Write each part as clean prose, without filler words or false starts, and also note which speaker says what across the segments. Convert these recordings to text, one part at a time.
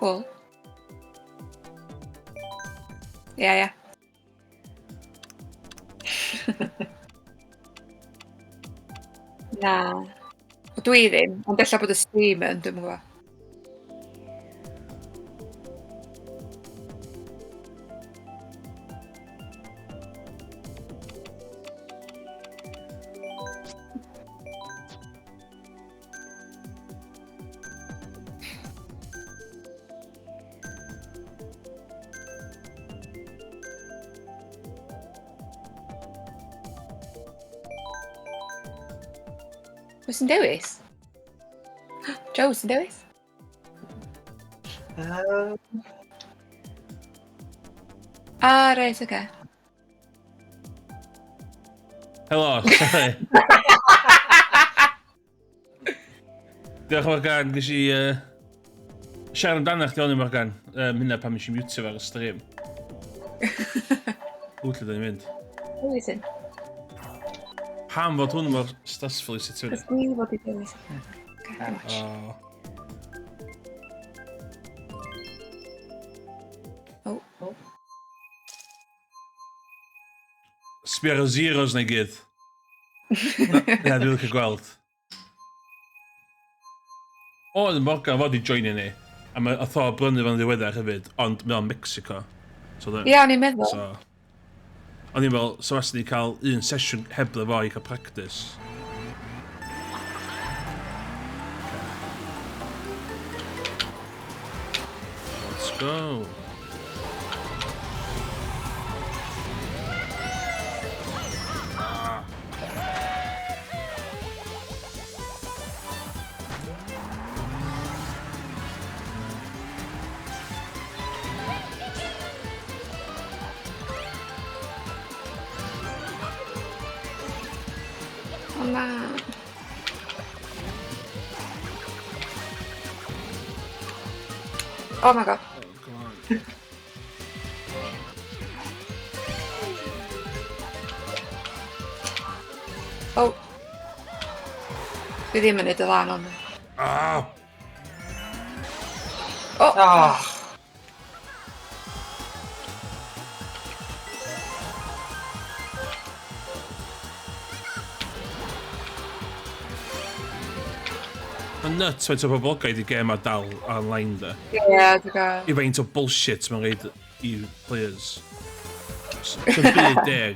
Speaker 1: cool. Ie. Na. Dwi ddim, ond ella bod y stream yn, dwi'm yn gwybod. Pwy sy'n dewis? Joe sy'n dewis? Reit, oce.
Speaker 2: Helo, sorry. Diolch yn fawr gan, nes i siarad amdano chdi o'n i Morgan. Hynna pan nes i mutio fe ar y stream. Ww, lle da ni'n mynd?
Speaker 1: Dewis yn.
Speaker 2: Pam fod hwn mor stressful i sut
Speaker 1: Cos dwi fod i dewis.
Speaker 2: Sbio ar y zeros na i gyd. Na, dwi'n licio gweld. O, Morgan fod i joinio ni. A mae Tho brynu fan ddiweddar hefyd, ond mae o'n Mexico.
Speaker 1: Ie, o'n i'n meddwl.
Speaker 2: O'n i'n meddwl, so as ni cael un sesiwn hebddo fo i cael practice. Let's go.
Speaker 1: O na. Oh my god. Oh. Dwi ddim yn neud y lan ond. Oh.
Speaker 2: Mae'n nuts faint o boblogaeth i gêm a dal online da.
Speaker 1: Ie, dwi'n gael.
Speaker 2: I faint o bullshit mae'n reid i players. Sy'n byd deg.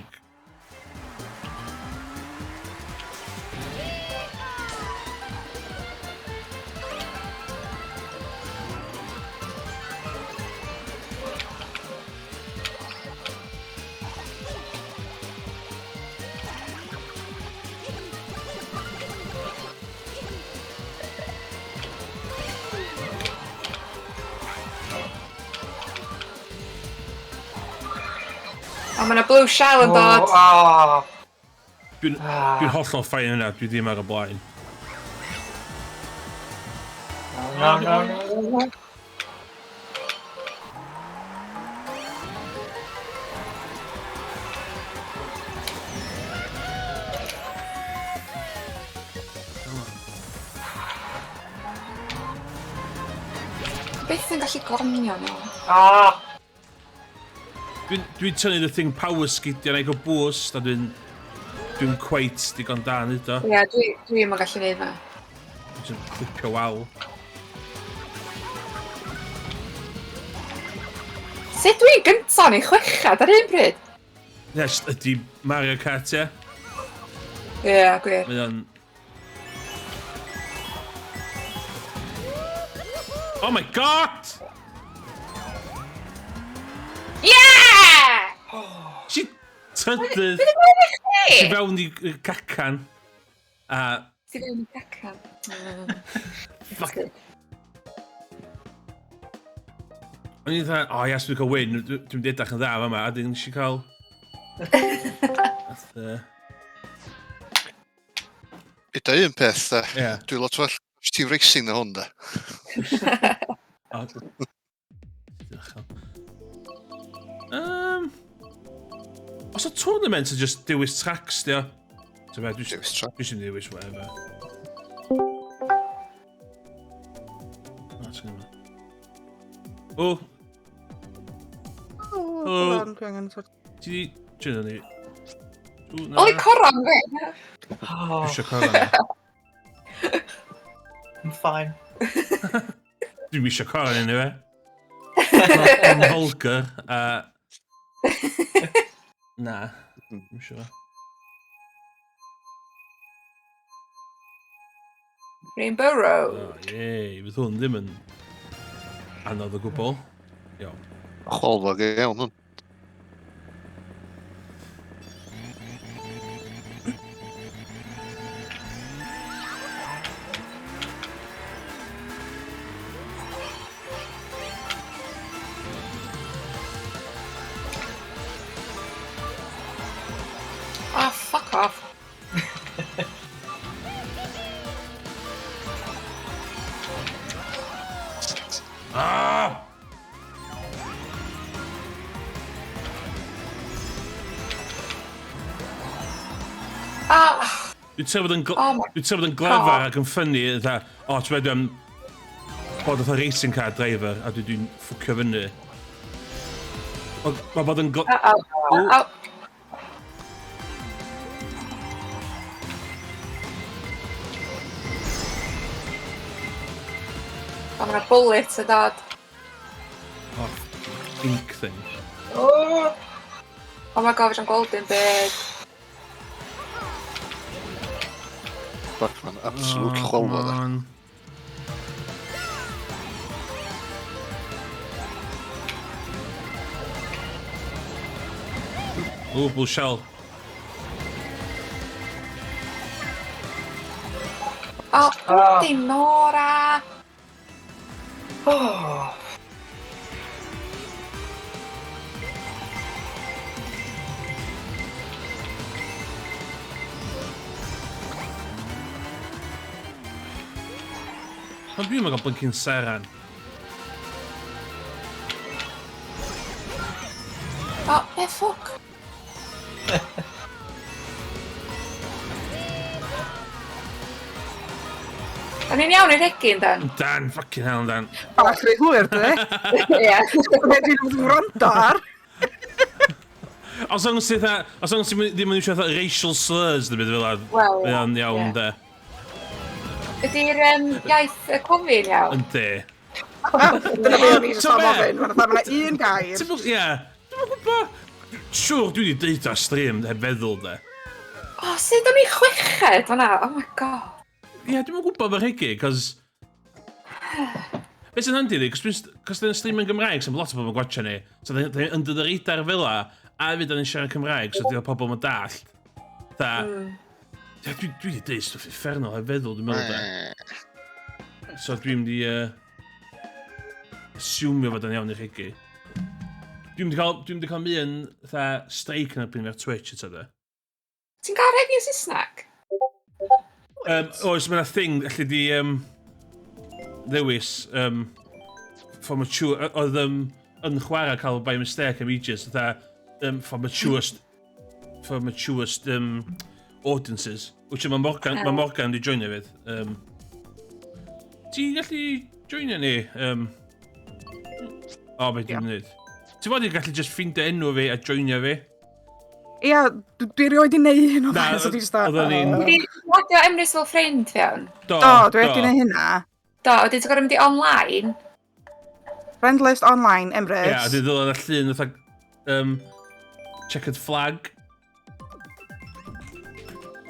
Speaker 1: O, mae yna blue shell yn dod.
Speaker 2: Dwi'n hollol ffain yna, dwi ddim ar y blaen.
Speaker 3: No.
Speaker 1: Beth yn gallu glanio nhw?
Speaker 2: Dwi'n tynnu y thing power skidio na i gael boost a dwi'n quite digon da yn hyd o.
Speaker 1: Ie, dwi ddim yn gallu neud na.
Speaker 2: Dwi'n flipio wal.
Speaker 1: Sut dwi'n gynta neu chwechad ar un pryd?
Speaker 2: Yes, ydy Mario Kart, ie?
Speaker 1: Ie, gwir.
Speaker 2: Mae o'n... Oh my god!
Speaker 1: Yeah!
Speaker 2: Si trydydd...
Speaker 1: Beth yw'n eich
Speaker 2: Si
Speaker 1: chi?
Speaker 2: fewn i cacan. A...
Speaker 1: Si fewn i gacan.
Speaker 2: Fuck. O'n i'n dda, o yes, dwi'n cael win, dwi'n dedach yn dda fama, a dwi'n si cael...
Speaker 4: Byta un peth, dwi'n lot well Steve Racing na hwn, da.
Speaker 2: Os o tournament yn just dewis tracks, di o?
Speaker 4: Dewis track.
Speaker 2: Dwi sy'n dewis whatever. O,
Speaker 3: Helo. Dwi angen sort...
Speaker 2: ti di... Trin ni.
Speaker 1: Oli coron fi!
Speaker 5: Oh,
Speaker 2: Isio coron.
Speaker 5: I'm fine.
Speaker 2: Dwi'n isio coron yn fe. Yn Holger, a... Na, dwi'n isio.
Speaker 1: Rainbow Road.
Speaker 2: O, ie, fydd hwn ddim yn anodd o gwbl. Iawn.
Speaker 4: Chwalfog iawn hwn.
Speaker 1: Oh, fuck off.
Speaker 2: Ah!
Speaker 1: Ah,
Speaker 2: Dwi'n teimlo
Speaker 1: Oh my
Speaker 2: yn glafar ac yn ffynnu, dda, o, ti'n meddwl am bod oedd racing car driver a dwi'n ffwcio fyny. Mae bod yn...
Speaker 1: oh. O, mae'na bullet y dod.
Speaker 2: Oh, ink thing.
Speaker 1: Oh my god, fi'n gweld dim byd.
Speaker 4: Batman, absolute chwalfog.
Speaker 2: O, bull shell.
Speaker 1: Oh, dim Nora.
Speaker 5: Oh.
Speaker 2: Ond dwi'n meddwl bod yn seran.
Speaker 1: Oh, be ffwc? Yn ni'n iawn i'r egin, Dan?
Speaker 2: Dan, fucking hell, Dan.
Speaker 3: Mae'n actually hwyr, dwi?
Speaker 1: Ie.
Speaker 3: Dwi'n wrando ar.
Speaker 2: Os o'n ti ddim yn eisiau racial slurs, ddim byd fel ad.
Speaker 1: Wel, ie.
Speaker 2: Mae'n iawn,
Speaker 1: Ie.
Speaker 2: de.
Speaker 1: Ydy'r iaith y cofi'n iawn?
Speaker 2: Yndi.
Speaker 3: Dyna beth o'n i'n sam ofyn. Mae'n un gair.
Speaker 2: Ie, dwi'n gwybod. Siwr, dwi wedi deud ar stream heb feddwl, de.
Speaker 1: O, sut o'n i chweched hwnna? Oh my god.
Speaker 2: Ie, dwi'n gwybod fy rhegi, cos... Be sy'n handi di, cos dyn stream yn Gymraeg, sy'n lot o bobl yn gwachio ni, so dyn yn dod yr eidar fel a fyd yn siarad Cymraeg, so dyn pobl yn dallt. Da, dwi wedi deud stwff effernol heb feddwl, dwi'n meddwl da. So dwi'n di... Asumio fod yn iawn i'r rhegi. Dwi'n di cael mi yn streik yn erbyn fer Twitch, eto da.
Speaker 1: Ti'n gael regi yn Saesneg?
Speaker 2: Oes, mae'na thing, allu di ddewis for mature, oedd yn chwarae cael by mistake am ages, for maturest audiences, which mae Morgan di joinio fydd. Ti'n gallu joinio ni? O, beth dwi'n gwneud? Ti'n fod i'n gallu just ffindio enw fi a joinio fi?
Speaker 3: Ia, dwi rioed i neud hyn o fain, so dwi just
Speaker 2: oedd ni'n...
Speaker 1: Wedi wadio Emrys fel ffrind fewn?
Speaker 3: Do, dwi wedi neud hynna.
Speaker 1: Do, wedi ti'n gorau mynd i online?
Speaker 3: Friend list online, Emrys.
Speaker 2: Ia, wedi ddod ar llun fatha... checkered flag.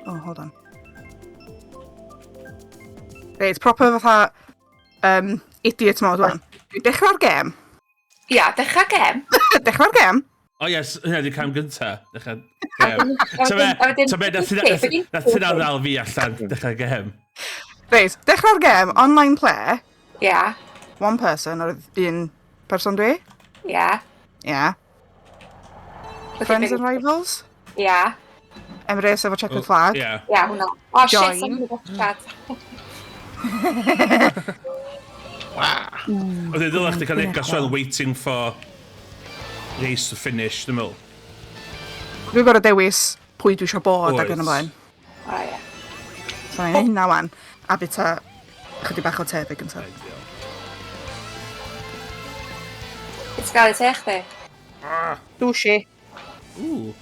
Speaker 3: Oh, hold on. Reit, proper fatha... idiot mode wan. Dwi'n dechrau'r gem.
Speaker 1: Ia, dechrau gem.
Speaker 3: Dechrau'r gem.
Speaker 2: O yes, hynna di cam gynta. Dechrau gem. Ta be, nath hynna ddal fi allan, dechrau gem.
Speaker 3: Reit, dechrau'r gem, online play.
Speaker 1: Ia,
Speaker 3: One person, o'r un person dwi.
Speaker 1: ia.
Speaker 3: Ia. Friends and Rivals.
Speaker 1: Ia,
Speaker 3: Emrys efo checkered flag.
Speaker 2: Ia.
Speaker 1: ia, hwnna. O, shit,
Speaker 3: Join.
Speaker 1: I'm going to chat.
Speaker 2: Oedd ei ddylach di cael negas fel waiting for race to finish, dwi'n meddwl.
Speaker 3: Dwi'n gorau dewis pwy dwi eisiau bod ac yn y
Speaker 2: Oes.
Speaker 3: blaen.
Speaker 1: O, ia.
Speaker 3: So na'n hynna wan. A bita chydig bach o tebyg yn
Speaker 1: Ti'n gael ei te chdi?
Speaker 3: Sushi.
Speaker 2: Ooh.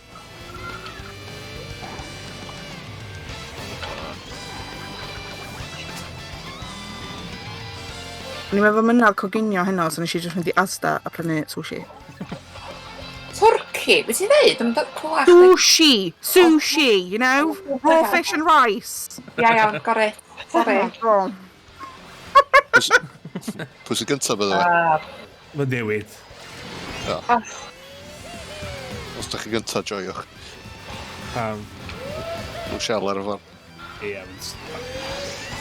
Speaker 3: O'n i'n meddwl mynadd coginio heno, so nes i jyst mynd i Asda a prynu sushi.
Speaker 1: Twrci? Be ti'n dweud? Dwi'n clywach.
Speaker 3: Sushi! Sushi, you know? Raw fish and rice.
Speaker 1: Ia, iawn, gori. Sorry.
Speaker 3: Oh,
Speaker 4: Pwy sy'n gyntaf bydde fe?
Speaker 2: Mae'n newid.
Speaker 4: Os da chi gyntaf, joiwch.
Speaker 2: Pam.
Speaker 4: Rwy'n siarad ar y fan.
Speaker 2: Ie, mae'n...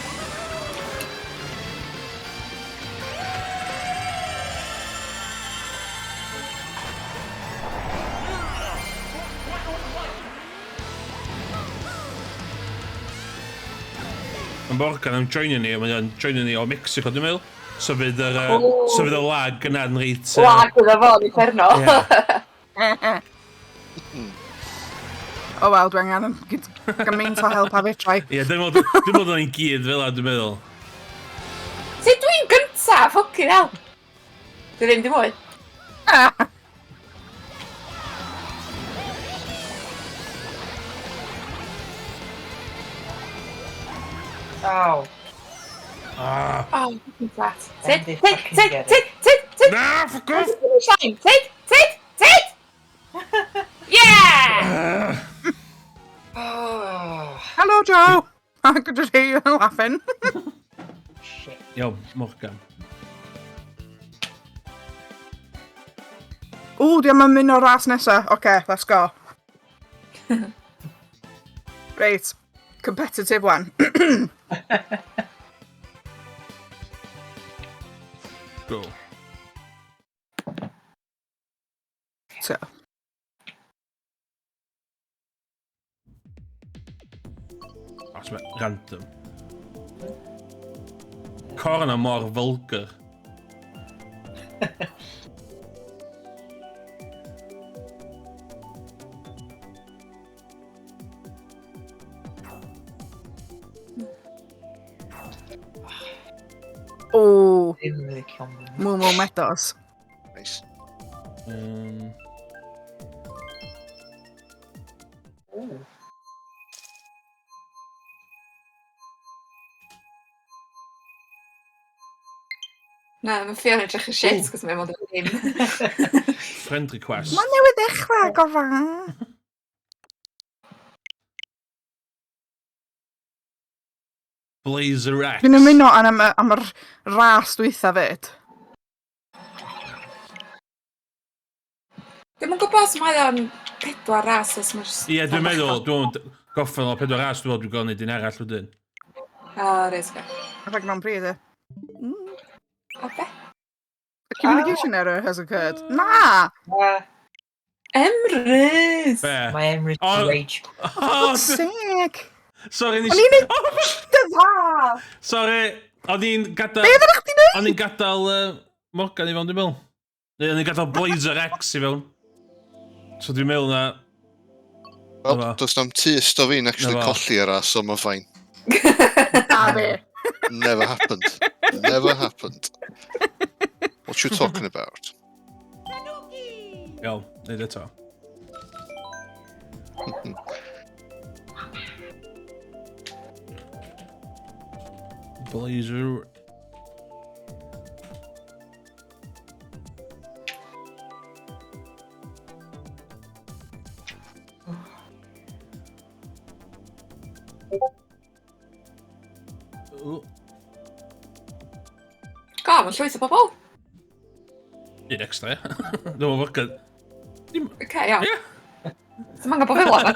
Speaker 2: Yn Morgan am joinio ni, mae'n joinio ni o Mexico, dwi'n meddwl. So fydd y lag yna'n reit...
Speaker 1: Lag iddo fo, yn Inferno.
Speaker 3: oh well, dwi angen gymaint o help a fitrai.
Speaker 2: Ie, dim ond o'n gyd fel dwi'n meddwl.
Speaker 1: Sut dwi'n gyntaf, ffocin hell? Dwi ddim di mwy.
Speaker 5: Ow.
Speaker 1: Oh, fucking flat. Sit,
Speaker 5: They
Speaker 1: sit,
Speaker 5: fucking
Speaker 1: sit,
Speaker 5: get
Speaker 1: sit, sit, sit.
Speaker 2: Na, fuck off!
Speaker 1: Shine. Sit, sit, sit. Yeah!
Speaker 5: Oh,
Speaker 3: Hello, Joe! I could just hear you laughing.
Speaker 5: shit.
Speaker 2: Iawn, Morgan.
Speaker 3: Ooh, di am yn mynd o'r ras nesa. Okay, let's go. Right, competitive one.
Speaker 2: Go.
Speaker 3: So,
Speaker 2: Os mae random. Corn a mor vulgar.
Speaker 3: ooh,
Speaker 5: Didn't really kill me.
Speaker 3: Moo Moo Meadows.
Speaker 4: Nice.
Speaker 5: Ooh.
Speaker 1: Na, mae Fiona edrych yn shit, cos mae'n modd yn ddim.
Speaker 2: Friend request.
Speaker 3: Mae'n newydd ddechrau, gofan.
Speaker 2: Blazer X.
Speaker 3: Dwi'n ymuno am yr ras dwytha fyd.
Speaker 1: Dwi'n yn gwybod os mae o'n 4 ras, os mae'n...
Speaker 2: Ie, dwi'n meddwl, dwi'n goffan o 4 ras, dwi'n gael neud un arall wedyn.
Speaker 1: O, reis go.
Speaker 3: I've Grand Prix, de.
Speaker 1: O, be?
Speaker 3: A communication error has occurred. Na!
Speaker 1: Emrys!
Speaker 2: Be?
Speaker 5: My Emirates
Speaker 2: Oh.
Speaker 5: rage.
Speaker 2: Oh,
Speaker 3: Sick!
Speaker 2: sorry,
Speaker 3: O'n i'n neud dda!
Speaker 2: Sorry, o'n i'n gadael...
Speaker 3: Be ydych chdi neud?
Speaker 2: O'n i'n gadael Morgan i fewn, dwi'n meddwl. Neu o'n i'n gadael Blazer X i fewn. So dwi'n meddwl na...
Speaker 4: Wel,
Speaker 2: Efo.
Speaker 4: does na'm tyst o fi'n actually
Speaker 2: Efo.
Speaker 4: colli ar as, so mae'n ffain.
Speaker 3: A fi.
Speaker 4: Never happened. Never happened. What you talking about?
Speaker 2: Iawn, neud eto. Blazer... Ooh.
Speaker 1: Go, mae'n llwyth o bobl.
Speaker 2: Un extra, ie. Dwi'n Morgan.
Speaker 1: Oce, iawn.
Speaker 2: Ie.
Speaker 1: Dim angen bod fel yma.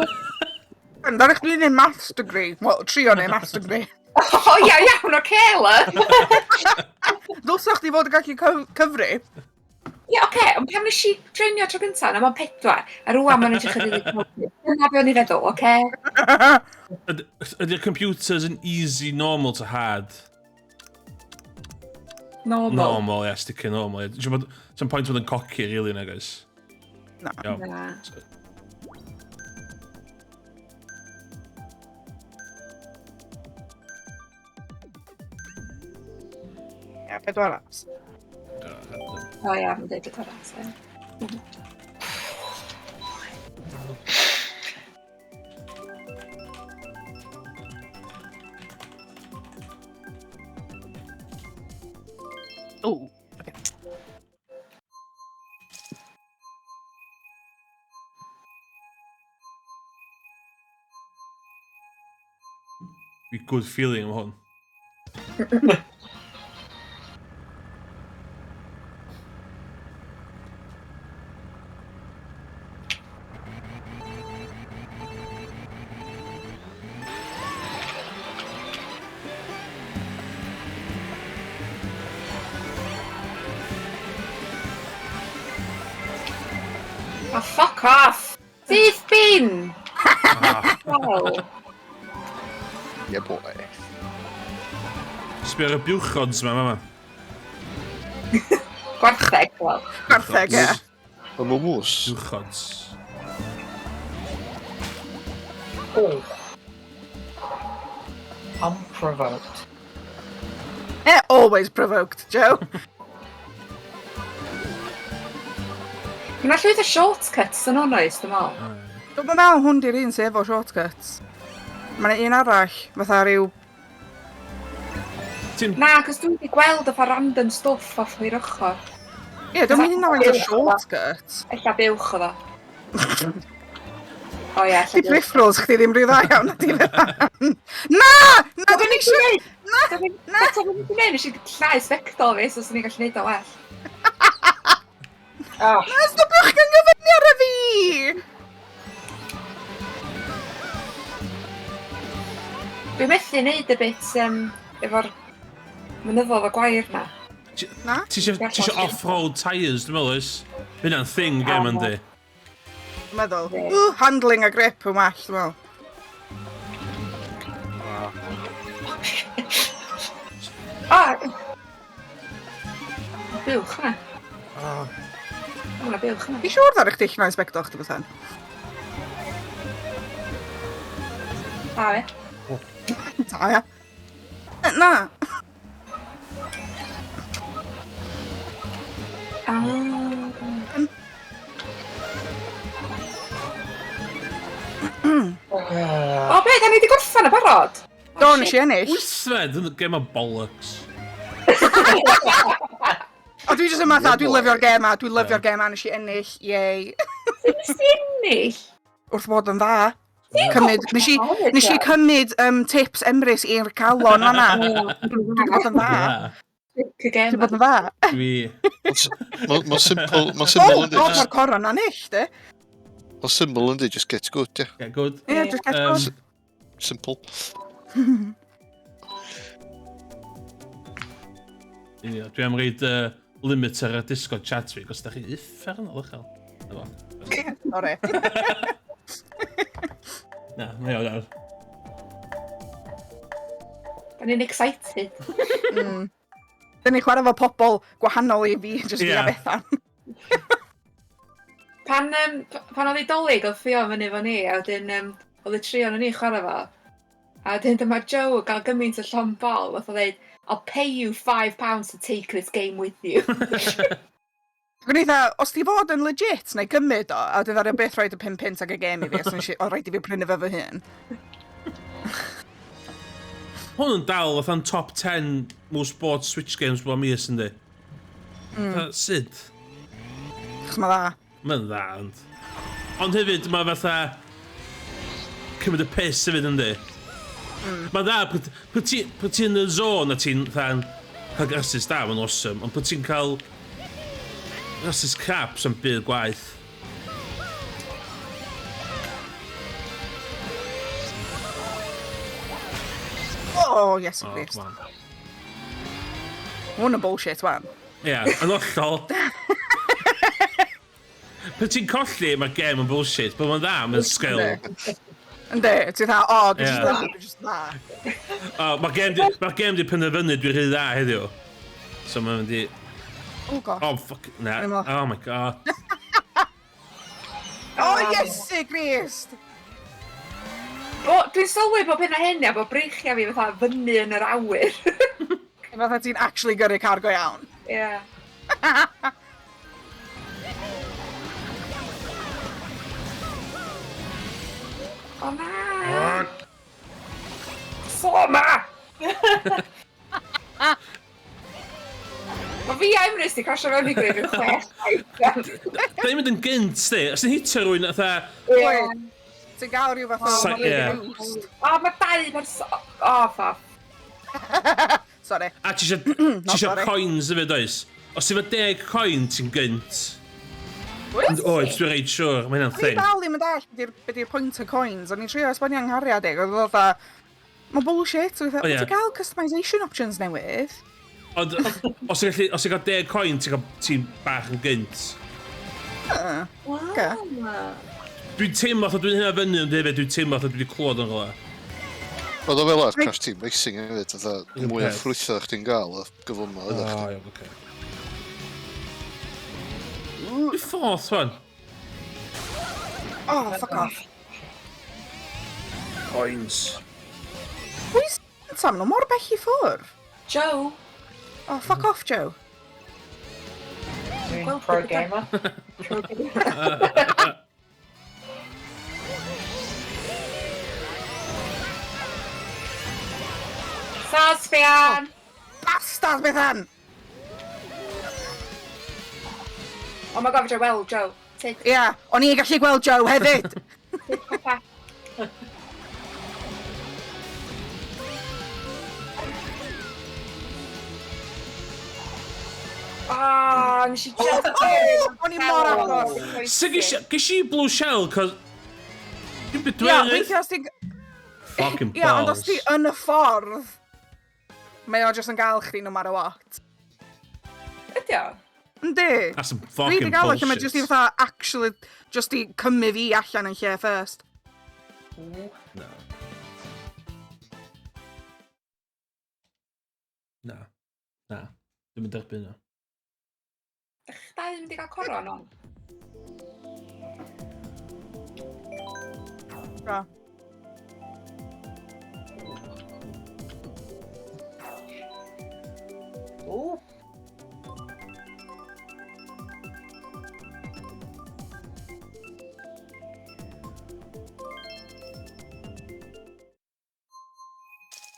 Speaker 3: Dar eich dwi'n neud maths degree. Wel, trio neud maths degree.
Speaker 1: O, iawn, oce, le.
Speaker 3: Ddylsa chdi fod yn gallu cyfri.
Speaker 1: Ie, oce, ond pam nes i dreinio tro gyntaf, na mae'n 4, a rwan mae'n edrych yn dweud. Dyna be o'n i feddwl, oce?
Speaker 2: Ydy'r computers yn easy, normal to hard?
Speaker 1: Normal.
Speaker 2: Normal, ie, sticker normal. Ie. Dwi'n bod, some point bod yn coci, really, nag oes?
Speaker 3: Na.
Speaker 2: Iawn.
Speaker 1: Na.
Speaker 3: Ia, pedwar ras.
Speaker 1: O ia, mae'n deud y torant.
Speaker 3: Ooh. Okay.
Speaker 2: Fi good feeling am hwn.
Speaker 1: Oh, fuck off! Sydd bin! Wel,
Speaker 4: Yeah, boy.
Speaker 2: Sbio'r y buwchods yma, mama.
Speaker 1: gwartheg, wel.
Speaker 3: Gwartheg, ie.
Speaker 4: Y mwmws.
Speaker 2: Buwchods.
Speaker 5: Oh. Unprovoked.
Speaker 3: Always provoked, Joe.
Speaker 1: Mae'n llwyth o shortcuts yn o'n oes, dim ond.
Speaker 3: Dwi'n meddwl hwn di'r un sef o shortcuts. Mae'n un arall, fatha rhyw...
Speaker 1: Na, cos dwi'n wedi gweld o random stwff off i'r ochr.
Speaker 3: Ie, dwi'n meddwl hynna oedd o shortcut.
Speaker 1: Ella buwch o ddo. O ia,
Speaker 3: Di
Speaker 1: ella
Speaker 3: briffrws chdi ddim rhy dda iawn, ydi fe? Na! Na, dwi'n eisiau... Na!
Speaker 1: Na! Ti'n gwneud, nes i llai sbectol fi, so sy'n ni'n gallu neud o well.
Speaker 5: Oh,
Speaker 3: Na, stopwch gan gyfynnu ar y fi!
Speaker 1: Dwi'n methu neud y bit efo'r mynyddodd o gwair na.
Speaker 3: Na?
Speaker 2: Ti isio off-road tyres, dwi'n meddwl oes? Hynna'n thing game yndi.
Speaker 3: Dwi'n meddwl.
Speaker 1: Ie.
Speaker 3: Handling a grip yn well, dwi'n meddwl.
Speaker 1: O! Buwch yna. Hwna buwch yna.
Speaker 3: Fi siŵr ddar eich dill na inspector chdi beth hyn.
Speaker 1: A fe.
Speaker 3: Da, ia. Na.
Speaker 1: O be, da ni wedi gorffan y barod?
Speaker 3: Do, nes i ennill.
Speaker 2: Wythfed yn y game of bollocks.
Speaker 3: O, dwi jyst yn matha,
Speaker 4: Yeah,
Speaker 3: dwi'n
Speaker 4: boy.
Speaker 3: lyfio'r gem a, dwi'n lyfio'r gem a, nes i ennill, yei.
Speaker 1: Nes di ennill?
Speaker 3: Wrth bod yn dda. Nes i cymryd tips Emrys i'r calon fanna. Dwi wedi bod yn dda. Dwi wedi bod yn dda.
Speaker 2: Dwi...
Speaker 4: Mae'n simple, mae'n
Speaker 3: O,
Speaker 4: simple yndi.
Speaker 3: mae'r coron na nill, di.
Speaker 4: Mae'n simple yndi, just get good, yeah.
Speaker 2: Yeah, good.
Speaker 3: Ie, just get
Speaker 2: Um,
Speaker 3: good.
Speaker 4: Simple.
Speaker 2: Dwi am reid limit ar y Discord chat fi, gos da chi uffernol uchel.
Speaker 3: Sorry.
Speaker 2: Na, mae o nawr.
Speaker 1: Da ni'n excited.
Speaker 3: Dyn ni chwarae fo pobl gwahanol i fi, jyst fi a
Speaker 2: Ie.
Speaker 3: Bethan.
Speaker 1: Pan oedd ei dolyg oedd Fio fyny fo ni, a wedyn oedd y trio yn ni chwarae fo. A wedyn dyma Joe gael gymaint o llon bol, oedd o dweud, I'll pay you £5 to take this game with you.
Speaker 3: Gwneud eitha, os di fod yn legit, neu gymryd o, a wedyn ddari o beth roed y 5 pint ag y gem i fi, os o'n rhaid i fi prynu fe fy hun.
Speaker 2: Hwn yn dal fatha'n top 10 most bought Switch games bob mis yndi. Syd?
Speaker 3: Chos mae dda.
Speaker 2: Mae'n dda, ond... Ond hefyd, mae fatha... Cymryd y piss hefyd yndi. Mae'n dda, pan ti yn y zone a ti'n cael rhasys da, mae'n awesome. Ond pan ti'n cael rhasys crap sy'n bydd gwaith.
Speaker 3: Oh, yes,
Speaker 2: Oh,
Speaker 3: please.
Speaker 2: come on.
Speaker 3: Hwn yn bullshit, wan.
Speaker 2: Ie, yn ollol. Pan ti'n colli, mae'r gem yn bullshit. Pan mae'n dda, mae'n skill.
Speaker 3: Ynddi, ti'n dda, o, dwi'n
Speaker 2: Ie.
Speaker 3: just dda, dwi'n just dda.
Speaker 2: Mae'r gem di penderfynu dwi'n rhy dda heddiw. So mae'n di...
Speaker 3: Oh, gosh.
Speaker 2: Oh, fuck, na.
Speaker 3: Dim o.
Speaker 2: Oh my god.
Speaker 3: Oh, yes, Christ!
Speaker 1: Dwi'n sylwi bod hyn a hyn a bod breichia fi fatha fyny yn yr awyr.
Speaker 3: Fatha ti'n actually gyrru car go iawn.
Speaker 1: Ie. O na! Soma! Mae fi a Emrys di crasio mewn I greu yn chwech.
Speaker 2: Da ni'n mynd yn gynt, di. Os ti'n hitio rhywun, fatha...
Speaker 3: Wait. Ti'n gael rhyw fath
Speaker 2: Sa-
Speaker 3: o...
Speaker 2: ie.
Speaker 1: O, mae dau person... O, ffaff.
Speaker 3: Sorry.
Speaker 2: A ti isio
Speaker 3: sorry.
Speaker 2: coins y fyd oes? Os ti'n fod 10 coin, ti'n gynt.
Speaker 3: Wyt?
Speaker 2: Oed, dwi'n reid siwr, mae hynna'n
Speaker 3: Fi
Speaker 2: thing.
Speaker 3: dal ddim yn dall beth yw'r pwynt o coins. O'n i'n trio esbonio anghariad ag oedd o fatha... Mae bullshit. Ti'n
Speaker 2: O, ie.
Speaker 3: gael customization options newydd.
Speaker 2: Ond, os ti'n cael 10 coin, ti'n bach yn gynt.
Speaker 3: Oce.
Speaker 2: Dwi'n teimlo oedd dwi'n hynna fyny yn hefyd, dwi'n teimlo oedd dwi wedi clywed yn rola.
Speaker 4: Oedd o fel ar Crash Team Racing hefyd, oedd
Speaker 2: Un
Speaker 4: mwy o
Speaker 2: peth.
Speaker 4: ffrwythau chdi'n gael o gyflwymo oedd chdi.
Speaker 2: Iawn, oce. Dwi'n ffordd, fan.
Speaker 3: Oh, fuck off.
Speaker 2: Coins.
Speaker 3: Pwy sy'n sam nhw mor bell I ffwr?
Speaker 1: Joe.
Speaker 3: Oh, fuck off, Joe.
Speaker 5: Doing pro gamer.
Speaker 1: Sasfian!
Speaker 3: Bastard Bethan!
Speaker 1: O, mae gofio weld Joe. Sid,
Speaker 3: Ia, o'n i gallu gweld Joe hefyd.
Speaker 1: sid papa. O, nes i just...
Speaker 3: O'n i mor agos.
Speaker 2: So ges i blue shell, cos... Dwi'n byd
Speaker 3: Ia,
Speaker 2: dwi'n
Speaker 3: weithio os ti...
Speaker 2: Fucking
Speaker 3: Ia, ond os
Speaker 2: balls.
Speaker 3: ti yn y ffordd, mae o jyst yn gael chdi no matter what.
Speaker 1: Ydi o?
Speaker 3: Yndi.
Speaker 2: That's some
Speaker 3: Dwi
Speaker 2: fucking
Speaker 3: wedi gael o lle mae jyst i
Speaker 2: bullshit.
Speaker 3: fatha actually jyst i cymryd fi allan yn lle first.
Speaker 2: No. Na. Na. Dwi'n mynd derbyn o.
Speaker 1: Ych dau ddim wedi cael coron on.
Speaker 3: Ra.
Speaker 5: Ooh.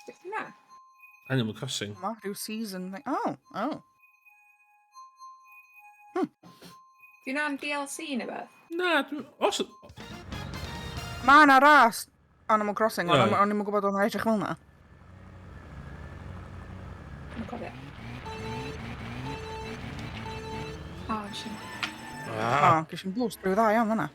Speaker 1: Beth yna?
Speaker 2: Animal Crossing.
Speaker 3: Ma, rhyw season. Oh, oh.
Speaker 1: Di hwnna'n DLC neu beth?
Speaker 2: Na, os...
Speaker 3: Ma na ras Animal Crossing, ond
Speaker 2: Right.
Speaker 3: o'n i'm yn gwybod o'n edrych fel na.
Speaker 1: Dwi'n cofio. O, si.
Speaker 3: Ah, ges i'n boost rhyw dda iawn fanna.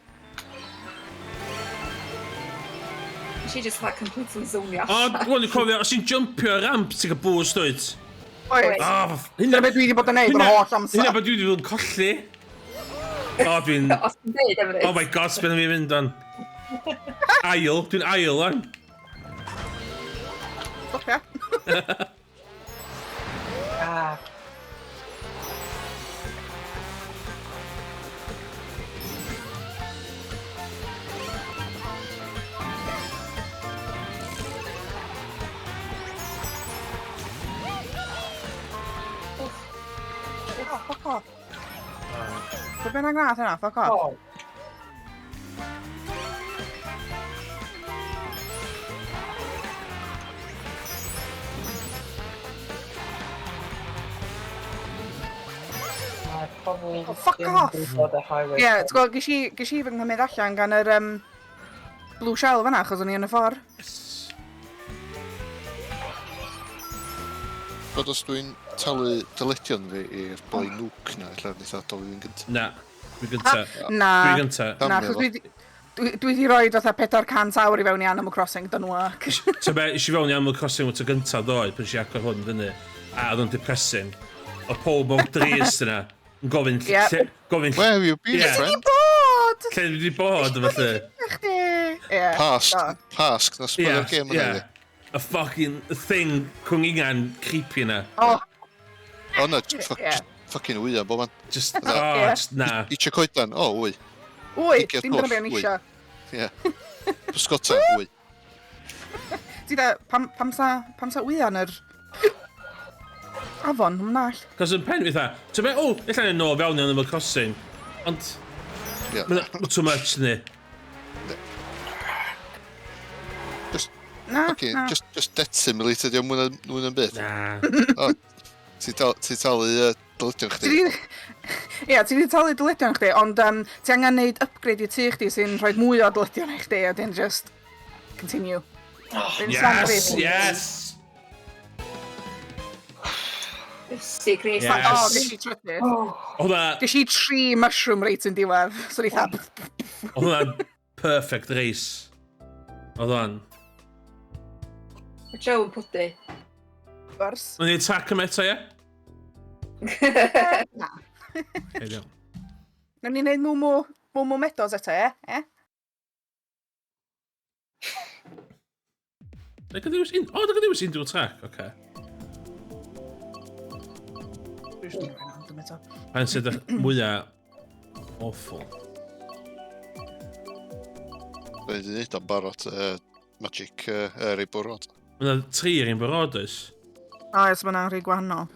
Speaker 1: Nes i just like completely zonio
Speaker 2: O,
Speaker 1: allan.
Speaker 2: dwi'n cofio, os ti'n jumpio ramp, ti'n cael boost oed.
Speaker 3: Oes.
Speaker 2: O,
Speaker 3: Dyna beth dwi wedi bod yn neud yn holl amser.
Speaker 2: Hynna beth dwi wedi bod yn colli. O, dwi'n...
Speaker 1: Os ti'n dweud efo
Speaker 2: Oh my god, sbyn fi'n mynd on. Ail, dwi'n ail on.
Speaker 3: Stopia.
Speaker 5: Ah.
Speaker 3: Oh, fuck off. Be bynnag nath hynna, fuck off.
Speaker 5: Oh. I probably
Speaker 3: Oh, fuck
Speaker 5: didn't
Speaker 3: off.
Speaker 5: do the highway.
Speaker 3: Ie, ti'n gwybod, ges i fy nghymryd allan gan yr blue shell fanna, achos o'n i yn y ffordd.
Speaker 4: Bod os dwi'n talu dyledion fi i'r boi Nook na, lle wnaeth adol fi'n gyntaf.
Speaker 2: Na, dwi'n gynta.
Speaker 3: Na,
Speaker 2: Dwi'n gynta.
Speaker 3: na, achos dwi wedi rhoi fatha 400 awr i fewn i Animal Crossing, don't work.
Speaker 2: So be, eisiau fewn i Animal Crossing wyt o gynta ddoed, pan eisiau agor hwn fyny. A oedd o'n depressing. O pob o'n dris yna, yn gofyn...
Speaker 3: Yep.
Speaker 2: Gofyn...
Speaker 4: Where have you been,
Speaker 2: Yeah.
Speaker 3: Ti
Speaker 4: friend?
Speaker 3: bod!
Speaker 2: Lle dwi wedi bod, o fatha.
Speaker 3: Chdi! Ie.
Speaker 4: Pask, na sbwylio'r game yna i.
Speaker 2: A fucking thing cwng ingan creepy yna.
Speaker 3: O,
Speaker 4: O na,
Speaker 3: Ie.
Speaker 4: fucking wyau, bob man.
Speaker 2: Just,
Speaker 3: Ie.
Speaker 2: just na.
Speaker 4: Itio coedan, o, wy.
Speaker 3: wy,
Speaker 4: Pigiad
Speaker 3: dim dyna
Speaker 4: pwll,
Speaker 3: beth o'n
Speaker 4: wy.
Speaker 3: isio.
Speaker 4: Ie. Pysgota, wy.
Speaker 3: Ti da, pam sa wya yn yr... Afon, ym nall.
Speaker 2: Cos yn pen fi dda, ti'n be, o, illa ni'n nôl fewn yn y crossing. Ond,
Speaker 4: Yeah.
Speaker 2: mae'n too much ni.
Speaker 3: Na,
Speaker 4: Okay,
Speaker 3: na.
Speaker 4: just Debt Simulator, di o'n mwyn yn byd.
Speaker 2: Na.
Speaker 4: O, ti talu dyledion chdi.
Speaker 3: Ia, ti wedi talu dyledion chdi, ond ti angen neud upgrade i tŷ chdi sy'n rhoi mwy o dyledion i chdi, a dyn just continue.
Speaker 2: Yes, yes!
Speaker 1: Bwysig, Rhys.
Speaker 2: Yes.
Speaker 3: O, ges i trydydd.
Speaker 2: Oedd
Speaker 3: Ges i 3 mushroom rate yn diwedd, so ni thab.
Speaker 2: hwnna perfect race. Oedd hwnna'n.
Speaker 1: Y Joe yn pwdu.
Speaker 3: Gwrs.
Speaker 2: Mae'n ei attack am eto, ie?
Speaker 3: Na.
Speaker 2: Hei, diolch.
Speaker 3: Nawn ni neud Momo Meadows eto, e?
Speaker 2: Da gadewis unrhyw attack, oce. Pa'n sydd mwyaf awful.
Speaker 4: Rhaid i wneud am barod Magic Reborod.
Speaker 2: Mae'n 3 yr un barodus.
Speaker 3: O, ys mae'n rhy gwahanol.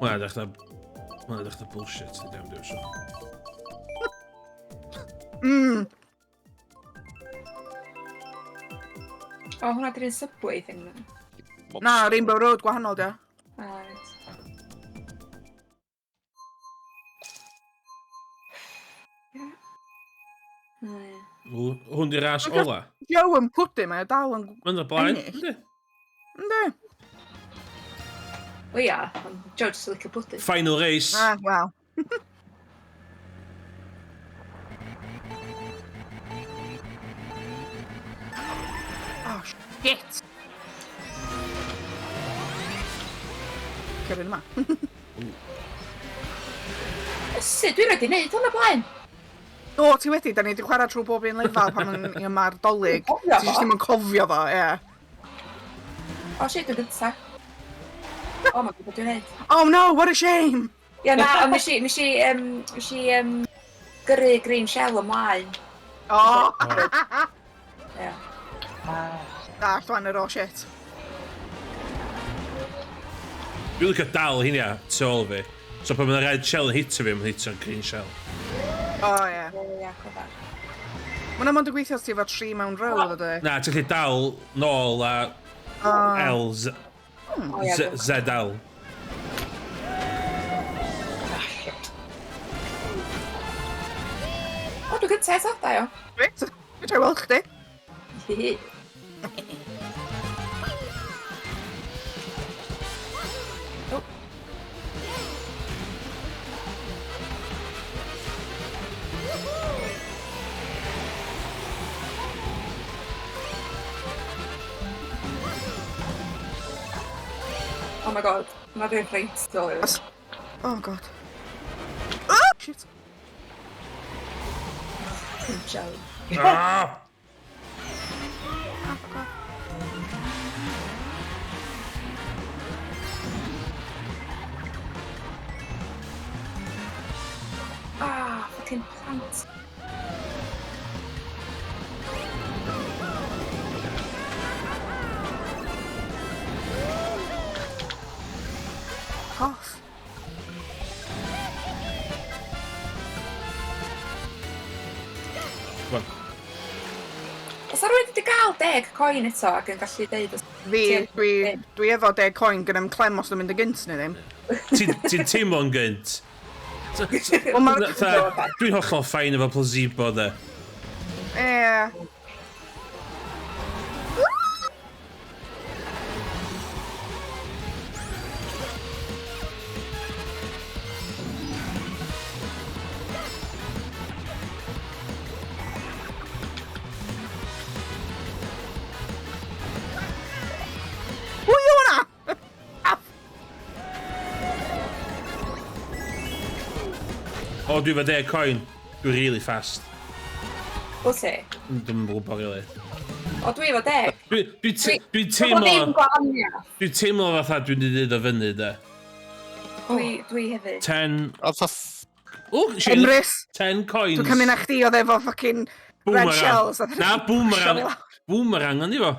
Speaker 2: Mae'n dechrau bullshit, ni ddim dwi'n siŵr.
Speaker 1: O, hwnna di'r un Subway thing.
Speaker 3: Na, Rainbow Road gwahanol, dio.
Speaker 1: Right.
Speaker 2: Hwn di'r ras ola.
Speaker 3: Joe yn pwdu, mae o dal yn...
Speaker 2: Mae'n o'r blaen,
Speaker 3: Ennill.
Speaker 2: ynddi?
Speaker 3: Ynddi?
Speaker 1: O ia, ond Joe jyst yn licio pwdu.
Speaker 2: Final race.
Speaker 3: Ah, wel. Oh, shit. Cyrryn yma.
Speaker 1: Sut, dwi wedi neud hwnna blaen.
Speaker 3: O, ti wedi, da ni wedi chwarae trwy bob un lefel pan mae'r dolyg.
Speaker 1: Cofio
Speaker 3: Ti jyst ddim yn cofio fo, ie.
Speaker 1: O, shit, dwi'n gynta. O, mae'n gwybod dwi'n neud.
Speaker 3: Oh no, what a shame!
Speaker 1: Ia, na, ond mis i gyrru green shell ymlaen.
Speaker 3: O!
Speaker 1: Ia.
Speaker 3: Da, llwan yr o shit.
Speaker 2: Dwi'n licio dal hynna, tu ôl fi. So pan mae'n rhaid shell yn hitio fi, mae'n hitio'n green shell.
Speaker 3: O, ie.
Speaker 1: Ia, cofar.
Speaker 3: Mwna mond yn gweithio os ti efo 3 mewn row, ddod e.
Speaker 2: Na, ti'n gallu dal nôl a L, Z,
Speaker 1: O, ia, dwi'n
Speaker 2: ZL.
Speaker 1: O, dwi'n gynta eto, daio.
Speaker 3: Reit, dwi'n weld chdi.
Speaker 1: Hihi. Oh my god, mae rhywun ffreint dol yw.
Speaker 3: Oh god. Oh, shit.
Speaker 1: Joe.
Speaker 2: Ah!
Speaker 1: Ah, fucking plant.
Speaker 3: Cough.
Speaker 2: Wel,
Speaker 1: Os ar wedi gael 10 coin eto ac yn gallu deud os...
Speaker 3: Dwi efo 10 coin gyda'n clem os dwi'n mynd y gynt ni ddim.
Speaker 2: ti'n teimlo'n gynt.
Speaker 3: Wel,
Speaker 2: Dwi'n hollol ffain efo placebo, de.
Speaker 3: Ie. Pwy yw hwnna?
Speaker 2: O, dwi efo 10 coin. Dwi'n really fast.
Speaker 1: O ti?
Speaker 2: Dwi'n gwybod, really.
Speaker 1: O, dwi efo 10.
Speaker 2: Dwi'n
Speaker 1: Ddim
Speaker 2: teimlo...
Speaker 1: gwahaniaeth.
Speaker 2: Dwi'n teimlo fatha dwi'n dweud o fyny, de.
Speaker 1: Dwi hefyd.
Speaker 2: 10...
Speaker 4: A fa...
Speaker 2: O,
Speaker 3: Emrys.
Speaker 2: 10 coins.
Speaker 3: Dwi'n cymryd na chdi oedd efo fucking red shells.
Speaker 2: Na, boomerang. Boomerang, ond i fo.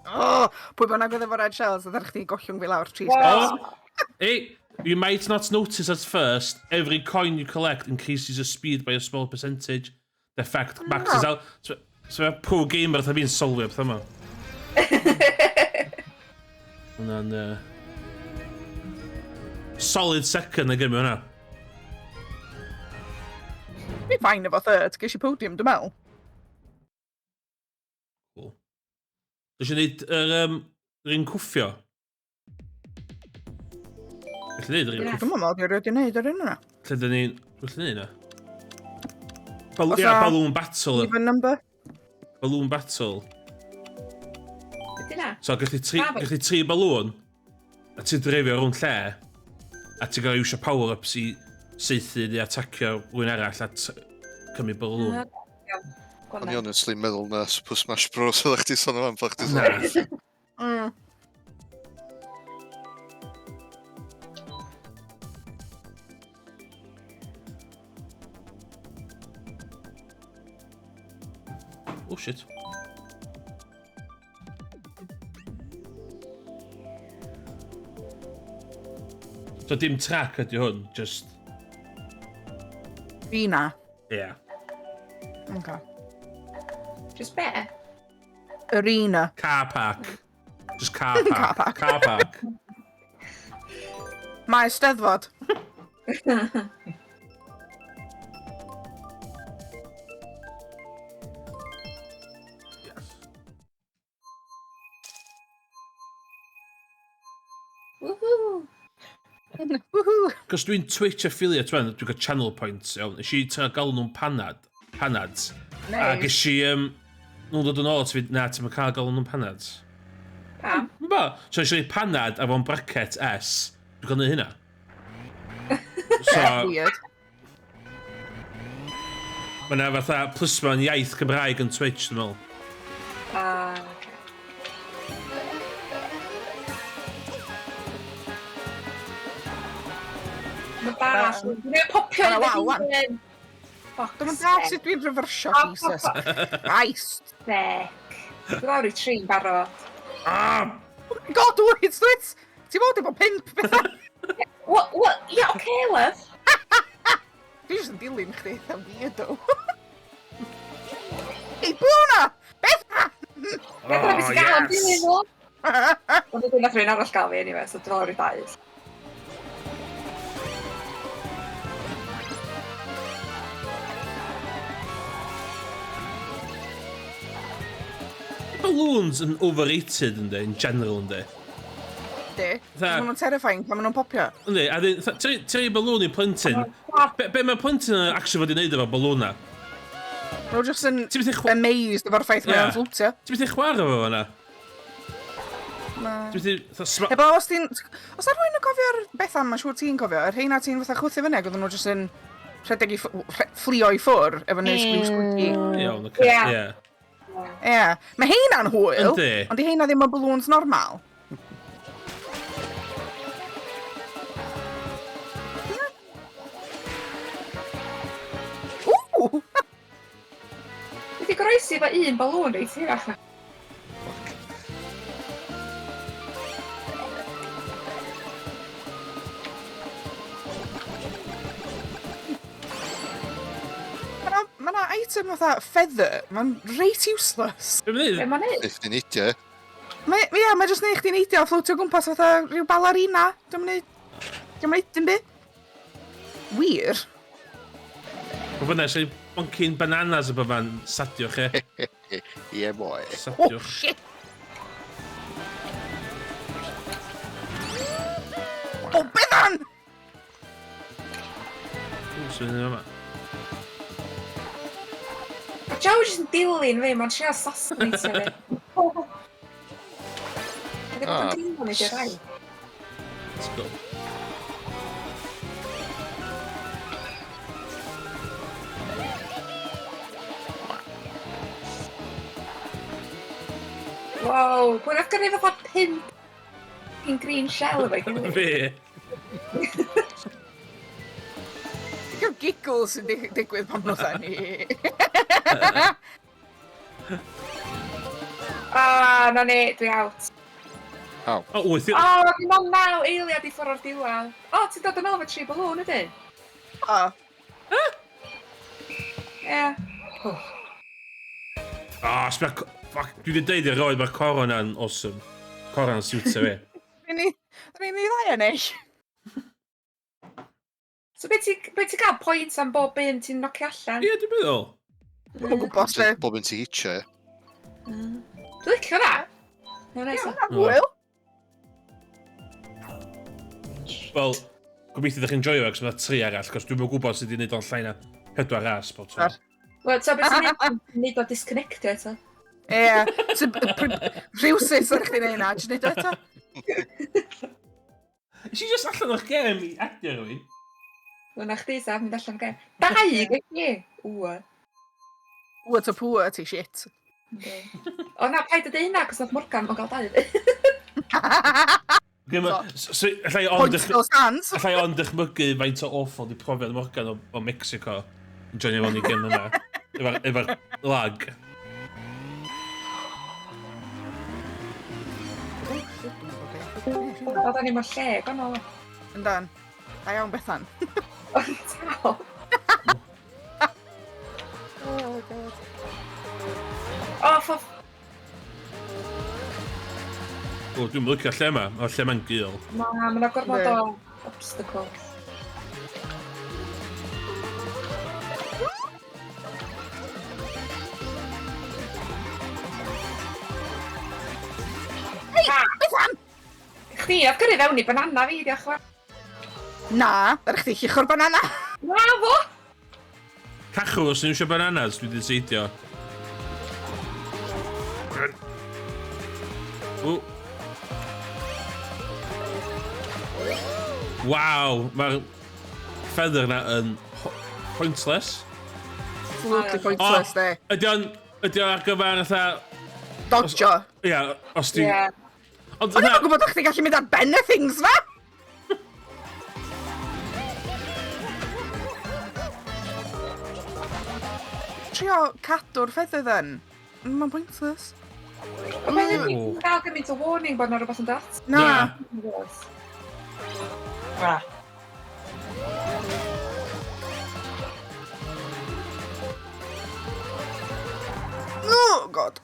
Speaker 3: Pwy bynnag oedd efo red shells, ydych chdi gollwng fi lawr 3
Speaker 1: Wow.
Speaker 3: steps.
Speaker 2: Hey, you might not notice at first, every coin you collect increases your speed by a small percentage. The effect maxes out. So mae pro gamer oedd fi'n solfio beth yma. Hwna'n... solid second na gymryd hwnna.
Speaker 3: Fi'n fain efo third, ges i podium, dwi'n meddwl.
Speaker 2: Cool. Dys i'n neud yr un cwffio? Felly neud yr un cwffio?
Speaker 3: Dwi'n meddwl, dwi'n rhaid i wneud yr un yna.
Speaker 2: Lle dyn ni'n... Felly neud yna?
Speaker 3: Oes
Speaker 2: Ia,
Speaker 3: a-
Speaker 2: balloon battle.
Speaker 3: Even number.
Speaker 2: Balloon battle.
Speaker 1: Ydy na?
Speaker 2: So, gallu tri balloon, a ti'n dreifio rhwng lle, a ti'n gael iwsio power-ups i saethu neu atacio rhywun arall at cymryd balloon.
Speaker 4: O'n i honestly meddwl na Super Smash Bros. Oeddech chdi son am pan chdi
Speaker 2: Na.
Speaker 3: Mm.
Speaker 2: Oh shit. So dim track ydi hwn, just...
Speaker 3: Fi na.
Speaker 2: Yeah.
Speaker 3: Okay.
Speaker 1: Just be?
Speaker 3: Arena.
Speaker 2: Car park. Just car park.
Speaker 3: Car park.
Speaker 2: Car park.
Speaker 3: Mae Steddfod.
Speaker 2: Yes.
Speaker 1: Woohoo!
Speaker 3: Woohoo.
Speaker 2: Cos dwi'n Twitch affiliate wan, dwi'n cael channel points, iawn. Nes i ti'n gael nhw'n panads. A
Speaker 3: Nice.
Speaker 2: ges i, nhw'n dod yn ôl at fi, na, ti'n cael gael nhw'n panads.
Speaker 1: Pam?
Speaker 2: Ba, so eisiau ei panad a fo'n bracket S, dwi'n cael neud hynna. So,
Speaker 3: Weird.
Speaker 2: mae'na fatha plismon iaith Cymraeg yn Twitch, dwi'n meddwl.
Speaker 1: Okay. Mae bach. Dwi'n popio
Speaker 3: Wel, wel, wel.
Speaker 1: yn
Speaker 3: Dwi'n mynd dal sut dwi'n refersio, Jesus. Christ.
Speaker 1: Sec. Dwi'n lawr i 3 barod.
Speaker 2: Ah!
Speaker 3: Oh my god, dwyt. Ti fod efo pimp bethau.
Speaker 1: What? Yeah, okay, love.
Speaker 3: Dwi jyst yn dilyn chdi, eitha weirdo. Ei, Bluna! Beth?
Speaker 1: Gadw beth i gael am
Speaker 2: yes!
Speaker 1: dilyn nhw. Ond dwi'n nath rhywun arall gael fi, anyway, so dwi'n lawr i 2.
Speaker 2: Balloons yn overrated ynddi, in general ynddi.
Speaker 3: Di.
Speaker 2: Tha-
Speaker 3: Maen nhw'n terrifying pan maen nhw'n popio.
Speaker 2: Ynddi, a ti'n ei balloon i plentyn. Be mae'r plentyn yn actually fod i wneud efo balloona?
Speaker 3: Nhw jyst yn
Speaker 2: Ti'n byth yn
Speaker 3: amazed efo'r ffaith
Speaker 2: Ie.
Speaker 3: mae'n fflwtio.
Speaker 2: Ti'n byth i chwarae efo hwnna?
Speaker 3: Na.
Speaker 2: Ti'n byth i...
Speaker 3: Ebo, os ti'n... Os ar rwy'n yn cofio'r bethau, mae'n siŵr ti'n cofio, yr rheina ti'n fatha chwthu fyny, oedden nhw jyst yn rhedeg i fflio i ffwr, efo neud sgwif sgwigi.
Speaker 2: Iawn, oce,
Speaker 1: Ie.
Speaker 2: ie.
Speaker 3: Ie. Mae heina'n hwyl,
Speaker 2: Yndi.
Speaker 3: ond di heina ddim yn balloons normal. Ww!
Speaker 1: Wedi groesi efo un balwn reit i fach.
Speaker 3: Mae na item fatha feather, mae'n reit useless.
Speaker 2: Be
Speaker 1: Be
Speaker 2: mae'n
Speaker 1: ma'n neud?
Speaker 4: Beth ni'n idio,
Speaker 3: Mae jyst neud chdi neidio a fflwtio gwmpas fatha rhyw ballerina. Dwi'n neud dim byd. Wir.
Speaker 2: Mae fyna eisiau boncyn bananas y byfa'n sadiwch e.
Speaker 4: Ie, boi.
Speaker 3: Oh,
Speaker 2: Sadiwch.
Speaker 3: shit. O, beddan!
Speaker 2: Sy'n hynny yma.
Speaker 1: Mae Joe jyst yn dilyn fi, mae'n siarad assassinatio fi. Ydy bod yn dilyn i dy rai.
Speaker 2: Let's go.
Speaker 1: Wow, pwy'n af gyrru fatha 5 in green shell efo'i gilydd.
Speaker 2: Fe.
Speaker 3: Yw'r giggles yn digwydd pan nhw'n ni.
Speaker 1: Na ni, dwi out.
Speaker 4: How?
Speaker 2: O, wyth i...
Speaker 1: Dim ond 9 eiliad i ffwrdd o'r diwedd. Ti'n dod yn ôl efo 3 balloon ydyn?
Speaker 3: O,
Speaker 1: Ie.
Speaker 2: Fuck, dwi wedi deud i'r roed mae'r coron yn awesome. Coron yn siwtio fi.
Speaker 3: rhaid ni ddau ennill.
Speaker 1: So be ti gael pwynt am bob un ti'n nocio allan?
Speaker 2: Ie, dwi'n meddwl.
Speaker 3: Dwi'n gwybod lle.
Speaker 4: Bob yn ti hitio.
Speaker 1: Dwi'n licio na. Iawn
Speaker 3: Ie,
Speaker 1: nesa.
Speaker 3: hwnna'n hwyl.
Speaker 2: Wel, gobeithio ydych chi'n joio ac yna 3 arall, cos dwi'n gwybod sydd wedi gwneud o'n llai na 4 ras bob tro.
Speaker 3: Ar.
Speaker 1: Wel, so beth ti'n neud o disconnected, so?
Speaker 3: Ie, rhywsys ar chdi'n ei na, jyst neud o eto.
Speaker 2: Is i just allan o'ch gem i adio rhywun?
Speaker 1: Wel, na chdi sa, mynd allan gen. 2 gyddi. Ww.
Speaker 3: Ww, to pŵr ti, shit.
Speaker 1: O na, paid ydyn hynna, cos nath Morgan o'n gael 2.
Speaker 3: Points no stands.
Speaker 2: Allai ond dychmygu faint o awful di profiad Morgan o Mexico yn joinio fo'n i gym yma. Efo'r lag.
Speaker 1: Oedden ni mor lle, gwahanol.
Speaker 3: Yndan. Da iawn, Bethan.
Speaker 1: Tal.
Speaker 3: Oh, God.
Speaker 1: O, ffoff.
Speaker 2: O, dwi'n lycio lle yma. O'r lle yma'n gul.
Speaker 1: Mae'n gormod o obstacles.
Speaker 3: Bethan!
Speaker 1: Chdi, oedd gyrru fewn i banana fi, diolch fawr.
Speaker 3: Na, ar chdi chi'ch o'r banana.
Speaker 1: Na fo!
Speaker 2: Cachw, os ydyn eisiau bananas, dwi wedi seidio. O. Waw, mae'r feather na yn pointless.
Speaker 3: Absolutely pointless, de.
Speaker 2: Ydy o'n ar gyfer ytha...
Speaker 3: Dodjo.
Speaker 2: Ia, os di...
Speaker 1: Ie.
Speaker 2: Ond
Speaker 3: O'n i'n
Speaker 2: yna...
Speaker 3: gwybod o'ch chi gallu mynd ar ben y things fa? Trio cadw'r feather then. Mae'n pointless.
Speaker 1: Mae'n gael gymaint o warning bod yna rhywbeth yn dat.
Speaker 3: Na.
Speaker 5: Ah.
Speaker 3: Oh, God.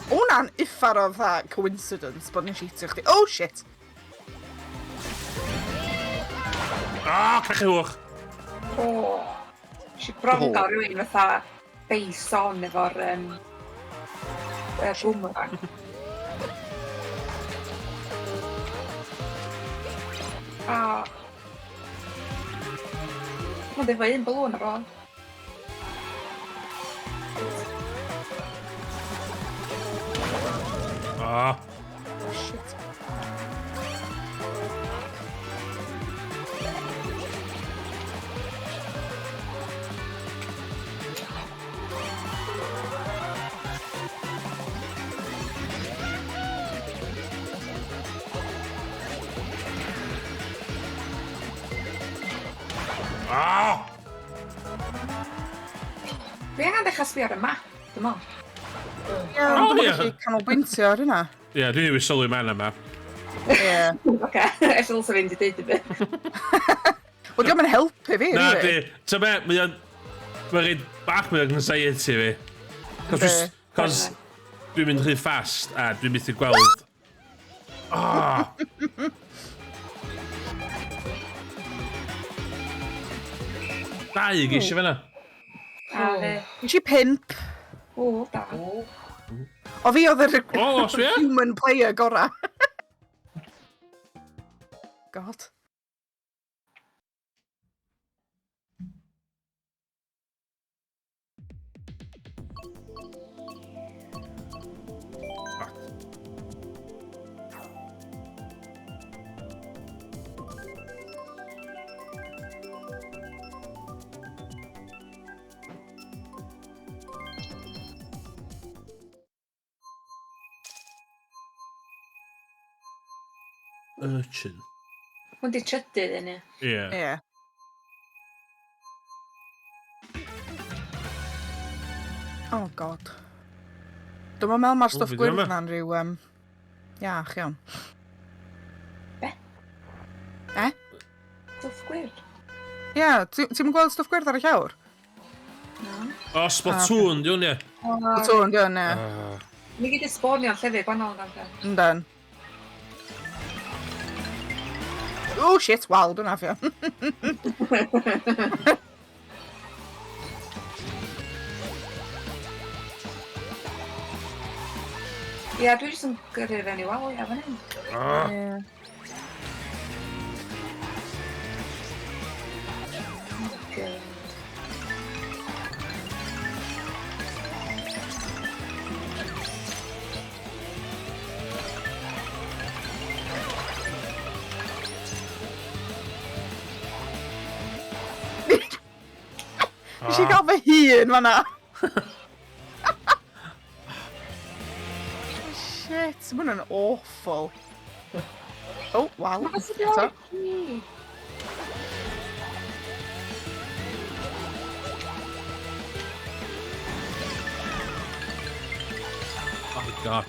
Speaker 3: Hwna'n uffar o fatha coincidence bod ni'n sheetio chdi. Oh, shit.
Speaker 2: Cachwch!
Speaker 1: O. Si bron gael rhywun fatha face on efo'r boomerang. Mae'n efo un balwn ar ôl.
Speaker 3: Shit.
Speaker 1: Dwi angen dechrau sbio ar y map, dim ond.
Speaker 3: Ie, ond dwi'n gallu canolbwyntio ar hynna.
Speaker 2: Ie, dwi'n newid sylwi man yma.
Speaker 3: Ie.
Speaker 1: Oce, eisiau ddylse fynd i deud y bit.
Speaker 3: Wel, diolch yn helpu fi,
Speaker 2: Na, di,
Speaker 3: rili.
Speaker 2: ta be, mae'n rhaid bach mae'n anxiety fi. Cos dwi'n mynd rhy fast a dwi'n mynd i gweld. Dau geisio fe na.
Speaker 3: Nes i 5.
Speaker 1: O, da.
Speaker 3: O fi oedd yr
Speaker 2: O, os fi e?
Speaker 3: human player gora. God.
Speaker 2: Urchin.
Speaker 1: Hwn di trydydd yn ni.
Speaker 2: Ie.
Speaker 3: Ie. Oh god. Dwi'n meddwl mae'r stwff
Speaker 2: fi
Speaker 3: gwyrdd
Speaker 2: ddim
Speaker 3: na'n rhyw, iach iawn.
Speaker 1: Stwff gwyrdd.
Speaker 3: Ie, ti'n gweld stwff gwyrdd ar y llawr?
Speaker 2: O, Splatoon, di hwn, ie.
Speaker 3: Splatoon, di hwn, ie.
Speaker 1: Ni gyd i sbonio'n llefydd gwahanol gan fe.
Speaker 3: Yndan. Oh shit, wel, dwi'n afio.
Speaker 1: Ia, dwi jyst yn gyrru'r enw wal, ia, fan hyn.
Speaker 3: Ie.
Speaker 1: Good.
Speaker 3: Nes i gael fy hun fan'na. Shit, ma' hwnna'n awful. Oh, wow. Eto.
Speaker 2: Oh my god.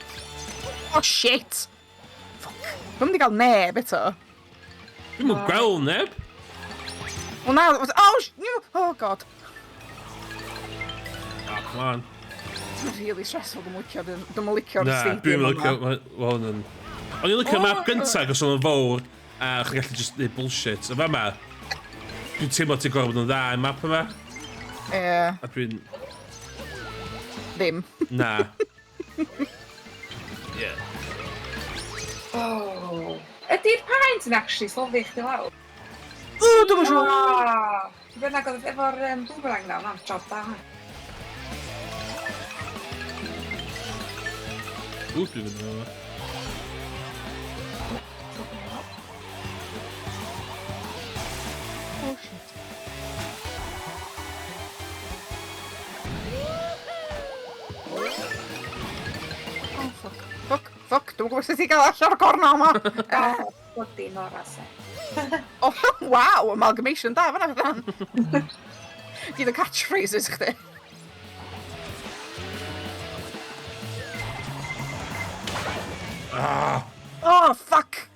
Speaker 3: Oh shit! Fuck. Dwi'n mynd i gael neb eto.
Speaker 2: Dwi'n mynd gweld neb.
Speaker 3: O na, oh god.
Speaker 2: Oh, come on.
Speaker 3: Dwi'n really stressful, dwi'n licio'r
Speaker 2: Na,
Speaker 3: stadium
Speaker 2: dwi'n
Speaker 3: yma.
Speaker 2: licio... Wel, hwn yn... O'n i'n licio map gyntaf, os o'n yn fawr, a chi'n gallu just neud bullshit. A fa ma, dwi'n teimlo ti'n gorfod bod yn dda yn map yma.
Speaker 3: Ie,
Speaker 2: A dwi'n...
Speaker 3: ddim.
Speaker 2: Na. Yeah.
Speaker 1: Oh. Ydy'r paent yn actually solfi chdi lawr?
Speaker 3: Dwi'n siŵr.
Speaker 1: Dwi'n bynnag oedd efo'r boomerang na, hwnna'n job da.
Speaker 2: Ww, dwi'n mynd yma.
Speaker 3: Oh shit. Oh fuck. Fuck, dwi'n gwybod sut i gael allan o'r corna yma.
Speaker 1: Bwdi Nora se.
Speaker 3: Oh, wow, amalgamation da fan'na fan. Gyda catchphrases chdi.
Speaker 2: Ah!
Speaker 3: Oh, fuck.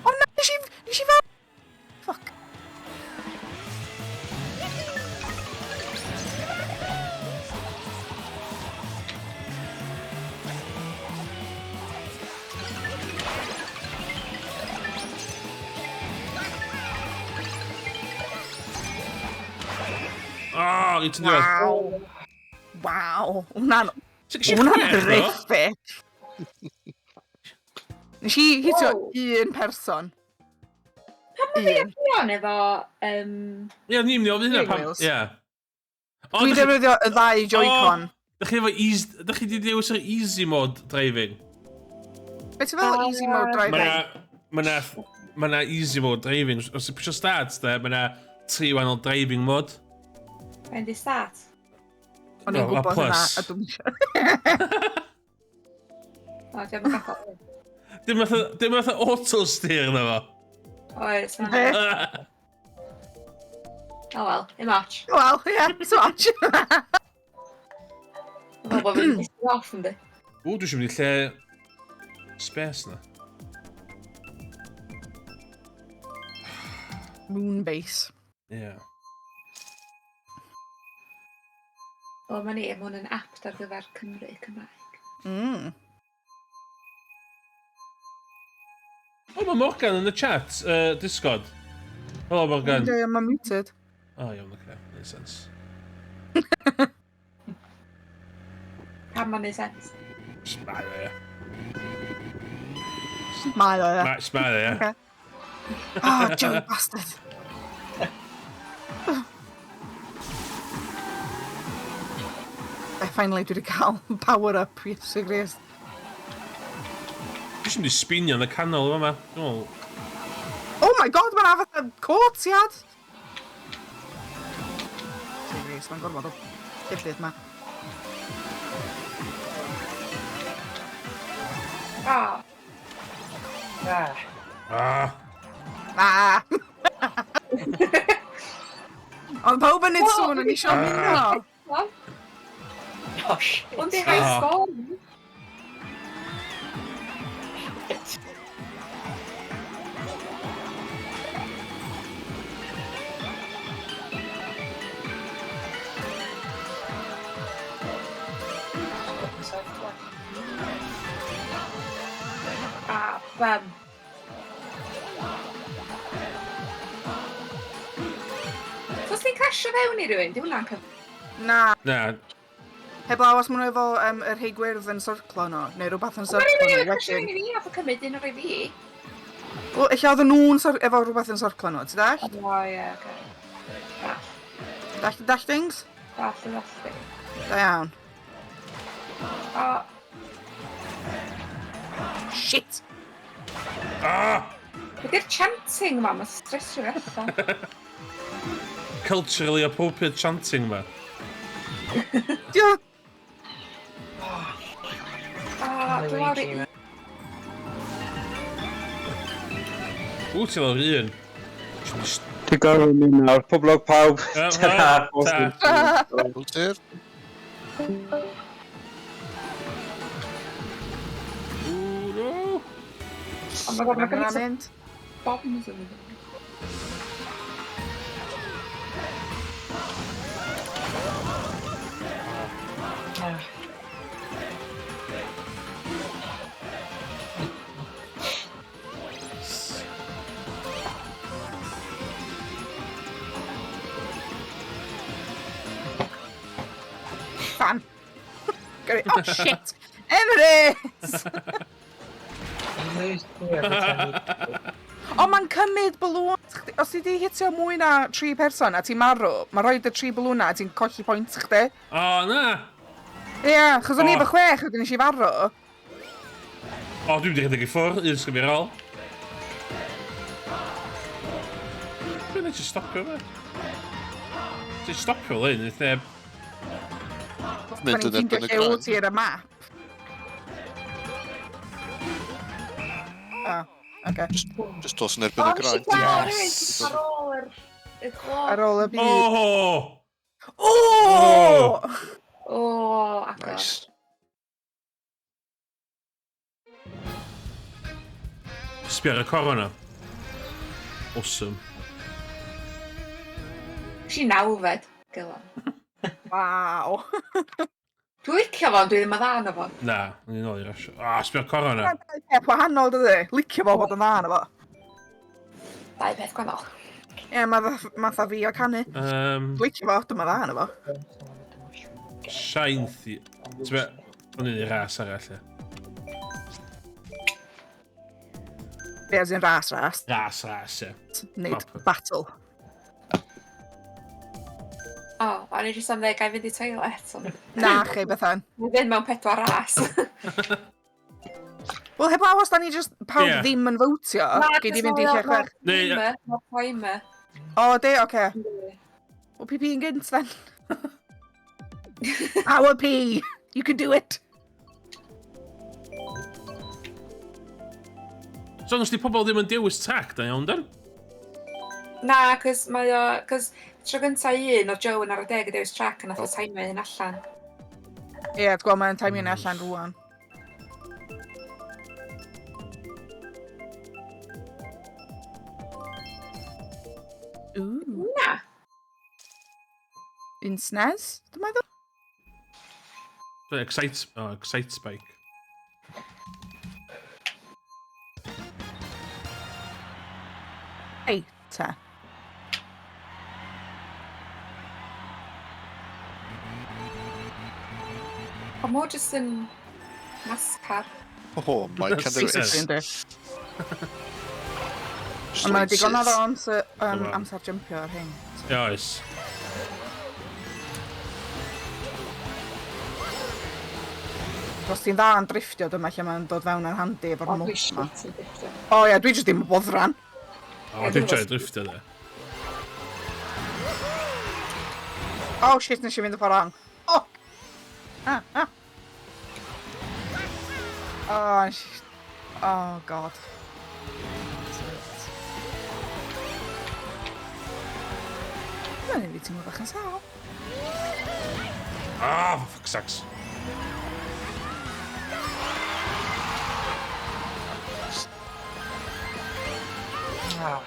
Speaker 3: Oh no, nes i fel... Fuck.
Speaker 2: Oh, it's in there.
Speaker 3: Wow. Wow. Hwna'n
Speaker 2: Six
Speaker 3: horrific. Nes i hitio un person. Un.
Speaker 1: Iawn efo...
Speaker 2: Ie, ni'n mynd i ofyn hynna pam...
Speaker 3: Wheels.
Speaker 2: Ie.
Speaker 3: Dwi'n defnyddio y ddau Joy-Con.
Speaker 2: Dach chi efo easy... Dach chi di dewis yr easy mode driving?
Speaker 3: Be ti'n fel easy mode driving?
Speaker 2: Ma na easy mode driving. Os ydych chi start, ma na 3 wahanol driving mode.
Speaker 1: Fe'n di start.
Speaker 3: O'n i'n
Speaker 2: Oh, a
Speaker 3: gwybod hynna,
Speaker 2: plus.
Speaker 3: a dwi'n eisiau.
Speaker 1: O, diolch yn gafel.
Speaker 2: Dim fatha auto-steer na fo.
Speaker 1: Oes,
Speaker 3: Be?
Speaker 1: O wel, im ots.
Speaker 3: Wel, ie, swatch.
Speaker 1: Wel, bod fi'n disgyn off yn di.
Speaker 2: Ww, dwi eisiau mynd i lle... Space na.
Speaker 3: Moonbase.
Speaker 2: Ie.
Speaker 1: O, ma ni, ma hwn yn app ar gyfer Cymru Cymraeg.
Speaker 2: O, mae Morgan yn y chat, Discord. Helo, Morgan.
Speaker 3: Ynddi, mae'n muted.
Speaker 2: O, iawn, oce. Neud sens.
Speaker 1: Pam ma'n neud sens?
Speaker 2: Smaio, ie.
Speaker 3: Mae o, ie.
Speaker 2: Smaio, ie.
Speaker 3: Okay. Oh, Joey bastard. Finally, dwi wedi cael power up, yes, Chris.
Speaker 2: Dwi eisiau mynd i spinio yn y canol yma.
Speaker 3: Oh my god, mae'n afod courtyard! Chris, mae'n gorfod o ddefnydd ma.
Speaker 1: Ah.
Speaker 3: Ah. Ond pawb yn neud sôn yn eisiau muno.
Speaker 5: Oh shit.
Speaker 1: Ond i high score. Bam. So os ti'n clasio fewn i rywun, di hwnna'n cyf...
Speaker 3: Na.
Speaker 2: Na.
Speaker 3: Heblaw os maen nhw efo yr hei gwyrdd yn syrclo nhw, neu rhywbeth yn
Speaker 1: Mae'n
Speaker 3: syrclo
Speaker 1: rhywun
Speaker 3: nhw.
Speaker 1: yn clasio fewn i fi, a fo cymryd un o'r i fi.
Speaker 3: Wel, eich oedd nhw'n efo rhywbeth yn syrclo nhw, ti dall?
Speaker 1: O, ie, oce.
Speaker 3: Dall things?
Speaker 1: Dall.
Speaker 3: Da iawn.
Speaker 1: O,
Speaker 3: Shit!
Speaker 1: ydy'r chanting ma, mae'n stresio fi allan.
Speaker 2: Culturally appropriate chanting ma.
Speaker 3: Dio!
Speaker 1: Dwi'n meddwl i...
Speaker 2: Ww, ti lawr un.
Speaker 6: Ti'n gorfod mynd nawr, poblog pawb.
Speaker 2: Ta.
Speaker 4: Wel, dir.
Speaker 2: Ww, no.
Speaker 1: Ond mae'n gofyn
Speaker 3: Mae'n
Speaker 1: gymaint o
Speaker 3: mynd.
Speaker 1: bombs yn mynd.
Speaker 3: Fan. Oh shit! Emrys! O, mae'n cymryd balŵn. Os ti di hitio mwy na 3 person a ti'n marw, mae'n rhoi y 3 balŵn na a ti'n colli pwynt chdi.
Speaker 2: O, na.
Speaker 3: Ie, chos o'n i efo 6 wedyn nes i farw.
Speaker 2: O, dwi'n wedi rhedeg i ffwrdd, un sgwm i'r ôl. Dwi'n neud i stopio fe. Ti'n stopio fel un, nid neb.
Speaker 4: Mynd yn erbyn y
Speaker 3: lle wyt
Speaker 4: graen.
Speaker 3: ti ar y map. O, oce.
Speaker 4: Just dos yn erbyn y graen.
Speaker 1: Ar ôl y clod.
Speaker 3: Ar ôl y byd.
Speaker 2: O!
Speaker 3: O!
Speaker 1: O, agor.
Speaker 4: Nice.
Speaker 2: Sbio ar y corona. Awesome.
Speaker 1: Si nawfed, Gylan.
Speaker 3: Waw.
Speaker 1: Dwi'n licio fo, ond dwi ddim yn dda yna fo.
Speaker 2: Na, ni'n ôl i rasio. O, sbio ar corona.
Speaker 3: Peth wahanol dydy. Licio fo bod yn dda na fo.
Speaker 1: Dau peth gwahanol.
Speaker 3: Ie, mae tha fi o canu. Licio fo, dwi'n dda na fo.
Speaker 2: Shine thi... Sbio, o'n i'n ei ras arall, e.
Speaker 3: Be as in ras.
Speaker 2: Ras, e.
Speaker 3: Nid
Speaker 2: Proper.
Speaker 3: battle.
Speaker 1: O, o'n i jyst am ddeg gai fynd i toilet.
Speaker 3: Na, chi, Bethan.
Speaker 1: Dwi'n fynd mewn 4 ras.
Speaker 3: Wel, heb awas, da ni just pawb
Speaker 2: Ie.
Speaker 3: ddim yn fawtio. Gei di fynd i chech.
Speaker 2: Neu-
Speaker 1: Mae'r timer.
Speaker 3: O, de, oce. Well, PP yn gynt, then. Our P. You can do it.
Speaker 2: So, os di pobl ddim yn dewis tac, da iawn, dan?
Speaker 1: Na, cos mae o... Cos tro gynta un o Joe yn ar y deg y dewis track yn nath o timer hyn allan.
Speaker 3: Ie, yeah, gweld mae'n time i'n allan rwan. Ooh.
Speaker 1: Na.
Speaker 3: Un snes, dwi'n meddwl?
Speaker 2: So, excite spike.
Speaker 3: Ei, te.
Speaker 1: O, mo jyst yn... NASCAR.
Speaker 4: Oh, Mike and the
Speaker 2: Basically,
Speaker 4: race.
Speaker 3: Yndi.
Speaker 4: Just
Speaker 3: Ond mae'n
Speaker 4: like
Speaker 3: digon ar
Speaker 4: shit.
Speaker 3: amser jumpio ar hyn.
Speaker 2: Ie, oes.
Speaker 3: Os ti'n dda yn drifftio, dyma lle mae'n dod fewn yn handi efo'r
Speaker 1: O, dwi
Speaker 3: mwch ma.
Speaker 1: shit yn diffyg.
Speaker 3: O ie, dwi jyst ddim yn boddran.
Speaker 2: O, dwi'n troi driftio, de.
Speaker 3: O, shit, nes i fynd y ffordd ang. O! O, shit. Oh, god. Mae'n ei fi teimlo bach yn sal.
Speaker 2: Ah, for fuck's sakes.
Speaker 5: Ah.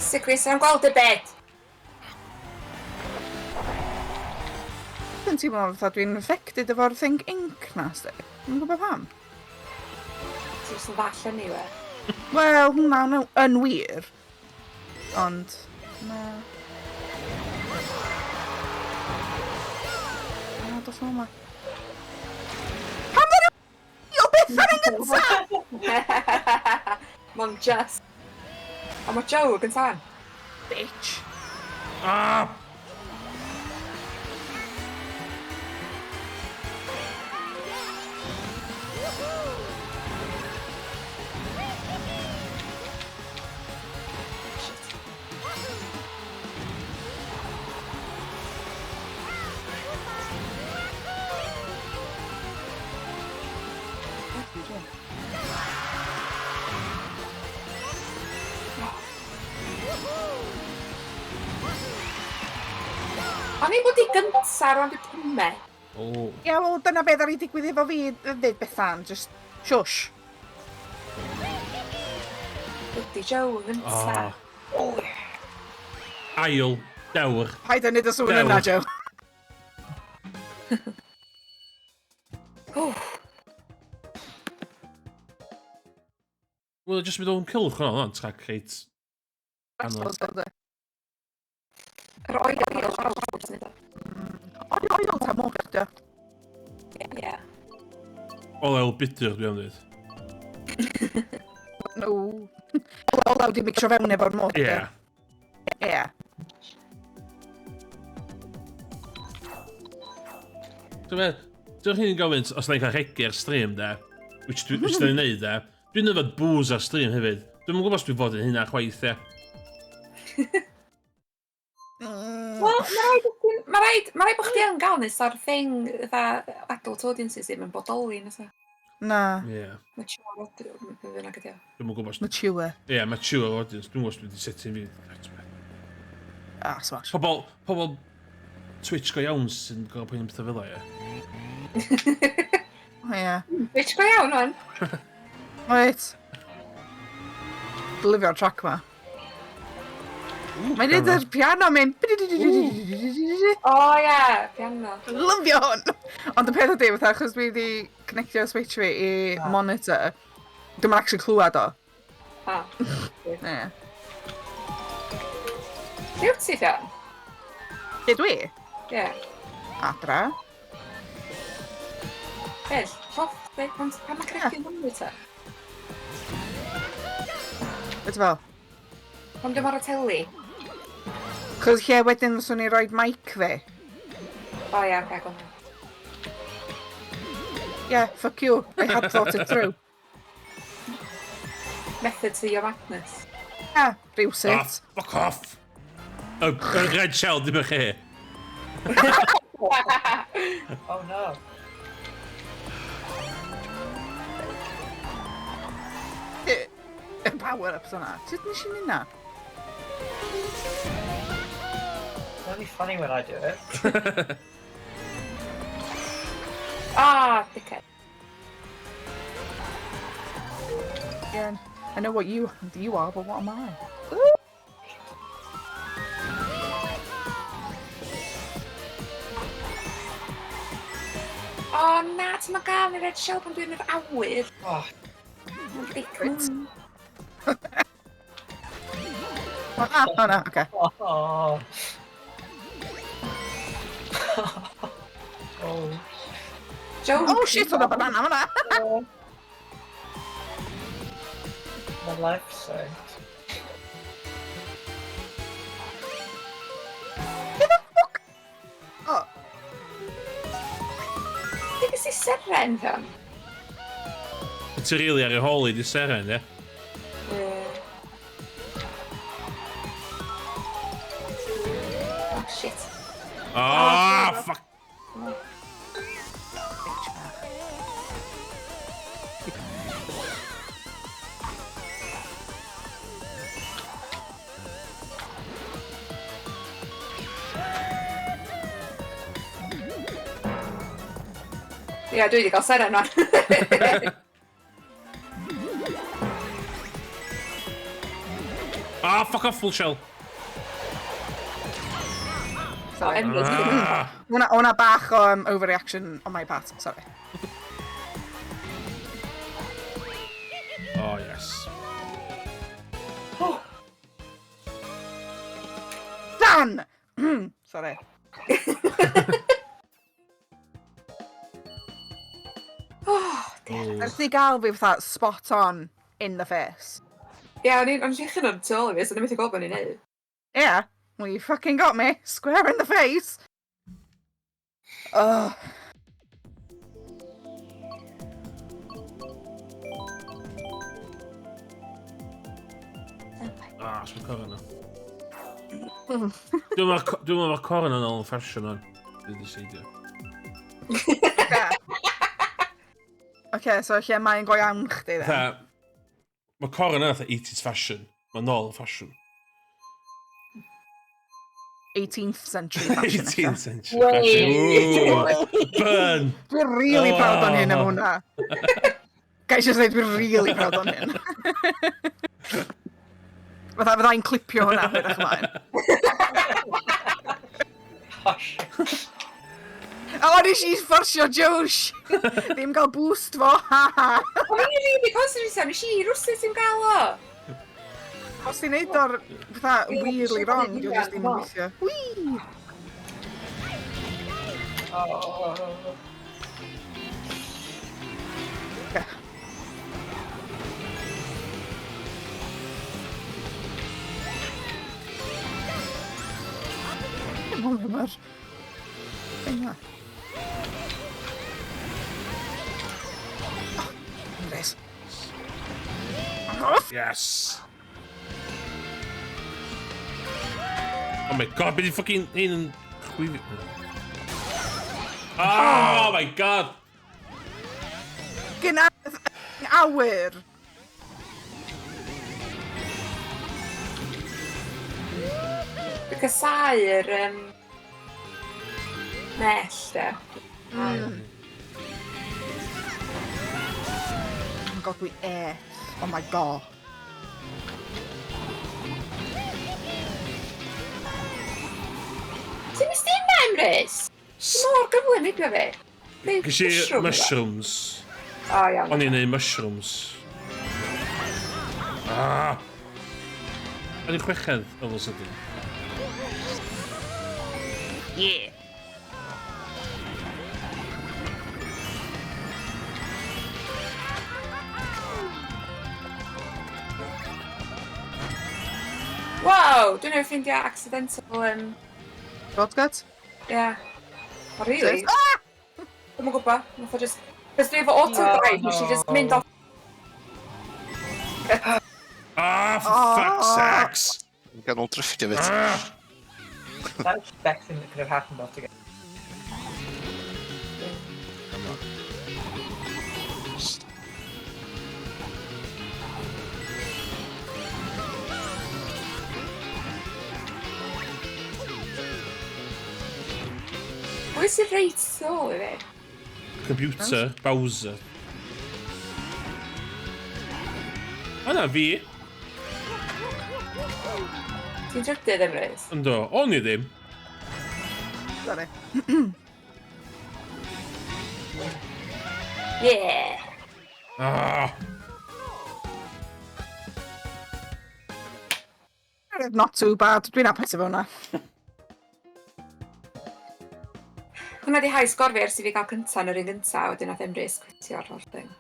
Speaker 1: Sir Chris, yn gweld y bed.
Speaker 3: Dwi'n teimlo fatha dwi'n affected efo'r thing ink na, sti. Dwi'n gwybod pam.
Speaker 1: Ti'n just yn ddall yn ni, we.
Speaker 3: Wel, hwnna'n yn wir. Ond, na. Na, dos nhw yma. Pam ddyn nhw? O beth fan yn gynta?
Speaker 1: Mae'n just. A mae Joe yn gynta.
Speaker 3: Bitch.
Speaker 2: Ah!
Speaker 1: O'n i'n bod i gynta rwan di pwme.
Speaker 2: Oh.
Speaker 3: Ie, wel, dyna beth ar ei digwydd efo fi ddweud Bethan, just shush.
Speaker 1: Ydy Joe yn gynta.
Speaker 2: Ail. Dewr.
Speaker 3: Paid yn neud y sŵn yna, Joe.
Speaker 2: Wel, jyst mynd o'n cylch hwnna, o'n trac reit.
Speaker 1: Yr oed
Speaker 3: Oil ta mor gyda.
Speaker 1: Ie.
Speaker 2: Olew bitter, dwi'n dweud.
Speaker 3: No. Olew di mixio fewn efo'r mor.
Speaker 2: Ie.
Speaker 3: Ie.
Speaker 2: Dwi'n chi'n gofyn, os da ni'n cael regi ar stream, da, which da ni'n neud, da, dwi'n yfad booze ar stream hefyd. Dwi'n gwybod os dwi'n fod yn hynna chwaith, da.
Speaker 1: Wel, mae rhaid bod chdi yn gael nes o'r thing adult audiences ddim yn bodoli nes o.
Speaker 3: Na.
Speaker 2: Ie.
Speaker 1: Mature audience, fyna gyda.
Speaker 2: Dwi'n gwybod os...
Speaker 3: Mature.
Speaker 2: Ie, mature audience, dwi'n gwybod os dwi'n setio'n fi.
Speaker 3: Ah, smash.
Speaker 2: Pobl Twitch go iawn sy'n gael pwy'n pethau fel o, ie.
Speaker 3: Ie.
Speaker 1: Bitch go iawn o'n.
Speaker 3: Right. Blifio'r track ma. Mae'n neud yr piano mynd.
Speaker 1: O ie, piano.
Speaker 3: Lyfio hwn! Ond y peth ydi, fatha, achos dwi wedi connectio Switch fi i monitor, dwi'n actually clywed o. Ie.
Speaker 1: Cute ti fian?
Speaker 3: Be dwi?
Speaker 1: Ie.
Speaker 3: Adra.
Speaker 1: Beth, hoff, pan mae connectio'n monitor?
Speaker 3: Beth fel?
Speaker 1: Pan dim ar y teli?
Speaker 3: Chos lle wedyn fyswn i roed mic fi.
Speaker 1: O ie, oce, gwrdd.
Speaker 3: Yeah, fuck you. I had thought it through.
Speaker 1: Method to your madness.
Speaker 3: Yeah,
Speaker 2: Ah,
Speaker 3: rhywsut.
Speaker 2: fuck off! Y red shell, dim eich chi.
Speaker 5: Oh no.
Speaker 3: Y power-ups yna. Sut nes i'n yna?
Speaker 5: It's only funny when I do it.
Speaker 1: Ah, dickhead.
Speaker 3: Yeah, I know what you are, but what am I?
Speaker 1: O na, ti'n ma gael ni red shell pan dwi'n yr awyr.
Speaker 5: Oh,
Speaker 1: Mae'n dicwn.
Speaker 3: Oh no, okay.
Speaker 5: oh. Oh.
Speaker 1: Joe.
Speaker 3: Oh shit, o'n banana fan'na!
Speaker 5: My life saved.
Speaker 3: Oh,
Speaker 1: Ti'n gysi seren fian?
Speaker 2: Ti'n rili ar ei holi di seren, ie?
Speaker 1: Shit.
Speaker 2: Oh, fuck.
Speaker 1: Ia, dwi wedi cael seren o'n.
Speaker 2: Ah, fuck off, full shell.
Speaker 3: Sorry.
Speaker 2: Ah.
Speaker 3: Hwna bach o overreaction on my part, sorry.
Speaker 2: Oh, yes.
Speaker 3: Dan! Sorry. Ers ti gael fi fatha spot on in the face.
Speaker 1: Ia, o'n i'n chi'n o'n tol i fi, so ddim wedi gweld bod ni'n neud.
Speaker 3: Yeah, well you fucking got me. Square in the face. Ugh.
Speaker 2: Ah, sy'n cofio yna. Dwi'n meddwl mae'r coron yn ôl fashion o'n. Dwi'n decidio.
Speaker 3: Okay, so lle mae'n go iawn chdi then?
Speaker 2: Mae coron yna 80s fashion. Mae nôl fashion.
Speaker 3: 18th century fashion.
Speaker 2: 18th century fashion. Ooh, burn!
Speaker 3: Dwi'n really proud o'n hyn am hwnna. Gai just dweud, dwi'n really proud o'n hyn. Fyddai'n clipio hwnna, hwyrach ymlaen.
Speaker 5: Hush.
Speaker 3: O, nes i fforsio Josh! Ddim gael boost fo, ha ha!
Speaker 1: O'n i'n rili concentrate, nes i rwsys i'n gael o.
Speaker 3: Os ti'n neud o'r fatha weirdly wrong, dwi'n just ddim yn gweithio. Whee!
Speaker 5: Oh.
Speaker 3: Okay. Dim ond yma'r... thing na. Yes.
Speaker 2: Yes! Oh my god, beth i ffocin un yn chwifio? Oh my god!
Speaker 3: Gyna awyr!
Speaker 1: Dwi'n casau'r nell, de.
Speaker 3: Oh my god, dwi oh my god.
Speaker 1: Ti'n mis dim Emrys? Mor gyflym i fi.
Speaker 2: Gys i mushrooms.
Speaker 1: O, iawn.
Speaker 2: O'n i'n neud mushrooms. Ah! O'n i'n chweched o fos ydyn.
Speaker 3: Yeah.
Speaker 1: Wow, dwi'n ei ffeindio accidental
Speaker 3: Shortcut?
Speaker 1: Ie. O, really?
Speaker 3: Ah!
Speaker 1: Dwi'n yn gwybod. Nath o just... Cos dwi efo auto-drive, nes i just mynd off.
Speaker 2: Ah, for fuck's sakes!
Speaker 4: Ganol drifftio fit.
Speaker 2: Ah!
Speaker 5: That's the best thing that could have happened altogether.
Speaker 1: Pwy sy'n reit ôl i fi?
Speaker 2: Computer, Bowser. Hwna fi.
Speaker 1: Ti'n trydydd Emrys?
Speaker 2: Ynddo, o'n i ddim.
Speaker 3: Sorry.
Speaker 1: Yeah!
Speaker 2: Ah!
Speaker 3: Not too bad. Dwi'n apus efo hwnna.
Speaker 1: Hwna di high score fi ers i fi gael cynta yn yr un gynta, wedyn nath Emrys cwtio'r holl thing.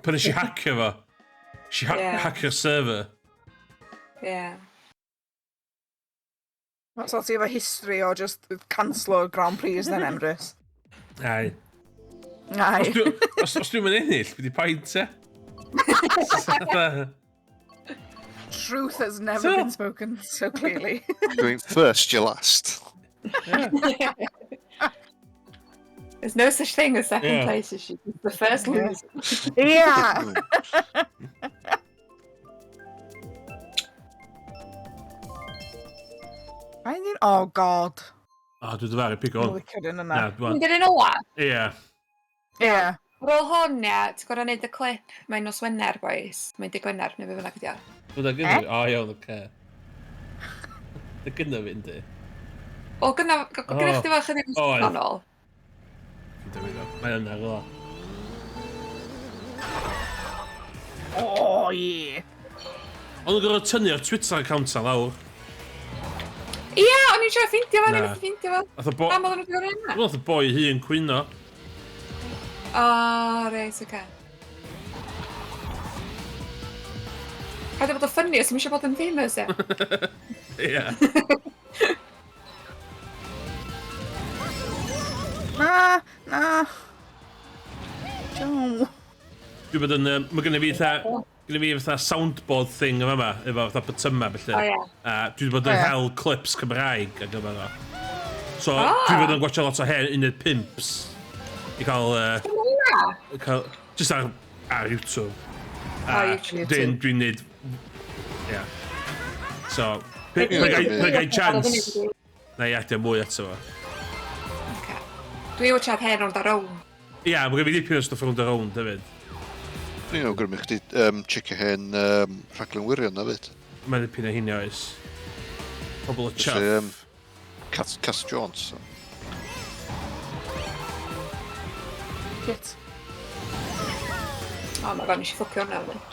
Speaker 2: Pan ys i hacio fo. Si
Speaker 1: Ie.
Speaker 2: hacio'r server.
Speaker 1: Yeah.
Speaker 3: So ti efo history o just cancelo Grand Prix then Emrys.
Speaker 2: Ai.
Speaker 3: Ai.
Speaker 2: Os dwi'n mynd ennill, byddi paint e.
Speaker 3: truth has never been spoken so clearly.
Speaker 4: Going first, you're last.
Speaker 2: Yeah.
Speaker 1: There's no such thing as second
Speaker 2: Yeah.
Speaker 1: place. She's the first
Speaker 3: Yeah.
Speaker 1: loser.
Speaker 3: Yeah. Oh god.
Speaker 2: O, dwi dy fawr i pigo
Speaker 3: I'm
Speaker 2: hwn.
Speaker 3: wicked in
Speaker 2: Na,
Speaker 3: yna.
Speaker 2: dwi'n...
Speaker 1: Dwi'n dyn nhw.
Speaker 2: Ie.
Speaker 3: Ie.
Speaker 1: Ar ôl hwn, ia, ti'n gorau neud y clip. Mae'n nos Wener, boys. Mae'n dy Gwener, neu fe fyna gyda.
Speaker 2: Dwi'n da gynnu fi. O, iawn, oce. Dy gynnu fi, yndi.
Speaker 1: O, gyda chdi fel chydig yn
Speaker 2: Oedd.
Speaker 1: sgonol.
Speaker 2: Mae yna, gyda.
Speaker 3: Oh, ie.
Speaker 2: Ond yn gorau tynnu'r Twitter account a lawr.
Speaker 1: Ia, o'n i'n siarad ffeindio fo,
Speaker 2: Na.
Speaker 1: ni'n ffeindio fo.
Speaker 2: Nath o bo...
Speaker 1: Pam oedden nhw'n gwneud hynna?
Speaker 2: Nath o boi hun cwyno.
Speaker 1: O, reis, oce. Paid o bod o ffynnu os ym eisiau bod yn famous, e.
Speaker 2: Ie.
Speaker 3: Na. Joe.
Speaker 2: Dwi'n bod yn... Mae gynnu fi fatha... Gynnu fi fatha soundboard thing yma yma, efo fatha bytyma, felly.
Speaker 1: O, ie.
Speaker 2: A dwi wedi bod yn
Speaker 3: O, ie.
Speaker 2: hel clips Cymraeg ar gyfer o. So,
Speaker 1: Ah.
Speaker 2: dwi wedi bod yn gwachio lot o hen 15s. I cael... Just ar YouTube.
Speaker 1: O, YouTube.
Speaker 2: Dwi'n neud... Ie. So, pe gai chance, na i adio mwy ato fo.
Speaker 1: Oce. Dwi wachad hen ond ar own.
Speaker 2: Ie, mae gen fi dipyn o stwff rownd ar rownd, hefyd.
Speaker 4: Dwi'n awgrymu chdi checio hen rhaglen wirion na fyd.
Speaker 2: Mae'n dipyn o hynny oes. Pobl o
Speaker 4: Felly,
Speaker 2: chuff.
Speaker 4: Cass Jones.
Speaker 3: Shit.
Speaker 1: O, mae fan eisiau ffwcio hwnna, fydden.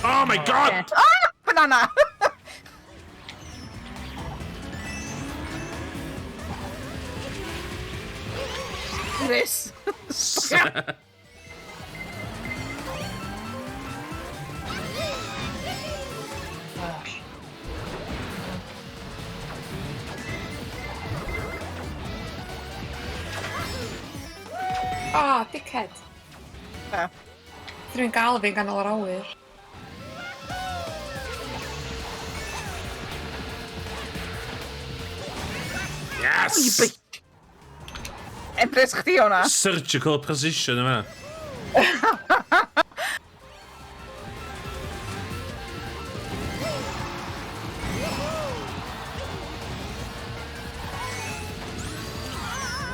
Speaker 2: Oh my god!
Speaker 3: Ah! Banana! This.
Speaker 1: O, dickhead.
Speaker 3: Be?
Speaker 1: Dwi'n gael fi'n ganol yr awyr.
Speaker 2: Yes!
Speaker 3: Empress chdi o'na.
Speaker 2: Surgical precision yma.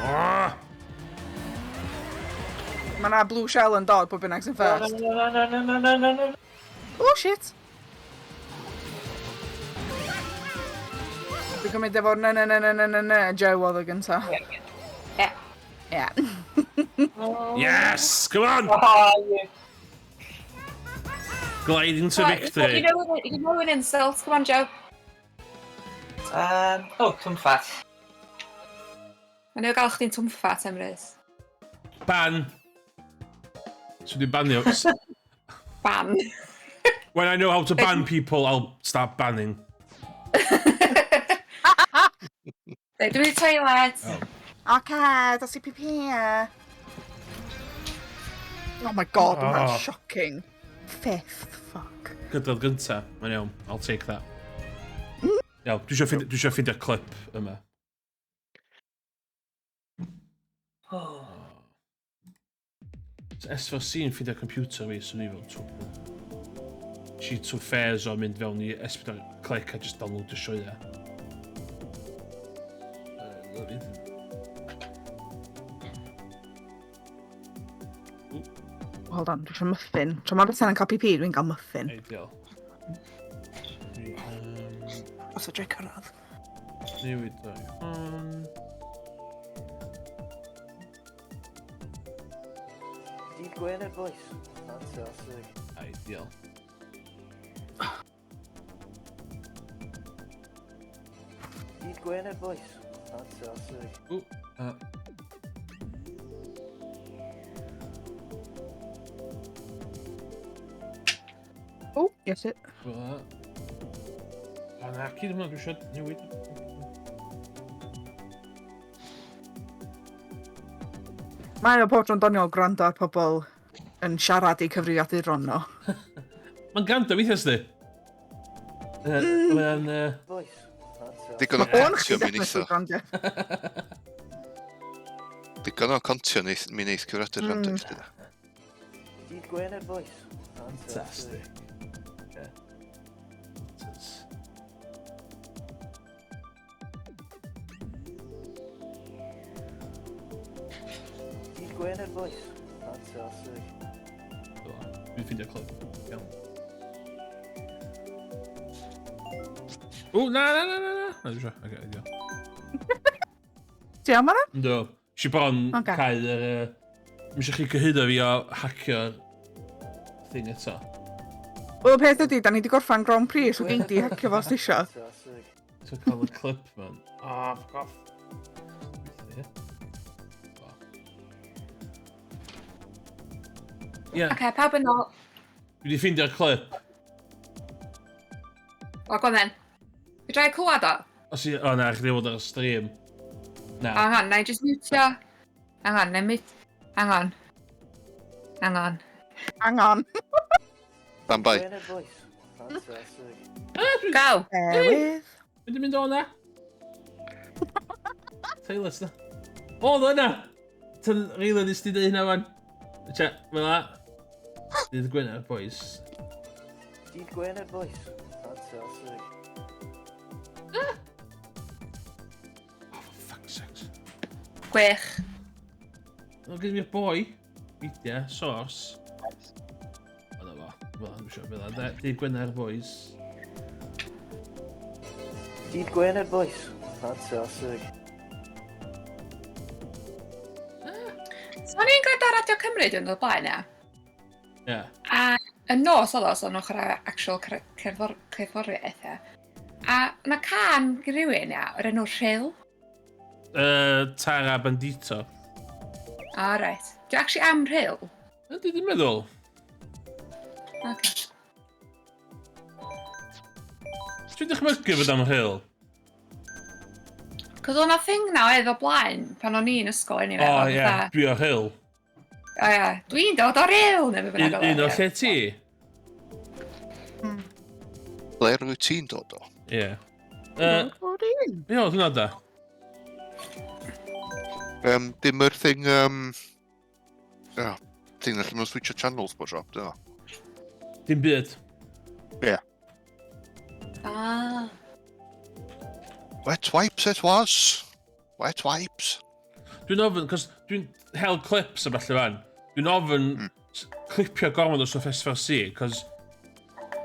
Speaker 2: Oh!
Speaker 3: Mae na blue shell yn dod bob bynnag sy'n first.
Speaker 5: No.
Speaker 3: Oh shit. Dwi'n cymryd efo'r na Joe oedd y gynta.
Speaker 1: Ie.
Speaker 3: Ie.
Speaker 2: Yes! Come on! Gliding to victory.
Speaker 1: You can know an insult. Come on, Joe.
Speaker 5: Twm fat.
Speaker 1: Mae'n ei gael chdi'n twmffat, Emrys.
Speaker 2: Ban. So dwi'n banio.
Speaker 1: Ban.
Speaker 2: When I know how to ban people, I'll start banning.
Speaker 1: Dwi'n ei toilet.
Speaker 3: Oce, dos i pipi. Oh my god,
Speaker 2: Oh.
Speaker 3: that's shocking. Fifth, fuck.
Speaker 2: Gydol gynta. Mae'n iawn. I'll take that. Iawn, dwi eisiau ffeindio clip yma. So S4C yn ffeindio computer fi, so ni fel twbl. Sheet of affairs o mynd fewn i S4 click a just download y sioia.
Speaker 3: Hold on, dwi'n muffin. Tra mae beth yn cael pipi, dwi'n cael muffin.
Speaker 2: Ideal.
Speaker 3: Os ydrych cyrraedd.
Speaker 2: Newid o'i hwn.
Speaker 5: Dydd Gwener, boys. Fantastic.
Speaker 2: Ideal.
Speaker 5: Dydd Gwener, boys. Fantastic.
Speaker 2: Ooh,
Speaker 3: Oh, yes it.
Speaker 2: Fel A na, cyd yma, dwi eisiau newid.
Speaker 3: Mae'n o bod tro'n doniol gwrando ar pobl yn siarad i cyfrifiaduron nhw.
Speaker 2: Mae'n ganda weithiau sdi. Mae'n...
Speaker 4: Digon o
Speaker 3: O'n chdi
Speaker 4: contio mi
Speaker 3: definitely
Speaker 4: neitho.
Speaker 3: gwrando.
Speaker 4: Digon o contio mi neith cyfredu'r rhandag chdi.
Speaker 7: Dydd Gwener boys.
Speaker 2: Fantastic.
Speaker 7: Dydd Gwener boys. Fantastic.
Speaker 2: Dwi'n ffindio clip. Iawn. O, na. Na, dwi'n siarad. Oce, diolch.
Speaker 3: Ti am yna?
Speaker 2: Ynddo. Si bron
Speaker 3: Ocê.
Speaker 2: cael yr... Mi eisiau chi cyhyddo fi o hacio'r thing eto.
Speaker 3: Wel, y peth ydy, da ni wedi gorffan Grand Prix, so gen di hacio fo os ti isio.
Speaker 7: Fantastic.
Speaker 2: So cael y clip, man. Fuck off. Ie,
Speaker 1: Oce, pawb yn ôl.
Speaker 2: dwi wedi ffeindio'r clip.
Speaker 1: O, go then. Fydra i clywed o?
Speaker 2: Os i... O, na, chdi fod ar y stream. Na.
Speaker 1: Hang on, na i just mutio. Hang on, na i mute. Hang on. Hang on.
Speaker 3: Hang on.
Speaker 4: Stand by.
Speaker 7: Gwener boys. Fantastic.
Speaker 1: Go!
Speaker 3: Ewydd.
Speaker 2: Mynd i'n mynd o na. Taylor, na. O, ddo yna! Ta'n rili nes ti dweud hynna fan. Che, fel la. Dydd Gwener, boys.
Speaker 7: Dydd Gwener boys. Fantastic.
Speaker 2: Fuck's sakes.
Speaker 1: Gwych.
Speaker 2: O, gyda fi'r boi. Media, source. O, na fo. Fel, dwi'n siŵr, fel la. Dydd Gwener, boys.
Speaker 7: Dydd Gwener boys. Fantastic.
Speaker 1: So, o'n i'n gwrando Radio Cymru dwi'n dod blaen, ia.
Speaker 2: Ie.
Speaker 1: A y nos oedd o, so nhw'n chwarae actual cerddoriaeth, ia. A mae can rhywun, ia, o'r enw Rhyl.
Speaker 2: Tara Bandito.
Speaker 1: O, reit. Dwi'n actually am Rhyl.
Speaker 2: Ydy, dwi'n meddwl.
Speaker 1: Okay.
Speaker 2: Dwi'n dychmygu fod am Hill.
Speaker 1: Cos o'na thing na oedd o blaen pan o'n i'n ysgol anyway.
Speaker 2: O,
Speaker 1: oedd
Speaker 2: ie,
Speaker 1: fatha,
Speaker 2: dwi o Hill.
Speaker 1: O ie, dwi'n dod o Rhyl, neu beth bynnag
Speaker 2: Un o lle ti?
Speaker 4: Ble rwy ti'n dod o?
Speaker 2: Ie. Be oedd hwnna da?
Speaker 4: Dim yr thing... thing allan nhw'n switcho channels bo drop, do.
Speaker 2: Dim byd.
Speaker 1: Ah.
Speaker 4: Wet wipes it was. Wet wipes.
Speaker 2: Dwi'n ofyn, cos dwi'n hel clips a falle fan. Dwi'n ofyn clipio gormod o stwff S4C, cos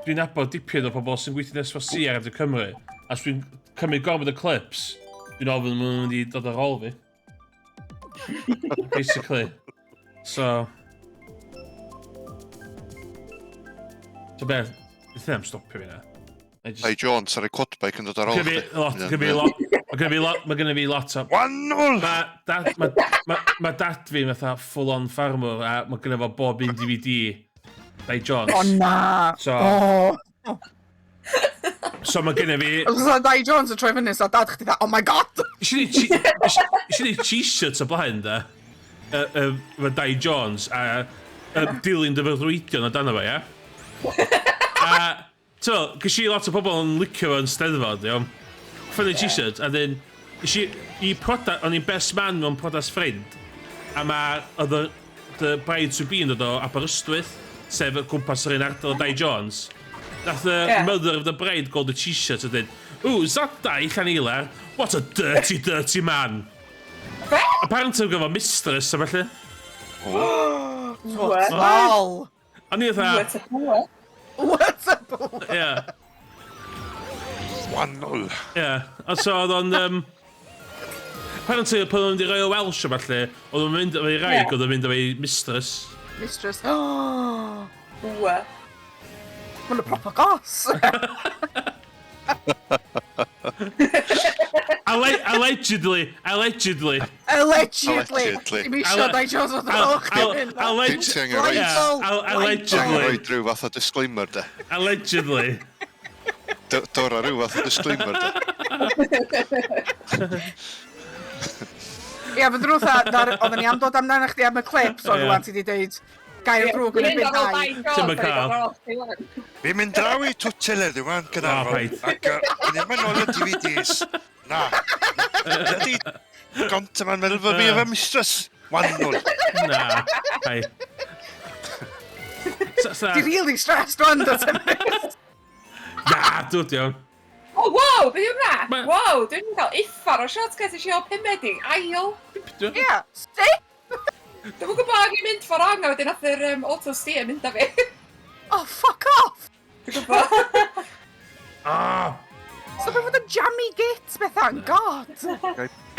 Speaker 2: dwi'n nabod dipyn o pobl sy'n gweithio yn S4C ar Radio Cymru. A os dwi'n cymryd gormod o clips, dwi'n ofyn maen nhw'n wedi dod ar ôl fi. Basically. So beth, beth am stopio fi na.
Speaker 4: Hey Jones, ar y codbike yn dod ar ôl
Speaker 2: Mae gynnu fi lot o...
Speaker 4: 1-0!
Speaker 2: Mae dad fi fatha full-on farmer a mae gynnu fo bob un DVD Dai Jones.
Speaker 3: O na!
Speaker 2: So mae gynnu fi...
Speaker 3: Os oes Dai Jones yn troi fyny, so dad chdi dda, oh my god!
Speaker 2: Isi ni t-shirts o blaen da. Fy Dai Jones a dilyn dy fyddwydion o dan o fe, ia? A... So, gys i lot o pobl yn licio fo'n steddfod, iawn. Ffynnu t-shirt, a dyn... O'n i'n best man mewn Prodas Ffrind. A oedd y bride to be yn dod o Aberystwyth, sef y gwmpas yr un ardal o Dai Jones. Nath y mother of the bride gold y t-shirt a dyn, ooh, is that Dai Llaneilar? What a dirty, dirty man. Apparently yn gyfo mistress, a felly.
Speaker 3: Wow!
Speaker 2: O'n i eitha...
Speaker 3: What's up?
Speaker 2: Ie.
Speaker 4: 1-0.
Speaker 2: Ie. A so oedd o'n... Apparently, pan o'n mynd i roi o Welsh o falle, oedd o'n mynd o'i raig, oedd o'n mynd o'i mistress.
Speaker 3: Mistress. Oh!
Speaker 1: Ww.
Speaker 3: Mae'n y proper gos.
Speaker 2: Allegedly.
Speaker 3: Allegedly.
Speaker 4: Allegedly.
Speaker 3: Dim isio Dai Jones oedd yn ôl chdi.
Speaker 4: Ti'n rhoi
Speaker 2: Allegedly.
Speaker 4: rhyw fath o disclaimer, de.
Speaker 2: Allegedly.
Speaker 4: Dor a rhyw fath o disclaimer, de.
Speaker 3: Ie, fydd rwy'n oedden ni am dod amdano chdi am y clips o rwan ti wedi dweud Gair drwg yn erbyn dau.
Speaker 2: Ti'm yn cael.
Speaker 4: Fi'n mynd draw i Twtiller diwan,
Speaker 2: O,
Speaker 4: Gynarfon.
Speaker 2: paid.
Speaker 4: Ac fi'n ddim yn ôl y DVDs. Na. Ydy gont yma'n meddwl fod fi efo mistress. Wannol.
Speaker 2: Na, hai.
Speaker 3: Di really stressed rwan, dod Emrys.
Speaker 2: Na, dwi'n iawn.
Speaker 1: O, wow, beth yw hwnna?
Speaker 2: Ma-
Speaker 1: Wow, dwi'n cael uffar o shortcut i si o 5 meding. Ail.
Speaker 3: Ie, stick.
Speaker 1: Dwi'n gwybod bod i'n mynd ffordd ang a wedyn nath yr auto-steer mynd â fi.
Speaker 3: Oh, fuck off.
Speaker 1: Dwi'n gwybod.
Speaker 2: Ah,
Speaker 3: So beth fod y jammy git, Bethan, god.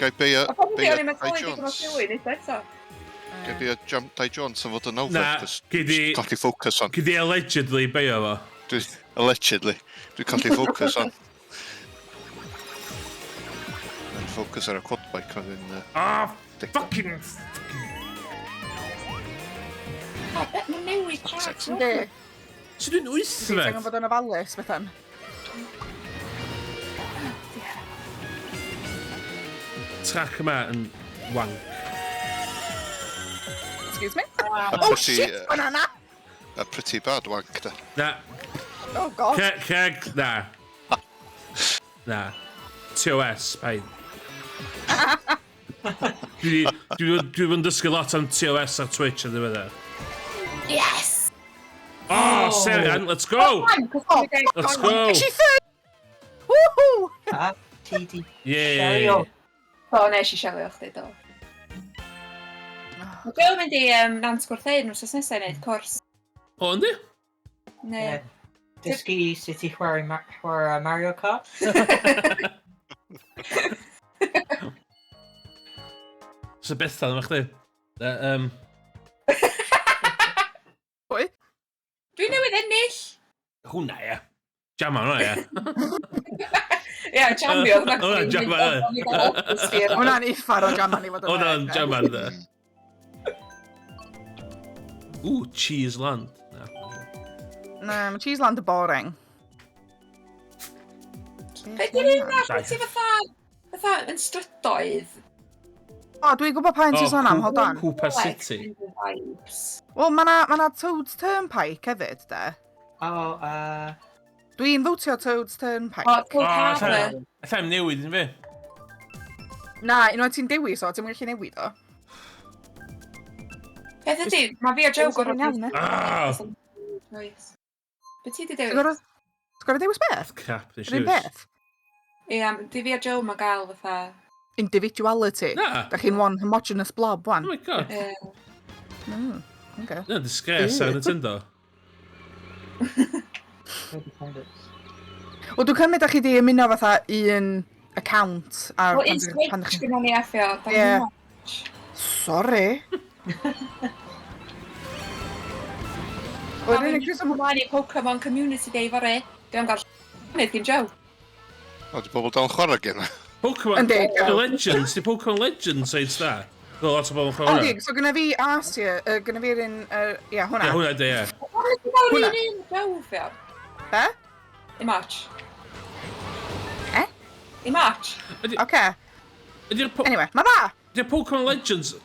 Speaker 4: Gai beio
Speaker 1: A pan
Speaker 4: Dai
Speaker 1: dwi'n mynd meddwl i ddyn nhw'n
Speaker 4: Jones.
Speaker 1: sylwi, nid eto.
Speaker 4: Gai beio Dai Jones yn fod yn
Speaker 2: na,
Speaker 4: nawfed. cos
Speaker 2: gyd i...
Speaker 4: colli ffocws on.
Speaker 2: Gyd i allegedly beio fo.
Speaker 4: Allegedly. Dwi'n colli ffocws on. Mae'n ffocws ar y quadbike ond yn...
Speaker 2: Ah, fucking...
Speaker 1: O, bet nhw'n newid track.
Speaker 3: Yndi.
Speaker 2: Sy'n dwi'n
Speaker 3: Ti'n angen
Speaker 2: wythfed?
Speaker 3: fod yn ofalus, Bethan.
Speaker 2: Trac yma yn wank.
Speaker 3: Excuse me?
Speaker 4: A
Speaker 3: Oh,
Speaker 4: pretty,
Speaker 3: shit, banana.
Speaker 4: a pretty bad wank da.
Speaker 2: Na,
Speaker 3: Oh, god.
Speaker 2: Craig, na. Na. TOS, paid. Dwi fod yn dysgu lot am TOS ar Twitch yn ddiweddar.
Speaker 1: Yes!
Speaker 2: Oh, Serian, let's go! Let's go!
Speaker 3: Is she third? Woohoo!
Speaker 5: Ah, TD.
Speaker 2: Yay!
Speaker 5: Shario.
Speaker 1: O, nes i siarad o chdi, do. Dwi'n mynd i Nant Gwrthein wrth nesaf i wneud cwrs.
Speaker 2: O, yndi?
Speaker 1: Ne.
Speaker 5: Dysgu sut i chwarae Mario Kart.
Speaker 2: So Bethan, yma chdi?
Speaker 3: Pwy?
Speaker 1: Dwi'n newydd ennill!
Speaker 2: Hwna, ia. Jama, hwna, ia.
Speaker 1: Ie, champion.
Speaker 2: Hwna, jama, ia.
Speaker 3: Hwna'n uffar o jaman i fod yn
Speaker 2: Hwna'n
Speaker 3: deg.
Speaker 2: jama, da. Ooh, cheese land. Na.
Speaker 3: Na, mae Cheeseland yn boring.
Speaker 1: Be di'r un na,
Speaker 2: Saith.
Speaker 1: ti fatha yn strydoedd?
Speaker 3: O, dwi'n gwybod pa'n ti'n sôn am, hold on.
Speaker 2: Hoopa City.
Speaker 1: Vibes.
Speaker 3: Wel, mae na Toad's Turnpike hefyd, de.
Speaker 5: Oh,
Speaker 3: Dwi'n fwtio Toad's
Speaker 1: O,
Speaker 3: Turnpike.
Speaker 1: Cold Harbour.
Speaker 2: Alla'n newid yn fi.
Speaker 3: Na, unwaith ti'n dewis o, ti'n mynd gallu newid o.
Speaker 1: Beth ydi, mae fi a Joe
Speaker 3: Gorau
Speaker 1: gorau
Speaker 3: iawn, e.
Speaker 2: Ah!
Speaker 1: Be ti di
Speaker 3: Ti'n
Speaker 1: dewis?
Speaker 3: gorau dewis beth?
Speaker 2: Crap, nes
Speaker 3: Rwy'n beth?
Speaker 1: Ie, di fi a Joe mae gael fatha...
Speaker 3: Individuality.
Speaker 2: Na.
Speaker 3: Da chi'n one homogenous blob,
Speaker 2: Oh
Speaker 3: wan.
Speaker 2: my god.
Speaker 3: Okay.
Speaker 2: Na, disgrace ar Nintendo.
Speaker 5: Independence.
Speaker 3: Wel, dwi'n cymryd da chi di ymuno fatha un account ar
Speaker 1: Wel, un Switch gyda ni effio.
Speaker 3: Ie. Sorry. Wel,
Speaker 1: Dwi'n
Speaker 3: yn y
Speaker 1: ymlaen i Pokemon Community Day fore. Dwi'n gael ll***nydd gyn Joe.
Speaker 4: O, di bobl dal yn chwarae gen.
Speaker 2: Pokemon
Speaker 3: Yndi.
Speaker 2: Legends, di Pokemon Legends eid da. Dwi'n lot o bobl yn chwarae.
Speaker 3: Yndi, so gyda fi Arsia, gyda fi'r un, ia, hwnna.
Speaker 2: Ie, hwnna di, ie.
Speaker 1: Dwi'n gael
Speaker 3: Hwnna.
Speaker 1: un Joe ffio.
Speaker 3: Be?
Speaker 1: I match.
Speaker 3: Eh?
Speaker 1: I match.
Speaker 3: Oce.
Speaker 2: Ydy'r
Speaker 3: Anyway, mae dda.
Speaker 2: Pokemon Legends...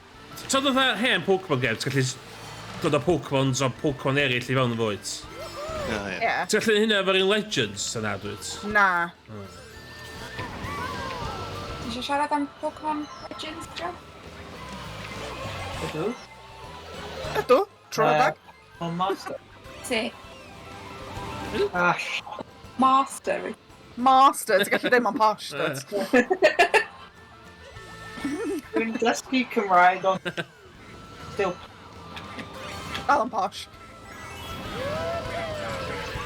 Speaker 2: Ta dod ar hen Pokemon games, gallu dod o Pokemons o Pokemon eraill i fewn y fwyd.
Speaker 4: Ie, ie.
Speaker 3: Ie.
Speaker 2: Ti'n gallu hynna efo'r un Legends yna, dwyt?
Speaker 3: Na.
Speaker 1: Ti eisiau siarad am Pokemon Legends, Joe?
Speaker 5: Ydw.
Speaker 3: Ydw. Trodag.
Speaker 5: Oh, Master.
Speaker 1: Ti.
Speaker 5: Ah,
Speaker 1: Master.
Speaker 3: Master. Ti'n gallu ddim am posh, dod.
Speaker 5: dwi'n dysgu Cymraeg ond... Still,
Speaker 3: Dal am posh.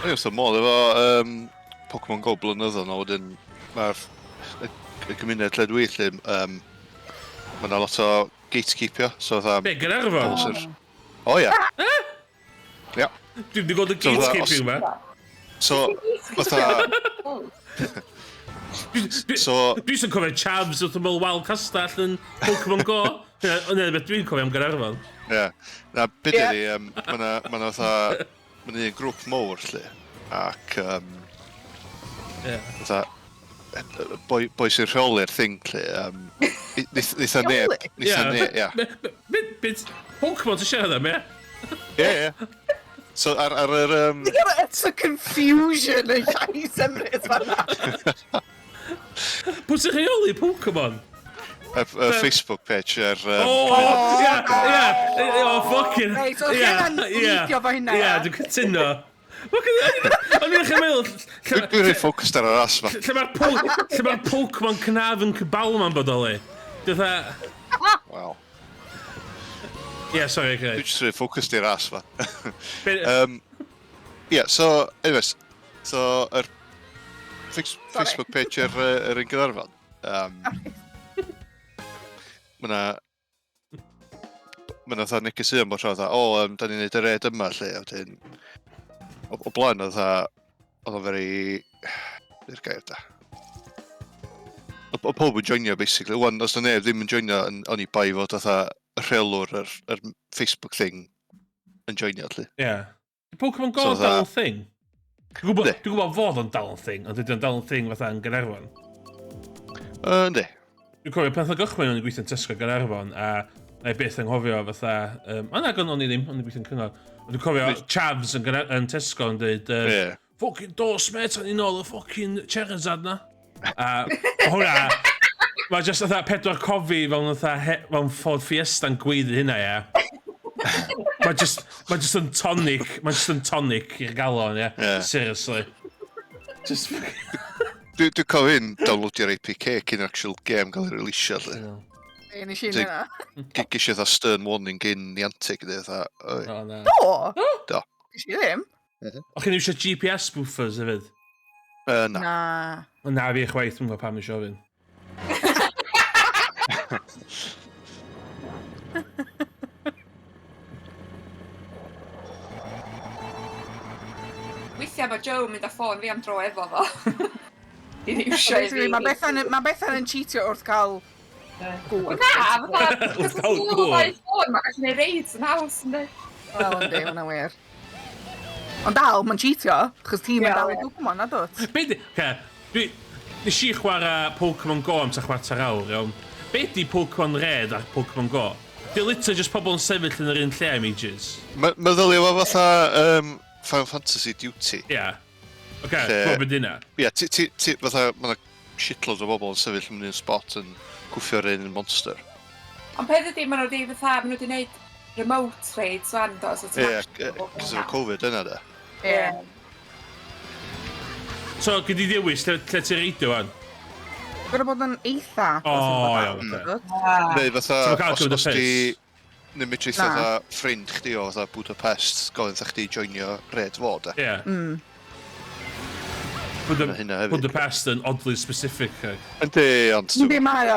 Speaker 4: Ie, so modd efo Pokemon Go blynyddoedd yn wedyn mae'r y gymuned ledwi lle mae yna lot o gatekeepio, so fatha...
Speaker 2: Be, Gynarfon?
Speaker 4: Sy'r- O ia,
Speaker 2: Dwi'n di gweld y
Speaker 4: So,
Speaker 2: gatekeeping yma.
Speaker 4: so fatha... So,
Speaker 2: Dwi sy'n cofio Chabs wrth ymwyl Wal Castell yn Pokemon Go. Yna beth dwi'n cofio am Gynarfon.
Speaker 4: ie, na byd ydi, mae yna fatha... Mae'n un grŵp mowr lle, ac fatha... Boi sy'n rheoli'r thing lle, neitha neb,
Speaker 3: Rheoli?
Speaker 4: ia.
Speaker 2: Beth, Pokemon ti'n siarad am, ie?
Speaker 4: Ie. So ar yr...
Speaker 3: It's a confusion yn llais Emrys fan'na.
Speaker 2: Pwy sy'n rheoli Pokemon?
Speaker 4: Facebook page ar...
Speaker 2: Fucking...
Speaker 3: Reit, so chi'n licio fo hynna,
Speaker 2: Ie, dwi'n cytuno. O'n i'n meddwl...
Speaker 4: Dwi'n rhaid ffocust ar yr as ma.
Speaker 2: Lle mae'r Pokemon cnaf yn cybal ma'n bodoli? Dwi'n dda...
Speaker 4: Wel.
Speaker 2: Ie, sorry,
Speaker 4: Dwi'n
Speaker 2: Craig.
Speaker 4: just rhaid ffocust i'r as ma.
Speaker 2: Be-
Speaker 4: Ie, so, anyways. So, yr Facebook page ar un gyfarfod. Mae'na dda neges i am bod tro, da ni'n neud y red yma, lle, a wedyn... O blaen, oedd o'n very... Be'r gair da. O pob yn joinio, basically. Wan, os na neb ddim yn joinio, o'n i bai fod y rheolwr yr Facebook thing yn joinio, lle.
Speaker 2: Ie. Pokemon Go
Speaker 4: So
Speaker 2: dal
Speaker 4: fatha-
Speaker 2: yn thing? Dwi'n gwybod fod o'n dal yn thing, ond dydy'n dal yn thing fatha yn Gaernarfon.
Speaker 4: Yndi.
Speaker 2: Dwi'n cofio pan oedd gychwyn o'n i gweithio'n Tesco Gaernarfon, a na i byth yn nghofio fatha... Ond ag o'n i ddim, o'n i gweithio'n cyngor. Ond dwi'n cofio Chavs yn Tesco yn dweud...
Speaker 4: Ie.
Speaker 2: Fucking dos, mate, o'n i'n ôl y fucking Charizard na. A hwnna... Mae jyst fatha 4 cofi fewn Ford Fiesta'n gweiddi hynna, ie. Mae jyst yn tonic, i'r galon, ie.
Speaker 4: Ie.
Speaker 2: Seriously. Just...
Speaker 4: Dwi'n cofio'n downloadio'r APK cyn actual game gael ei releasio, lle.
Speaker 3: Ie, nes i'n hynna.
Speaker 4: Gisio dda stern warning gyn Niantic, ydy, dda.
Speaker 2: O, na.
Speaker 3: Do?
Speaker 4: Do.
Speaker 3: Nes i ddim?
Speaker 2: O'ch chi'n iwsio GPS spoofers hefyd?
Speaker 4: Na.
Speaker 3: Na.
Speaker 2: O na fi chwaith, dwi'n gwybod pam isio ofyn.
Speaker 1: Weithiau mae Joe yn mynd â ffôn fi am dro efo fo. I iwsio i fi.
Speaker 3: Mae Bethan yn cheatio wrth cael gŵr.
Speaker 1: Na, fatha,
Speaker 2: Wrth
Speaker 1: cos
Speaker 2: gael
Speaker 1: os
Speaker 2: gŵr.
Speaker 1: mae'n ffôn, mae'n gallu neud raids yn haws, ynddi?
Speaker 3: Wel, yndi, hwnna wir. Ond dal, mae'n cheatio, chos ti'n mynd
Speaker 1: Ie.
Speaker 3: dal i Pokemon, na dwt?
Speaker 2: Be di... Nes i chwarae Pokemon Go am ta chwarter awr, iawn. Be di Pokemon Red a Pokemon Go? Di literally just pobl yn sefyll yn yr un lle am ages.
Speaker 4: Meddylio fo fatha Final Fantasy Duty.
Speaker 2: Ia. Oce,
Speaker 4: Lle-
Speaker 2: gwybod beth yna.
Speaker 4: Ie, ti fatha, mae'na shitloads o bobl yn sefyll mewn un spot yn gwffio'r un monster.
Speaker 1: Ond peth ydi, maen nhw wedi fatha, maen nhw wedi gwneud remote raids fan, do, so ti'n
Speaker 4: Ie,
Speaker 1: actually gwbod
Speaker 4: cos
Speaker 1: hwnna.
Speaker 4: o'r Covid yna da.
Speaker 3: Ie.
Speaker 2: So, gyd i ddewis, lle ti'n reidio wan?
Speaker 3: Gwyd bod yn eitha.
Speaker 2: O, iawn, oce.
Speaker 4: Neu fatha,
Speaker 2: So ma' cael
Speaker 4: os
Speaker 2: cymryd y
Speaker 4: di...
Speaker 2: piss?
Speaker 4: Neu medru
Speaker 3: Na.
Speaker 4: fatha ffrind chdi o fatha Budapest, gofyn dda chdi joinio Red fod, e.
Speaker 2: Ie.
Speaker 3: Mm.
Speaker 4: Ma' hynna hefyd.
Speaker 2: Budapest yn oddly specific.
Speaker 4: Yndi, ond...
Speaker 3: Yndi mae o.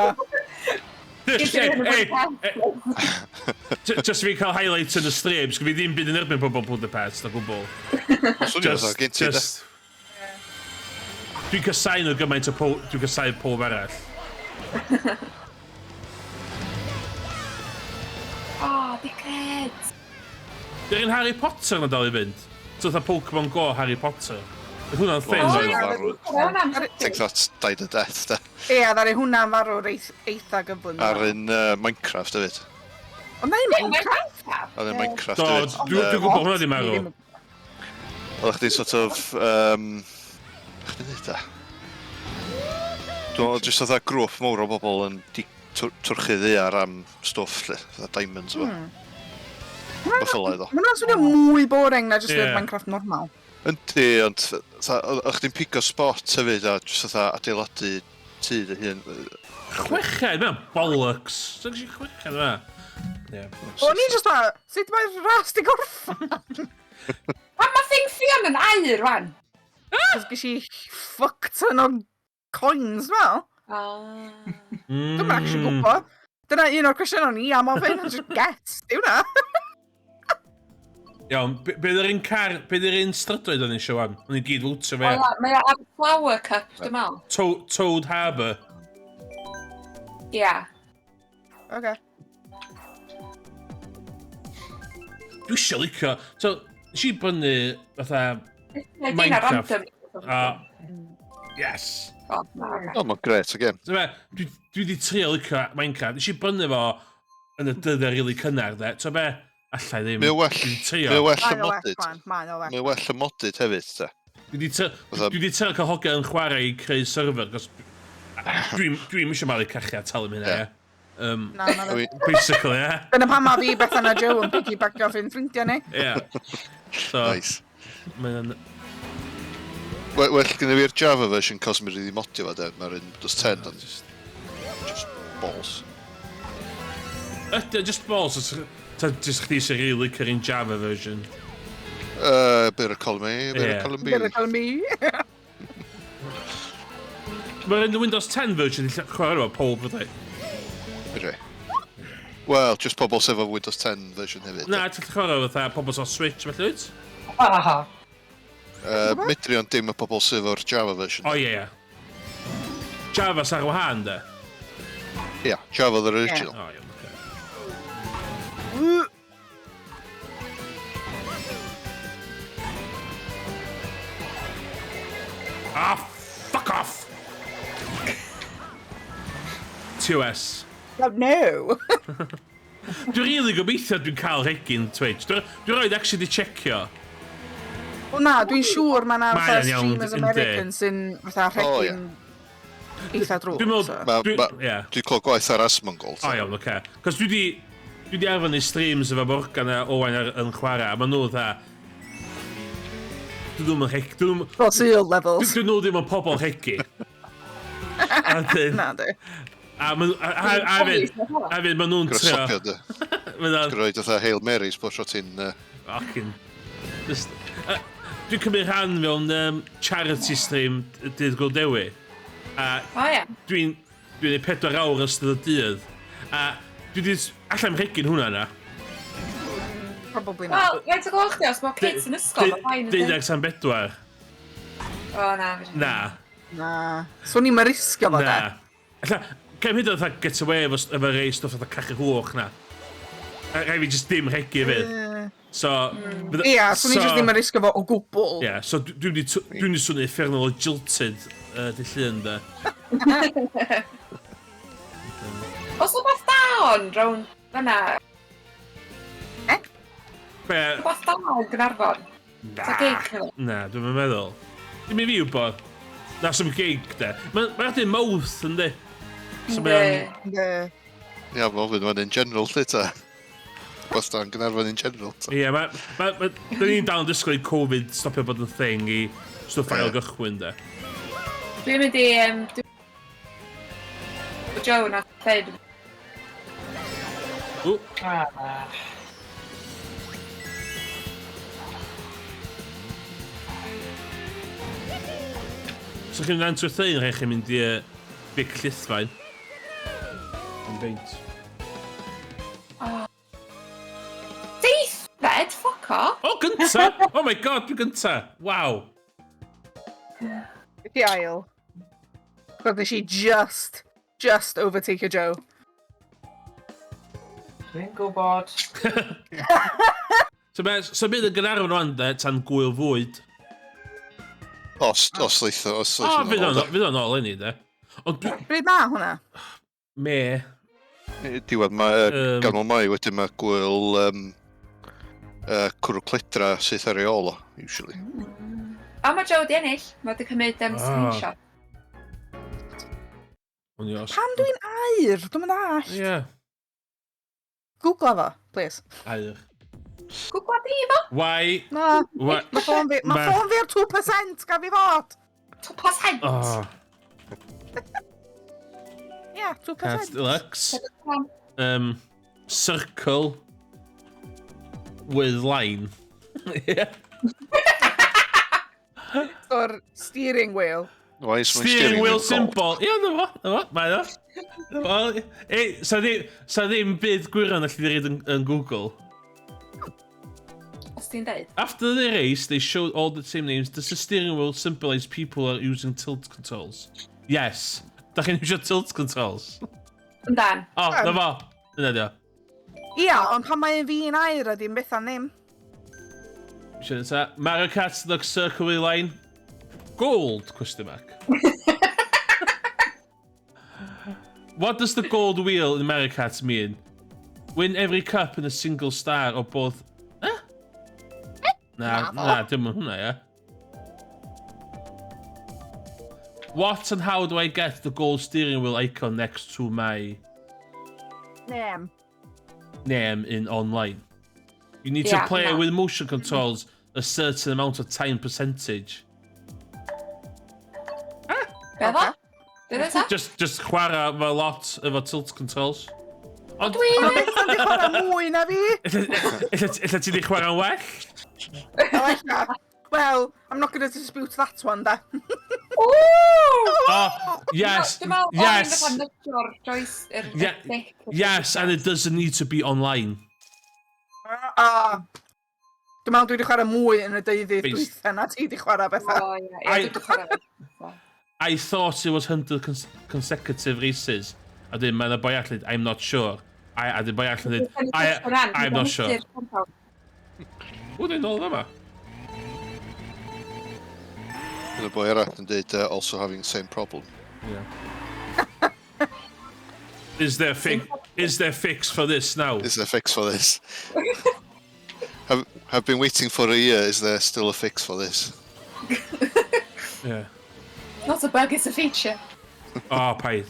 Speaker 2: Just fi cael highlights yn y streams, fi ddim byd yn erbyn pobl Budapest o gwbl.
Speaker 4: Swnio fatha gen ti, da.
Speaker 2: Dwi'n casau nhw gymaint o dwi'n casau pob arall.
Speaker 1: O, dickhead.
Speaker 2: Dwi'n Harry Potter na dal i fynd. So fatha Pokemon Go Harry Potter. Oedd hwnna'n thing.
Speaker 4: O,
Speaker 2: oedd?
Speaker 4: ie. farw.
Speaker 1: Hwnna'n
Speaker 4: Think that's died a death, da.
Speaker 3: Ie, ddari hwnna'n farw'r eitha gyflym.
Speaker 4: Ar un Minecraft, hefyd.
Speaker 3: Ond na i
Speaker 1: Mae'n
Speaker 3: Minecraft.
Speaker 1: Minecraft.
Speaker 4: Ar un Minecraft,
Speaker 2: Do,
Speaker 4: hefyd.
Speaker 2: dwi'n gwybod hwnna di marw.
Speaker 4: Oeddech chdi sort of... Chdi'n dweud da? Dwi'n meddwl, jyst oedd grŵp mawr o bobl yn twrchu ddear am stwff, lle. Fatha diamonds, fo. Byffylau, do.
Speaker 3: Mae'n swnio mwy boring na just
Speaker 2: Ie.
Speaker 3: Minecraft normal.
Speaker 4: Yndi, ond oeddech chdi'n pigo spot hefyd a jyst fatha adeiladu tŷ dy hun.
Speaker 2: Chweched, mae'n bollocks. So gysi chweched yma. Ie.
Speaker 3: O'n i just fa, sut mae'r ras di gorffan?
Speaker 1: Pan mae thing Fion yn air, wan?
Speaker 3: Cos gysi fuck ton o coins, fel. Dwi'n actually gwybod. Dyna un o'r cwestiynau ni am ofyn, a just guess, di hwnna.
Speaker 2: Iawn, beth yw'r un strydoedd o'n eisiau wan? O'n i gyd fwtio fe.
Speaker 1: Mae o ar Flower Cup, dwi'n meddwl.
Speaker 2: Toad Harbour.
Speaker 1: Ia.
Speaker 3: Oce.
Speaker 2: Dwi eisiau licio. So, nes i brynu fatha...
Speaker 1: Neu
Speaker 2: Minecraft.
Speaker 1: random.
Speaker 2: Yes!
Speaker 1: O, na,
Speaker 4: O, mae'n gret, again.
Speaker 2: So, dwi wedi trio licio Minecraft. Nes i brynu fo yn y dyddiau rili cynnar, de. So, be, Allai ddim.
Speaker 4: Mae o well,
Speaker 2: Dwi 'di
Speaker 4: mae
Speaker 2: trio.
Speaker 4: o well
Speaker 3: Mae'n o well,
Speaker 4: ymodyd.
Speaker 3: man. Mae'n o
Speaker 4: Mae
Speaker 3: well.
Speaker 4: o well ymodyd hefyd, ta.
Speaker 2: Dwi 'di trio cael hogiau yn chwarae i creu server, cos dwi'n eisiau malu cachu a talu am hynna,
Speaker 4: Ie.
Speaker 2: ie.
Speaker 3: Na, na, na.
Speaker 2: Basically, ie.
Speaker 3: Dyna pan ma fi, Bethan a Joe yn piggybackio ffyn ffrindiau ni.
Speaker 2: Ie. So,
Speaker 4: Nice.
Speaker 2: mae'n...
Speaker 4: Well, gyda fi'r Java version, cos mae'n rydyn modio fo, de. Mae'r Windows 10 yn just balls.
Speaker 2: Ydy, just balls, ta just chdi sy'n rili licio un Java version.
Speaker 4: Byr y column A, byr y
Speaker 2: Ie.
Speaker 4: column B.
Speaker 3: Dyna cael mi.
Speaker 2: Mae'r Windows 10 version i chwarae efo pob fydde.
Speaker 4: Byr Wel, just pobl sef o Windows 10 version hefyd.
Speaker 2: Na, ti'n chwarae efo pobl so Switch, felly wyt?
Speaker 5: Ah,
Speaker 4: Medri ond dim y pobl sef o'r Java version.
Speaker 2: O ie, ie. Java sa'r wahan, de?
Speaker 4: Ia, Java the original.
Speaker 2: O, iawn, oce. Ah, fuck off! TOS.
Speaker 3: No.
Speaker 2: Dwi'n rili gobeithio dwi'n cael regin Twitch. Dwi'n rhaid actually di checio.
Speaker 3: O na, dwi'n siŵr mae na
Speaker 2: Mae
Speaker 3: fatha
Speaker 2: o'n iawn,
Speaker 3: streamers
Speaker 2: yndi.
Speaker 3: American sy'n fatha
Speaker 4: O,
Speaker 3: rhegin eitha drwg.
Speaker 2: Dwi'n meddwl...
Speaker 3: so.
Speaker 2: Ie.
Speaker 4: Dwi'n clywed gwaith ar Asmongold.
Speaker 2: O iawn, oce. Cos dwi di arfer ni streams efo Morgan a Owain yn chwarae, a ma' nhw dda... Dyn nhw'n rhegi...
Speaker 3: O, seal levels.
Speaker 2: Dyn nhw ddim yn pobl rhegi. A dyn...
Speaker 3: Na, di.
Speaker 2: A fyd, ma' nhw'n trio...
Speaker 4: Grysopio, de.
Speaker 2: Ma' nhw'n...
Speaker 4: Gwyd oedd Hail Marys, bod tro ti'n...
Speaker 2: Fucking... Dwi'n cymryd rhan mewn charity stream dydd Gwldewi. A
Speaker 1: O ie.
Speaker 2: dwi'n ei 4 awr ystod y dydd. A dwi di... Allai'm regin hwnna na.
Speaker 3: Probably na.
Speaker 1: Wel, faint o gloch di os mae kids yn ysgol, mae ffain yn dweud.
Speaker 2: 14.
Speaker 1: O na.
Speaker 2: Na.
Speaker 3: Na. So ni'n risgio fo, da.
Speaker 2: Na. Alla, gael hyd oedd get away efo rei stwff oedd cachu hwch na. Rai fi just dim regi fyd. So...
Speaker 3: Ia, so ni jyst ddim yn risgio fo o gwbl.
Speaker 2: Ie, so dwi'n di swnio effernol o jilted dy llun da.
Speaker 1: Os o beth da on, rown fyna,
Speaker 2: Be?
Speaker 1: beth da on Gynarfon. Ta gig nhw.
Speaker 2: Na, dwi'n meddwl. Dim i fi wybod. Na, some gig, de. Mae'n ydyn mouth, yndi? So mae'n...
Speaker 3: Ynddi.
Speaker 4: Ia, fel fydd yn general, lle ta. Gwasta yn Gynarfon in general, ta.
Speaker 2: Ie, dyn ni'n dal yn disgwyl i Covid stopio bod yn thing i stwff ail gychwyn, de.
Speaker 1: Dwi'n mynd i... Joe na ffed.
Speaker 2: Ww,
Speaker 5: ah.
Speaker 2: so chi'n rhan trwy'r thing, rhaid chi'n mynd i Vic Llithfaen. Yn beint.
Speaker 1: Deithfed? Fuck off.
Speaker 2: O, gynta! Oh my god, dwi'n gynta! Waw!
Speaker 3: Di ail. Roedd si just overtake Joe.
Speaker 5: Dwi'n gwybod.
Speaker 2: So bydd y Gynarfon rwan, de, tan gwyl fwyd.
Speaker 4: Os leithio, os
Speaker 2: O, fydd o'n ôl enni, de. Ond
Speaker 3: Bryd na hwnna?
Speaker 2: me...
Speaker 4: Diwedd, mae ganol mai wedyn mae gwyl cwrw cledra sydd ar ei ôl o, usually.
Speaker 1: A mae Joe di ennill. Mae di cymryd screenshot.
Speaker 2: Ond i os...
Speaker 3: Pam dwi'n air? Dwi'n mynd all.
Speaker 2: Ie,
Speaker 3: Googla fo, please.
Speaker 2: air.
Speaker 1: Gwgwa di fo?
Speaker 2: Why?
Speaker 3: Na.
Speaker 2: Why?
Speaker 3: Mae ffôn fi ar 2%, gaf i fod.
Speaker 1: 2%.
Speaker 2: Oh,
Speaker 3: Ia, 2%.
Speaker 2: Cat Deluxe. Circle with line. Ie.
Speaker 3: O'r steering wheel.
Speaker 4: Why is my
Speaker 2: Steering wheel
Speaker 4: called?
Speaker 2: symbol. Ie, na fo, mae o. Ei, sa ddim bydd gwirion allu ddweud yn Google.
Speaker 1: Os ti'n deud.
Speaker 2: After the race, they showed all the team names. Does the steering wheel symbolize people are using tilt controls? Yes. Da chi'n iwsio tilt controls?
Speaker 1: Yndan.
Speaker 2: O, na fo. Yna di o.
Speaker 3: Ia, ond pan mae'n fi'n air ydy yn beth am ddim.
Speaker 2: Sian ta. Mario Kart Deluxe Circle with line. Gold? Question mark. What does the gold wheel in Mario Kart mean? Win every cup in a single star or both... Na, dim yn hwnna, ie. What and how do I get the gold steering wheel icon next to my
Speaker 3: Name.
Speaker 2: name in online? You need to play it with motion controls a certain amount of time percentage.
Speaker 1: Be dda? Be dda?
Speaker 2: Just chwarae efo lot efo tilt controls. Ond...
Speaker 3: Dwi'n chwarae mwy na fi.
Speaker 2: Illa ti di chwarae'n well?
Speaker 3: Well, I'm not going to dispute that one, da.
Speaker 2: Oh, yes, yes. Yes, and it doesn't need to be online.
Speaker 3: Dwi'n meddwl dwi wedi chwarae mwy yn y deudydd dwytha na ti wedi chwarae bethau.
Speaker 2: I thought it was 100 consecutive races. I did, man, boi allan, I'm not sure. I did boi allan, I'm not sure. Ww, dwi'n ôl yma.
Speaker 4: Bydd y boi arall yn dweud also having the same problem.
Speaker 2: Yeah. Is there a fix for this now?
Speaker 4: Is there a fix for this? Have been waiting for a year, is there still a fix for this?
Speaker 2: Yeah.
Speaker 1: Not a bug, it's a feature.
Speaker 2: Oh, paid.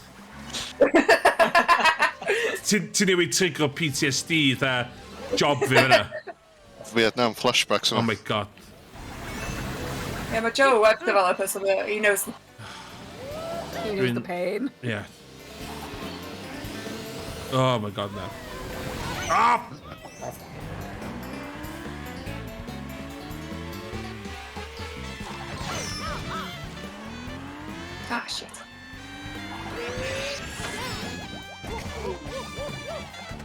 Speaker 2: Ti'n newid trigger PTSD, the job fi fyna.
Speaker 4: Vietnam flashbacks.
Speaker 2: Oh my god.
Speaker 1: Yeah, mae Joe, web developer, so he knows.
Speaker 3: He knows the pain.
Speaker 2: Yeah. Oh my god, no. Ah!
Speaker 1: Ah, shit.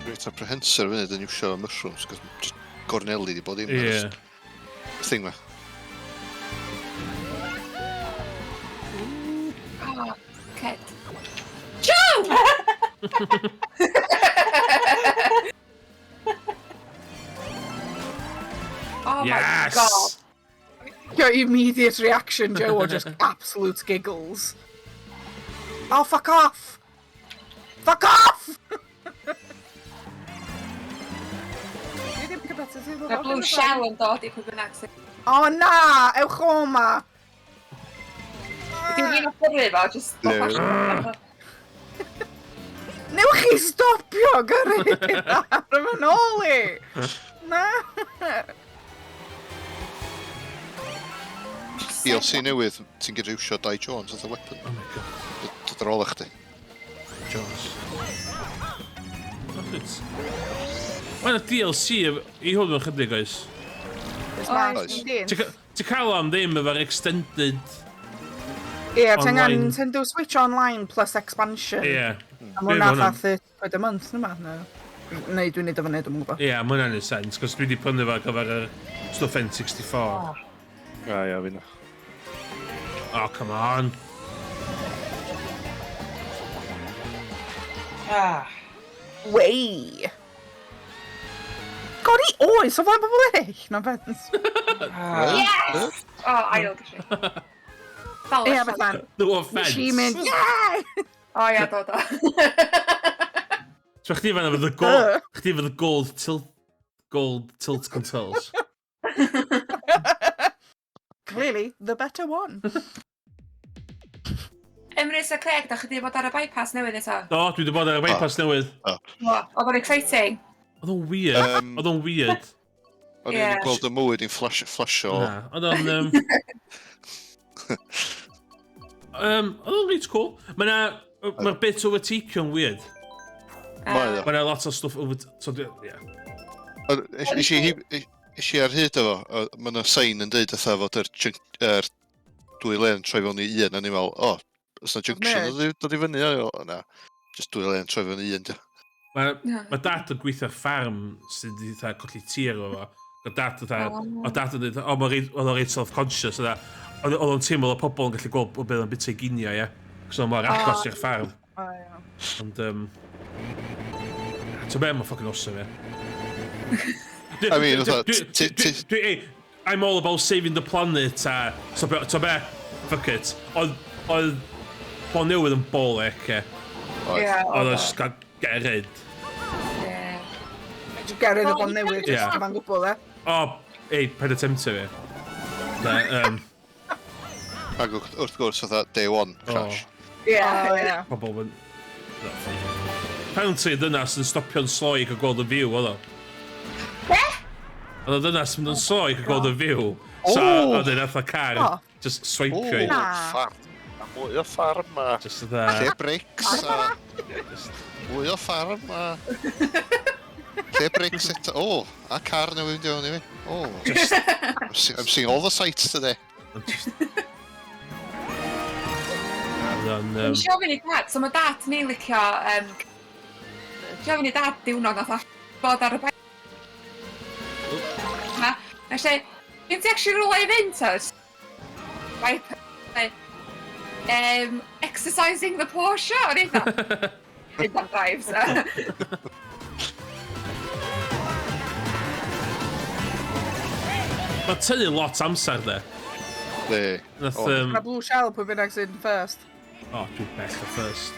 Speaker 4: Reit apprehensor fyny dyn iwsio mushrooms, cos just gorneli di bod dim.
Speaker 2: Yeah.
Speaker 4: Thing ma.
Speaker 1: Oh, cat. Joe! Oh
Speaker 2: Yes!
Speaker 1: my god.
Speaker 3: Your immediate reaction, Joe, or just absolute giggles. Oh, fuck off! Fuck off!
Speaker 1: Mae blue shell yn dod i pwy bynnag sy'n...
Speaker 3: Oh na! Ewch o ma!
Speaker 1: Dwi'n un o ffyrru fo, just...
Speaker 3: Newch chi stopio gyrru ar fy nôl i! Na!
Speaker 4: DLC newydd, ti'n gyda iwsio Dai Jones as a weapon.
Speaker 2: Oh my god.
Speaker 4: Dod ar ôl eich di.
Speaker 2: Jones. Mae'n y DLC i hwn yn chydig oes. Ti'n cael am ddim efo'r extended...
Speaker 3: Ie, ti'n gan Nintendo Switch Online plus expansion.
Speaker 2: Ie.
Speaker 3: A mae hwnna fatha £30 a month, yma? Neu dwi'n neud o fan edrych mwyn.
Speaker 2: Ie, mae hwnna'n ei sens, cos dwi wedi prynu fo ar gyfer y stwff N64.
Speaker 6: Ia, fi na.
Speaker 2: Oh, come on.
Speaker 3: Wei! God, i oes, o flaen bobl eraill, na bens.
Speaker 1: Yes! Oh, ail gallu.
Speaker 3: Ie, bethan.
Speaker 2: No offence.
Speaker 3: She mynd, yeah!
Speaker 1: O ia, dod o.
Speaker 2: So chdi fan efo the gold... Chdi efo the gold tilt controls.
Speaker 3: Clearly, the better one.
Speaker 1: Emrys a Craig, da chi di bod ar y bypass newydd eto?
Speaker 2: Do, dwi wedi bod ar y bypass newydd.
Speaker 1: Oedd o'n exciting.
Speaker 2: Oedd o'n weird. Oedd o'n weird.
Speaker 4: O'n i'n gweld y mywyd i'n flasho.
Speaker 2: Na, oedd o'n... Oedd o'n reit cool. Mae'r bit o Vatican weird. Mae'n lot o stwff o...
Speaker 4: Is i ar hyd efo, mae yna sain yn deud eitha fod yr dwy len troi fewn i un, a ni'n meddwl, o, ys na junction dod i fyny, na, just dwy len troi fewn i un, dio.
Speaker 2: Mae dad yn gweithio'r ffarm sydd wedi colli tir o fo. O dad yn dweud, o, oedd o'n reit self-conscious, oedd o'n teimlo o pobl yn gallu gweld o beth yn bit ei ginio, ie. Cos o'n mor agos i'r ffarm. Ond, to be, mae'n ffocin awesome, ie.
Speaker 4: I mean,
Speaker 2: I'm all about saving the planet, so be, fuck it. Oedd Bon newydd yn bolic, ie. Oedd o'n just gael get rid.
Speaker 3: Just get rid of o'n newydd,
Speaker 2: Ie.
Speaker 3: just gyfa'n gwbl, e.
Speaker 2: O, ei, paid attemptio fi.
Speaker 4: Ac wrth gwrs, oedd day one crash.
Speaker 3: Ie, ie.
Speaker 2: Pobl yn... Apparently, dynas yn stopio'n slo i cael gweld y view, oedd o.
Speaker 1: Be?
Speaker 2: Oedd y dynas yn mynd yn slo i cael gweld y view. So,
Speaker 4: O!
Speaker 2: oedd yn eitha car,
Speaker 3: O.
Speaker 2: just
Speaker 4: O,
Speaker 2: swipeio i.
Speaker 4: ffarm. A mwy o ffarm a...
Speaker 2: Just dda...
Speaker 4: Lle brics a... Mwy o ffarm a... Lle brics eto... O, a car newydd diwn i fi. O, I'm seeing all the sights today.
Speaker 1: Nes i ofyn i dad, so mae dad ni licio... Nes i ofyn i dad diwrnod nath bod ar y bain. Nes i, gen ti actually rhywle i fynd oes? Exercising the Porsche, or eitha? Eitha drives,
Speaker 2: Mae tynnu lot amser, de.
Speaker 4: Le.
Speaker 2: Nath,
Speaker 4: O.
Speaker 3: A Blue Shell, pwy bynnag sy'n first.
Speaker 2: O, dwi'n bell o first.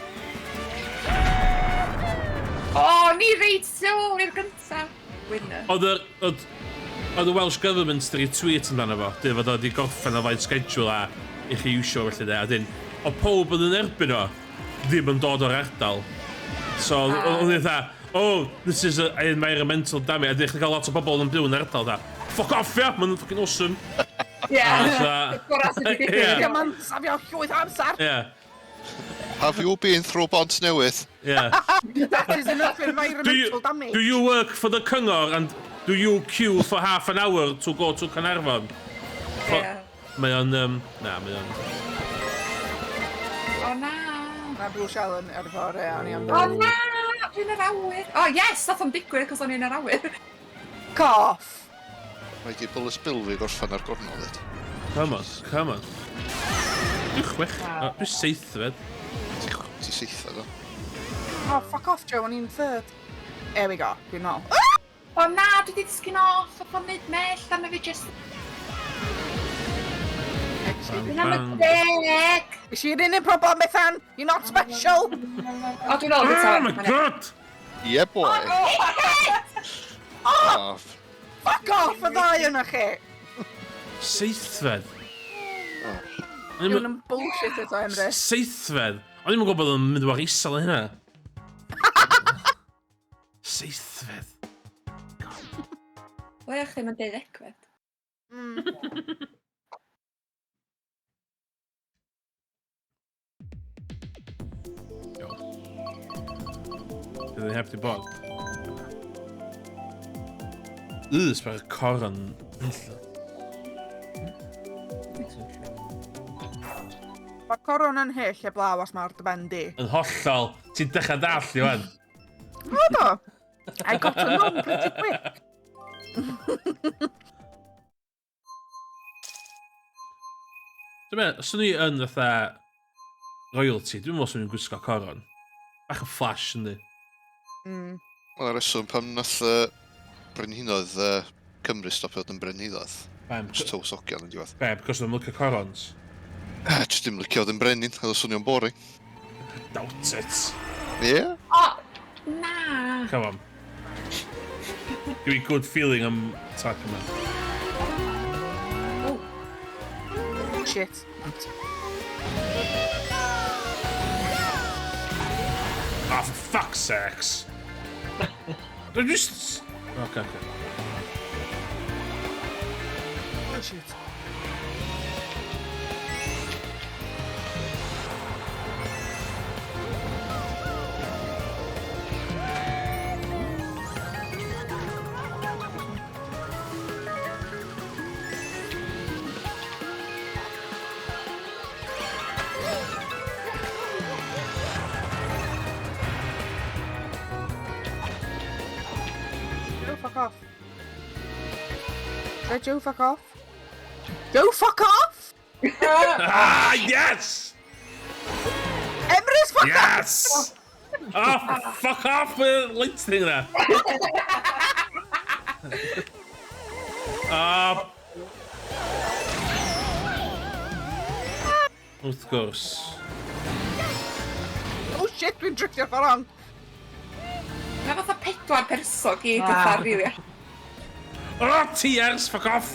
Speaker 1: O, ni reit tu ôl i'r gynta. Winner.
Speaker 2: Oedd y Welsh Government wedi tweet amdano fo, dy fod oedd i gorffen o faint schedule a i chi iwsio felly de, a dyn, o pob oedd yn erbyn o, ddim yn dod o'r ardal. So, oedd eitha, oh, this is an environmental damage, a dych chi'n cael lot o bobl yn byw yn ardal da. Fuck off, ia, ma'n fucking awesome.
Speaker 1: Ie.
Speaker 2: A
Speaker 1: Gora sydd wedi digwydd.
Speaker 2: Ie.
Speaker 3: Ie, ma'n safio llwyth amser.
Speaker 2: Yeah,
Speaker 4: Have you been through bont newydd?
Speaker 2: yeah.
Speaker 3: That is enough environmental damage.
Speaker 2: Do you work for the cyngor and do you queue for half an hour to go to Carnarfon?
Speaker 1: Ie.
Speaker 2: Mae o'n, na, mae o'n...
Speaker 1: O na.
Speaker 3: Mae Blue Shell yn erfor, e, o'n i am
Speaker 1: O na, dwi'n yr awyr. O yes, nath o'n digwydd cos o'n i'n yr awyr.
Speaker 3: Coff.
Speaker 4: Mae di Bullis Bill fi gorffan ar gornol ddyd.
Speaker 2: Come on, come on. Dwi'n chwech, dwi'n seithfed.
Speaker 4: Ti seitha do.
Speaker 3: Oh, fuck off, Joe, o'n i'n third. There we go, dwi'n nôl.
Speaker 1: O na, dwi di disgyn off, a pan nid mell, a mae fi just... Dwi'n am y deg.
Speaker 3: Is she un problem, Bethan? You're not special.
Speaker 1: O, dwi'n ôl
Speaker 2: Oh
Speaker 1: gyda.
Speaker 2: my god!
Speaker 4: Yeah, boy.
Speaker 3: Oh, fuck off, y ddau yna chi.
Speaker 2: Seithfed.
Speaker 3: Dwi'n yn bullshit eto, Emrys.
Speaker 2: Seithfed? O'n i'n gwybod bod yn mynd o'r isel o hynna. Seithfed.
Speaker 1: O, eich ddim yn deuddegfed.
Speaker 2: Bydd yn heb di bod. Sbeth coron.
Speaker 3: Mae coron yn hyll e blaw as mae'r dybendi.
Speaker 2: Yn hollol. Ti'n dechrau dall i wan.
Speaker 3: O do. I got to know pretty quick.
Speaker 2: Dwi'n meddwl, os o'n i yn fatha royalty, dwi'n meddwl os o'n i'n gwisgo coron. Bach yn flash, yndi.
Speaker 4: Wel, reswm pam nath brenhinoedd Cymru stopio yn brenhinoedd.
Speaker 2: Bam.
Speaker 4: Just tows ogian yn diwedd.
Speaker 2: Be, because o'n licio corons?
Speaker 4: Just dim licio yn brenin, oedd o swnio'n boring.
Speaker 2: Doubt it.
Speaker 4: Yeah?
Speaker 1: O, na.
Speaker 2: Come on. Give me good feeling am type yma.
Speaker 3: Shit.
Speaker 2: Ah, for fuck's sakes. They're just... Okay.
Speaker 3: Oh shit. Joe, fuck off. Say Joe, fuck off. Joe, fuck off!
Speaker 2: Ah, yes!
Speaker 3: Emrys, fuck off!
Speaker 2: Yes! Oh, fuck off with light thing there. Wrth gwrs.
Speaker 3: Oh shit, dwi'n drifftio ffordd on.
Speaker 1: Mae fatha 4 person gyd
Speaker 5: Ah.
Speaker 1: fatha rili.
Speaker 2: O, tiers, fuck off!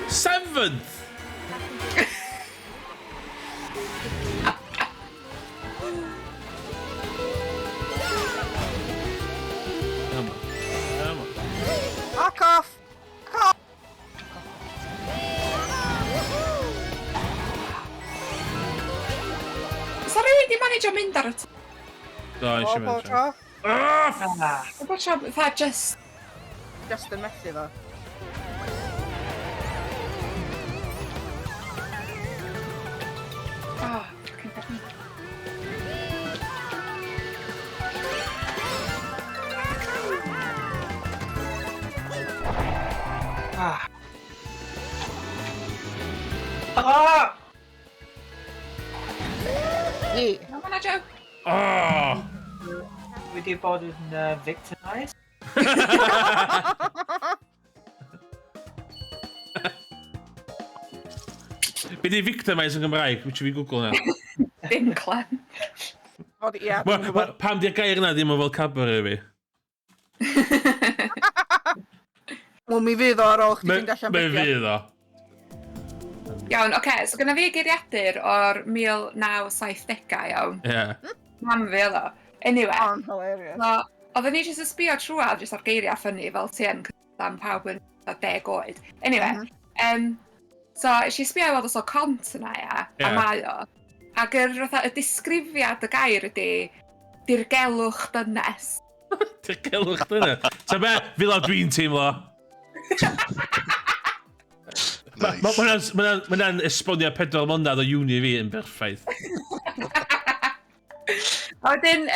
Speaker 2: Seventh! Come on. Come on.
Speaker 3: Fuck off! Fuck off!
Speaker 1: So rhywun di managio mynd ar y t...
Speaker 2: Do,
Speaker 3: O,
Speaker 2: eisiau
Speaker 3: bo
Speaker 2: mynd.
Speaker 3: tro.
Speaker 2: Ah,
Speaker 5: Ah.
Speaker 1: Bo tro, fatha just...
Speaker 3: Just yn methu fo.
Speaker 1: Oh, fucking button.
Speaker 5: Ah. Ah!
Speaker 3: Ie.
Speaker 1: No managio.
Speaker 2: Oh!
Speaker 5: Wedi bod yn victimised?
Speaker 2: Be di victimise yn Gymraeg? Wyt ti fi Google na?
Speaker 1: Dim clem.
Speaker 3: Ond ie,
Speaker 2: Wel,
Speaker 3: dwi'n gwybod.
Speaker 2: pam di'r gair yna ddim yn fel Cadbury fi?
Speaker 3: Wel, mi fydd o ar ôl chdi fynd allan
Speaker 2: Me
Speaker 3: bygio.
Speaker 2: fydd o.
Speaker 1: Iawn, oce, so gyda fi geiriadur o'r 1970au, iawn.
Speaker 2: Ie.
Speaker 1: Mam fi oedd o. Anyway,
Speaker 3: On, hilarious.
Speaker 1: so, oedden ni jyst yn sbio trwad jyst ar geiriau ffynnu fel ti yn am pawb yn 10 oed. Anyway, so eisiau sbio i weld os o cont yna, ia,
Speaker 2: Ie.
Speaker 1: a mae o. Ac y disgrifiad y gair ydi dirgelwch dynes.
Speaker 2: Ti'n celwch dyna. Ta be, fel o dwi'n teimlo.
Speaker 4: Nice.
Speaker 2: Mae'n esbonio 4 mlynedd o uni fi yn berffaith.
Speaker 1: A wedyn,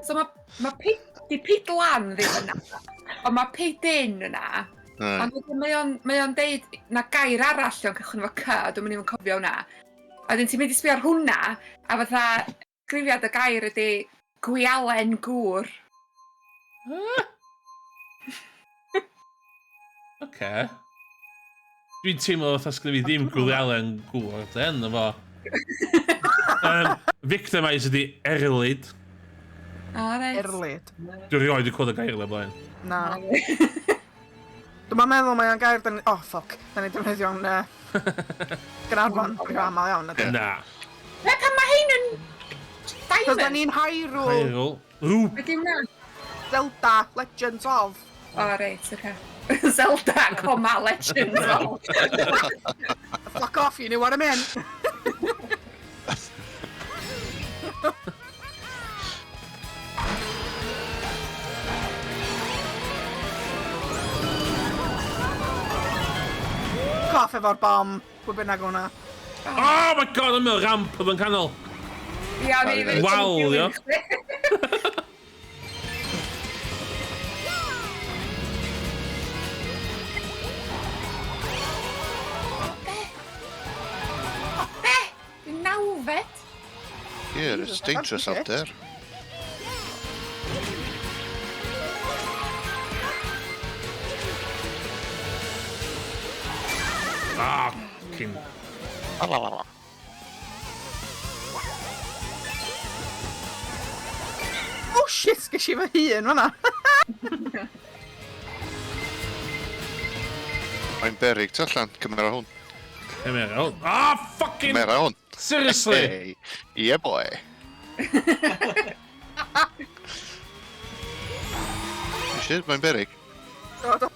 Speaker 1: so mae pid lan ddim yna, ond mae pid in yna. Ond wedyn mae o'n deud na gair arall o'n cychwyn efo C, dwi'n mynd i'n cofio hwnna. A wedyn ti'n mynd i sbio ar hwnna, a fatha grifiad y gair ydi gwialen gŵr.
Speaker 2: Oce. Dwi'n teimlo fatha sgwyddi ddim gwylialen gŵr, den, efo. Victimise ydi erlyd.
Speaker 1: O, reit.
Speaker 3: Erlyd.
Speaker 2: Dwi'n rhoi wedi cwrdd y gair le blaen.
Speaker 3: Na. Dwi'n meddwl mae o'n gair, oh fuck, da ni defnyddio'n Gynarfon, dwi'n amal iawn ydy.
Speaker 2: Na.
Speaker 1: Pan mae hyn yn
Speaker 3: Cos da
Speaker 1: diamond.
Speaker 3: ni'n Hyrule,
Speaker 2: Hyrule. Rŵ.
Speaker 1: Be di hwnna?
Speaker 3: Zelda, Legends of.
Speaker 1: O, reit, oce. Zelda, coma, Legends of.
Speaker 3: Fuck off, you know what I mean? Coff efo'r bom, pwy bynnag hwnna.
Speaker 2: Oh my god, yn mynd ramp oedd yn canol.
Speaker 1: Ia, ni fynd
Speaker 2: Wal,
Speaker 1: yn
Speaker 2: ia.
Speaker 1: dilyn. Be? Dwi'n nawfed.
Speaker 4: Yeah, it's dangerous out there.
Speaker 2: Ah, fucking...
Speaker 3: Oh shit, ges i fy hun fanna.
Speaker 4: Mae'n berig tu allan, cymera hwn.
Speaker 2: Cymera. Ah, fucking...
Speaker 4: Cymera hwn.
Speaker 2: Seriously?
Speaker 4: Hey, yeah boy. Shit, mae'n berig.
Speaker 5: Ah.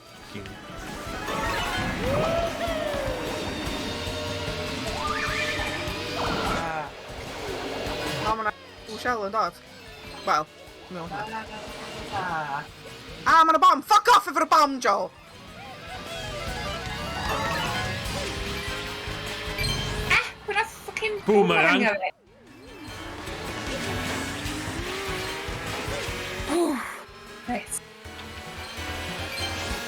Speaker 3: O, ma'na shell yn dod. Wel, no.
Speaker 5: Ah.
Speaker 3: Ah, ma'na bom! Fuck off efo'r bom, Joel!
Speaker 1: Hwna ffocin fucking
Speaker 2: Boomerang.
Speaker 1: boomerang of it. Ooh. Right.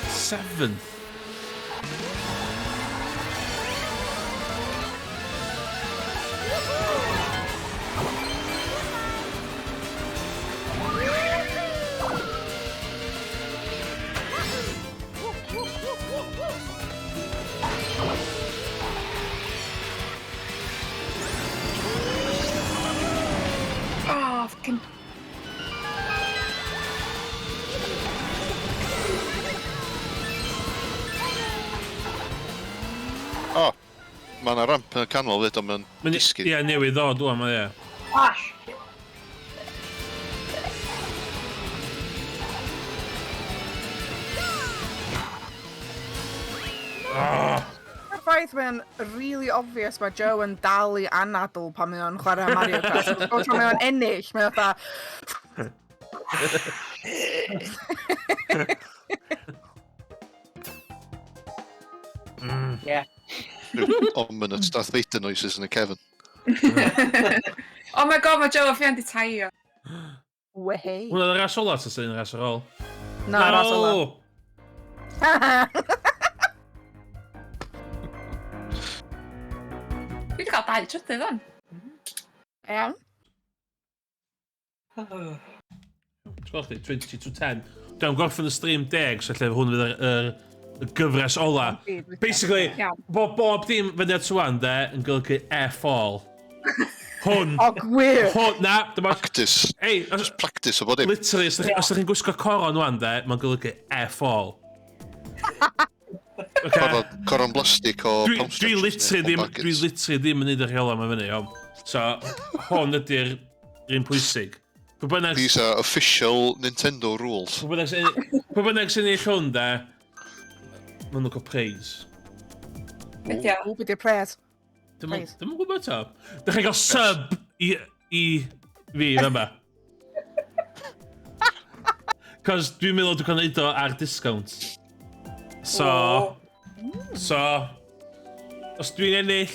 Speaker 2: 7.
Speaker 1: Oh, fucking...
Speaker 4: O, mae yna ramp yn y canol fyd, ond mae'n disgyn.
Speaker 2: Ie, newydd ddod dwi'n ma, ie.
Speaker 5: Ash!
Speaker 3: Yr ffaith mae'n really obvious mae Joe yn dal i anadl pan mae o'n chwarae Mario Kart. Os mae o'n ennill, mae o'n dda...
Speaker 5: Yeah.
Speaker 4: Ond mae'n y Darth Vader noises yn y cefn.
Speaker 1: Oh my god, mae Joe a ffian di taio.
Speaker 3: Wehei.
Speaker 2: Hwna yn ras ola, ta sy'n ras ar ôl.
Speaker 3: Na, ras ola.
Speaker 1: Dwi wedi cael 2 trydydd o'n.
Speaker 3: Iawn.
Speaker 2: Sgwrs chi, 20 to 10. Dwi'n gorffen y stream 10, so lle hwn fydd y gyfres ola. Basically,
Speaker 3: Iawn.
Speaker 2: bob dim fyny at swan, de, yn golygu F-all. Hwn.
Speaker 3: O, gwir.
Speaker 2: Hwn, na, dyma...
Speaker 4: Practice.
Speaker 2: Ei,
Speaker 4: Just practice o bod dim.
Speaker 2: literally, os ydych chi'n gwisgo coron wan, de, mae'n golygu F-all.
Speaker 4: Coron blastig o pump
Speaker 2: Dwi literally ddim yn neud y rheola yma fyny, iawn. So, hwn ydy'r un pwysig. Pwy bynnag...
Speaker 4: These are official Nintendo rules.
Speaker 2: Pwy bynnag sy'n ei llwn, de, ma'n nhw'n cael praise.
Speaker 1: Ydy o.
Speaker 3: O, beth i'r pres.
Speaker 2: Dim yn gwybod to. Dych chi'n cael sub i fi yma. Cos dwi'n meddwl dwi'n cael neud o ar discount. So, os dwi'n ennill...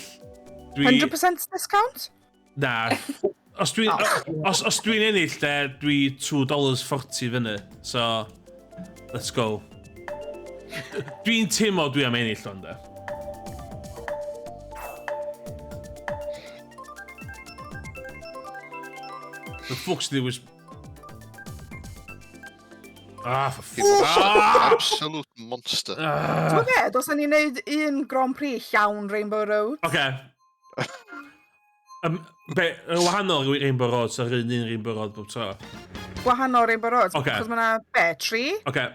Speaker 3: 100% discount?
Speaker 2: Na. Os dwi'n ennill, de, dwi $2.40 fyny. So, let's go. Dwi'n teimlo dwi am ennill o'n de. The fuck's there was... For fuck.
Speaker 4: Absolute monster.
Speaker 3: Dwi'n ged, os ni'n neud un Grand Prix llawn Rainbow Road?
Speaker 2: Oce. Wahanol Rainbow Road, so un Rainbow Road bob tro.
Speaker 3: Gwahanol Rainbow Road?
Speaker 2: Ocê.
Speaker 3: Cos mae'na, tri?
Speaker 2: Oce,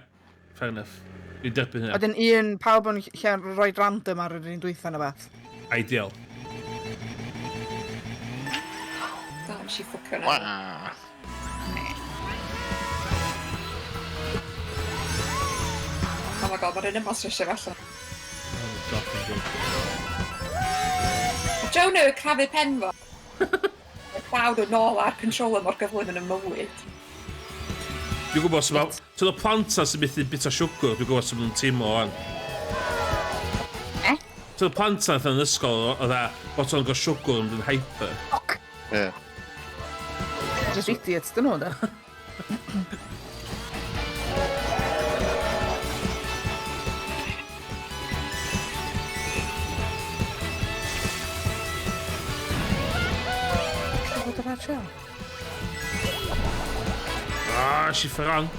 Speaker 2: fair enough. Dwi'n derbyn hynna.
Speaker 3: Wedyn un pawb yn lle rhoi random ar yr un dwytha na beth.
Speaker 2: Ideal.
Speaker 1: Da, nes i ffwcio na.
Speaker 4: Wow.
Speaker 1: Oh my god, mae'r un yma stresio felly. Joe nhw crafu pen fo. Dawd o nôl ar controller mor gyflym yn y mywyd.
Speaker 2: Dwi'n gwybod sy'n mewn... So, y planta sy'n byth bit o siwgr, dwi'n gwybod sy'n nhw'n teimlo o'n. So, y planta yn ysgol, oedd a bod o'n gael siwgr yn mynd yn hyper.
Speaker 4: Ie.
Speaker 3: Just idiots, dyn nhw, da.
Speaker 2: Si Ferran.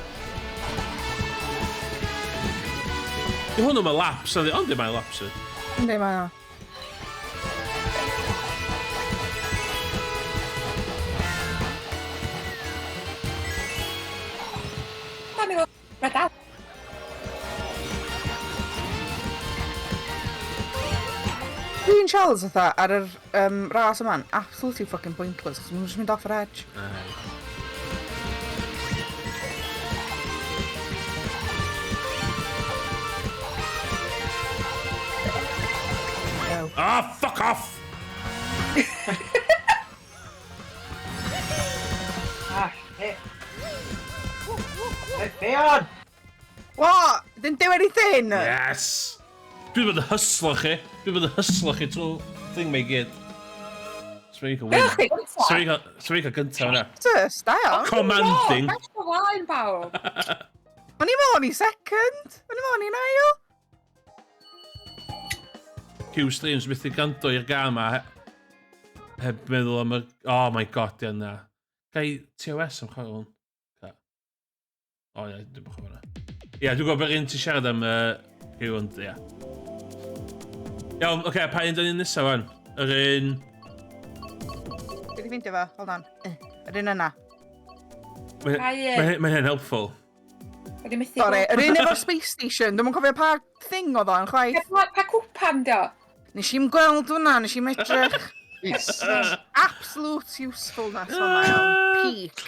Speaker 2: Di hwnnw mae laps, ond di mae'n laps.
Speaker 3: Yndi, mae o.
Speaker 1: Da mi fod redal.
Speaker 3: Dwi'n Charles ytha ar yr ras yma'n absolutely fucking pointless, cos mae'n just mynd off yr edge.
Speaker 2: Fuck off!
Speaker 5: Ash, hit. Hey, Fion!
Speaker 3: What? Didn't do anything!
Speaker 2: Yes! Dwi'n mynd y hyslo chi. Dwi'n mynd y hyslo chi trwy thing mae gyd. Sweig o
Speaker 1: Gewch
Speaker 2: win.
Speaker 1: chi gynta?
Speaker 2: Sweig o gynta hwnna.
Speaker 3: Jesus, da iawn.
Speaker 2: Commanding.
Speaker 1: Pasio flaen bawb.
Speaker 3: O'n i mewn i second. O'n i mewn i nail.
Speaker 2: Q-Streams methu gando i'r gama heb meddwl am y... Oh my god, di yna. Gai TOS am chwarae hwn? O ie, dwi'n bych hwnna. Ie, dwi'n gwybod bod un ti siarad am Q, ond ie. Iawn, oce, pa un dyn ni'n nesa wan? Yr un...
Speaker 3: Dwi wedi ffeindio fo, hold on. Yr un yna.
Speaker 2: Mae hyn helpful.
Speaker 1: Wedi methu...
Speaker 3: Sorry, yr un efo'r Space Station. Dwi'n cofio pa thing oedd o'n chwaith.
Speaker 1: Pa cwpan dio?
Speaker 3: Nes i'n gweld hwnna, nes i'n edrych.
Speaker 4: Jeez.
Speaker 3: Absolute usefulness o'n iawn. Peak.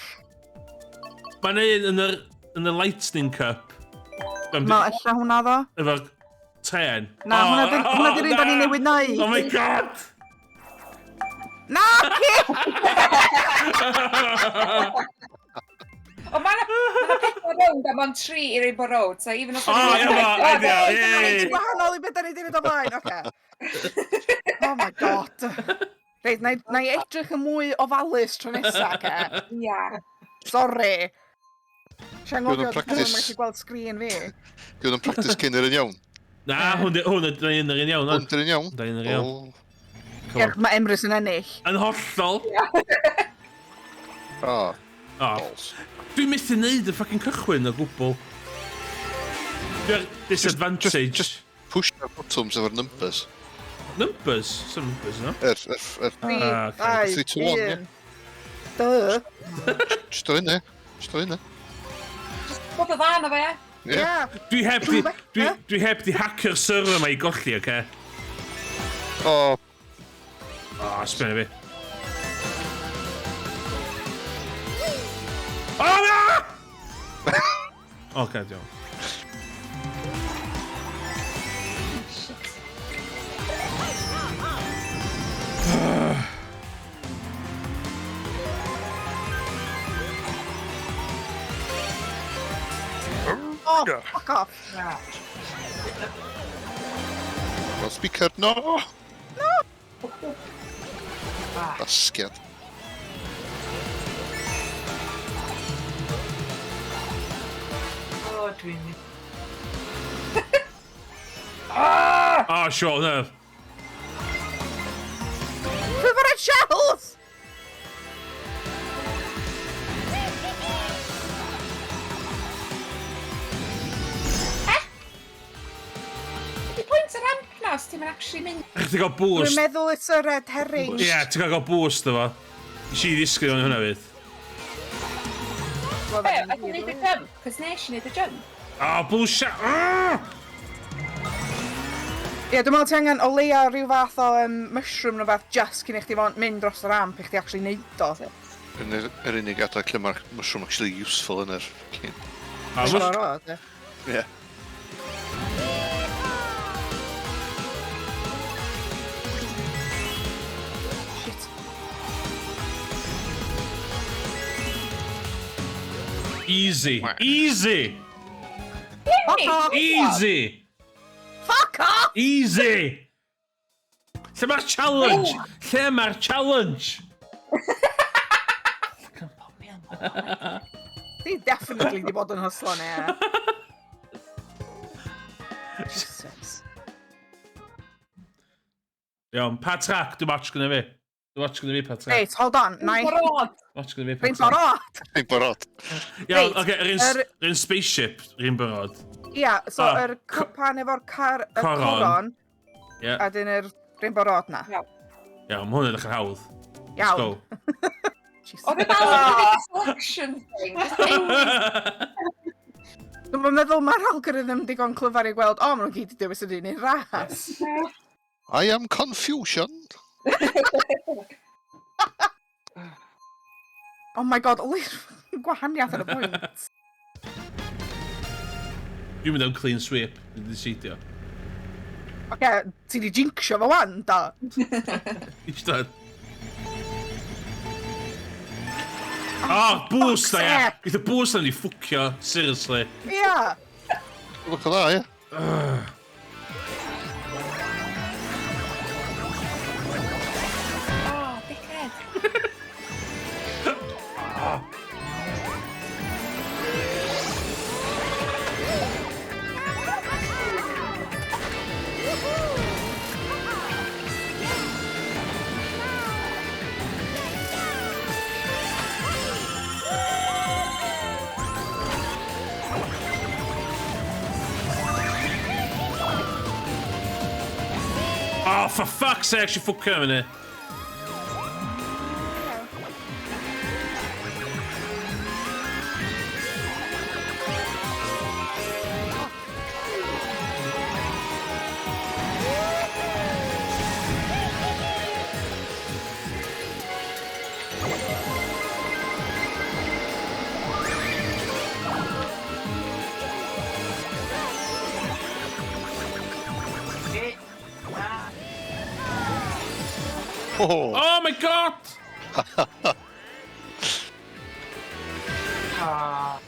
Speaker 2: Mae'n un yn y Lightning Cup.
Speaker 3: Ma, ella hwnna ddo?
Speaker 2: Efo'r tren.
Speaker 3: Na, hwnna di'r un da ni newydd neud.
Speaker 2: Oh my god!
Speaker 3: Na, ci!
Speaker 1: O, mae'na 4 rownd a mae'n 3 i Rainbow Road, so even os...
Speaker 2: O, ideal, yay!
Speaker 3: Dwi'n wahanol i beth da ni wedi neud o blaen, oce. Oh my god. Reit, na i edrych yn mwy ofalus tro nesa, ce?
Speaker 1: Ia.
Speaker 3: Sorry. Sian
Speaker 4: Gwyd yn
Speaker 3: ngofio,
Speaker 4: practis.
Speaker 3: dwi'n gallu gweld sgrin fi.
Speaker 4: Gwyd yn practis cyn yr un iawn.
Speaker 2: Na, hwn ydy'r un iawn.
Speaker 4: Hwn dy'r un iawn.
Speaker 2: Da un yr iawn.
Speaker 4: O,
Speaker 3: Ie, mae Emrys yn ennill.
Speaker 2: Yn hollol.
Speaker 4: o,
Speaker 2: O,
Speaker 4: balls.
Speaker 2: dwi'n methu neud y ffucking cychwyn o gwbl. Dwi'n disadvantage.
Speaker 4: Just push the buttons efo'r numbers.
Speaker 2: Numbers? Some numbers, no?
Speaker 4: Er,
Speaker 3: 3,
Speaker 4: 3, 2, 1,
Speaker 3: 2, 1. Duh.
Speaker 4: just o hynny. Just o hynny.
Speaker 1: Bod o dda na fe,
Speaker 4: Ie.
Speaker 3: Ie.
Speaker 2: Dwi heb di hacio'r server ma i golli, oce?
Speaker 4: O,
Speaker 2: O, sbynnu fi. O, na! Oce, diolch.
Speaker 3: Oh, fuck off.
Speaker 4: no speaker, no! Basgiad.
Speaker 5: O, dwi'n...
Speaker 2: Oh, sure, no.
Speaker 3: Favorite shells!
Speaker 1: Ydy pwynt yr amp na, os ti'n actually mynd...
Speaker 2: Ti'n gael
Speaker 3: Dwi'n
Speaker 2: boost.
Speaker 3: meddwl it's a red herring.
Speaker 2: Ie, ti'n gael boost efo. Nes i ddisgyn o'n hwnna fydd.
Speaker 3: Wel,
Speaker 1: Be,
Speaker 3: that's
Speaker 1: ydyn ni'n neud y jump? Cos nes i neud y jump.
Speaker 2: Oh, bullshit! Ah!
Speaker 3: Ie, dwi'n meddwl ti angen o leia rhyw fath o mushroom neu fath just cyn i chdi mynd dros y ramp i chdi actually neud o.
Speaker 4: Yr unig adael lle mae'r mushroom actually useful yn yr cyn.
Speaker 2: Ah,
Speaker 3: Siarad, ie.
Speaker 4: Ie.
Speaker 3: Shit.
Speaker 2: Easy. Easy!
Speaker 3: Fuck off!
Speaker 2: Easy!
Speaker 3: Fuck off!
Speaker 2: Easy! Lle mae'r challenge? Lle mae'r challenge?
Speaker 3: Ti definitely di bod yn hyslo ni, ie. Jesus.
Speaker 2: Iawn, pa track dwi'n watch gyda fi? Dwi'n watch gyda fi pa track.
Speaker 3: Wait, hold on. Na i...
Speaker 2: Watch gyda fi pa
Speaker 3: Rhaid
Speaker 2: track.
Speaker 3: barod!
Speaker 4: Ein barod.
Speaker 2: Iawn,
Speaker 3: Reit,
Speaker 2: oce, yr un spaceship, yr un byrod.
Speaker 3: Ia, so
Speaker 2: Ah,
Speaker 3: yr cwpan efo'r y
Speaker 2: coron.
Speaker 3: coron,
Speaker 2: Ie,
Speaker 3: a dyn yr rhaid barod na.
Speaker 2: iawn, ma hwnna'n edrych yn hawdd. Let's
Speaker 3: Iawn.
Speaker 2: go.
Speaker 3: Jesus.
Speaker 1: Oedd e dal yn gwneud selection thing. Just enwi.
Speaker 3: Dwi'n meddwl mae'r algorithm digon clyfar i gweld, o, maen nhw gyd i dewis yr un i'r ras.
Speaker 4: I am confusion.
Speaker 3: Oh my god, oly'r gwahaniaeth ar y pwynt.
Speaker 2: Dwi'n mynd am clean sweep, dwi'n disidio.
Speaker 3: Oce, ti di jinxio fo wan, da?
Speaker 2: Eistedd. Oh, boost na ia!
Speaker 3: Fuck's
Speaker 2: Gaeth y boost na ni ffwcio, seriously.
Speaker 3: Ia.
Speaker 4: Look o dda, ie.
Speaker 1: O, dickhead.
Speaker 2: for fuck's sake, she ffwcio fyny.
Speaker 4: Oh,
Speaker 2: Oh my god!
Speaker 5: Ah.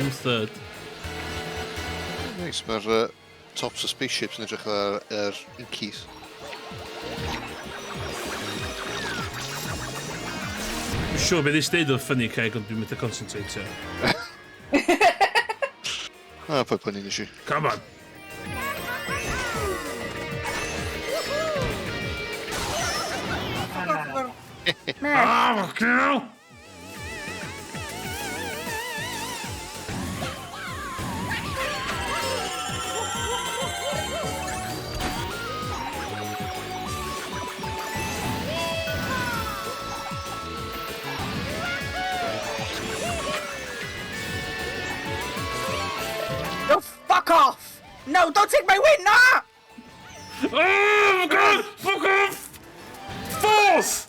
Speaker 2: I'm third.
Speaker 4: Nice, mae'r tops o spaceships yn edrych ar inkies.
Speaker 2: Dwi'n siŵr beth i steid o'r ffynnu caeg, ond dwi'n mynd i concentrate.
Speaker 4: Pa pwyn nes i.
Speaker 2: Come on!
Speaker 3: Meh.
Speaker 2: Oh, fucking hell!
Speaker 3: No, fuck off! No, don't take my win, nah!
Speaker 2: Oh, god! Fuck off! Fourth!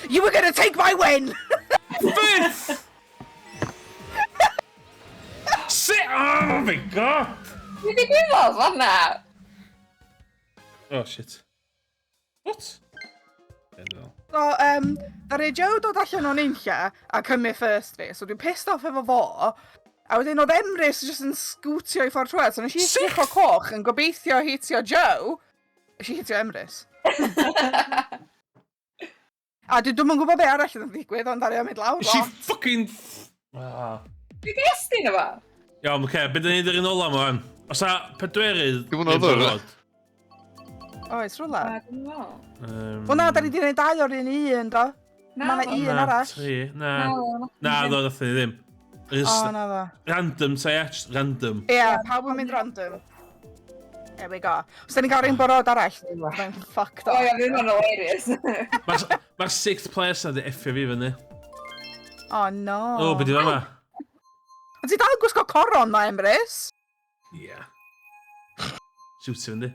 Speaker 3: You were gonna take my win!
Speaker 2: Fifth! Oh my god!
Speaker 1: Dwi wedi gwybod fanna!
Speaker 2: Oh shit. What?
Speaker 3: So, ddaru Joe dod allan o'n unlla a cymryd first fi, so dwi'n pissed off efo fo, a wedyn oedd Emrys jyst yn sgwtio i ffordd trwad, so nes i strych o coch yn gobeithio hitio Joe, nes i hitio Emrys. A dwi'n gwybod be arall yn ddigwydd, ond ddaru o'n mynd lawr
Speaker 2: She
Speaker 3: o.
Speaker 2: fucking...
Speaker 1: Dwi gesti na fa?
Speaker 2: Iawn, oce, beth dyn ni'n yr un ola mwan? Os a pedwerydd...
Speaker 4: Dim ond oedd o,
Speaker 3: Oes, rwla.
Speaker 1: Dwi'n meddwl.
Speaker 3: O na, da ni di wneud 2 o'r un, do. Ma' 'na un arall.
Speaker 2: 3, na. Na, do, nathon ni ddim.
Speaker 3: O, na ddo.
Speaker 2: Random, say etch, random.
Speaker 3: Ie, pawb yn mynd random. There we go. Os da ni'n gael un borod arall, mae'n fucked
Speaker 1: O
Speaker 3: up.
Speaker 1: ia, fydd yn hilarious.
Speaker 2: Mae'r 6th place na di effio fi fyny.
Speaker 3: Oh no.
Speaker 2: O, beth di fama?
Speaker 3: Ond ti dal gwisgo coron na, Emrys?
Speaker 2: Ie. Siwtio fyny.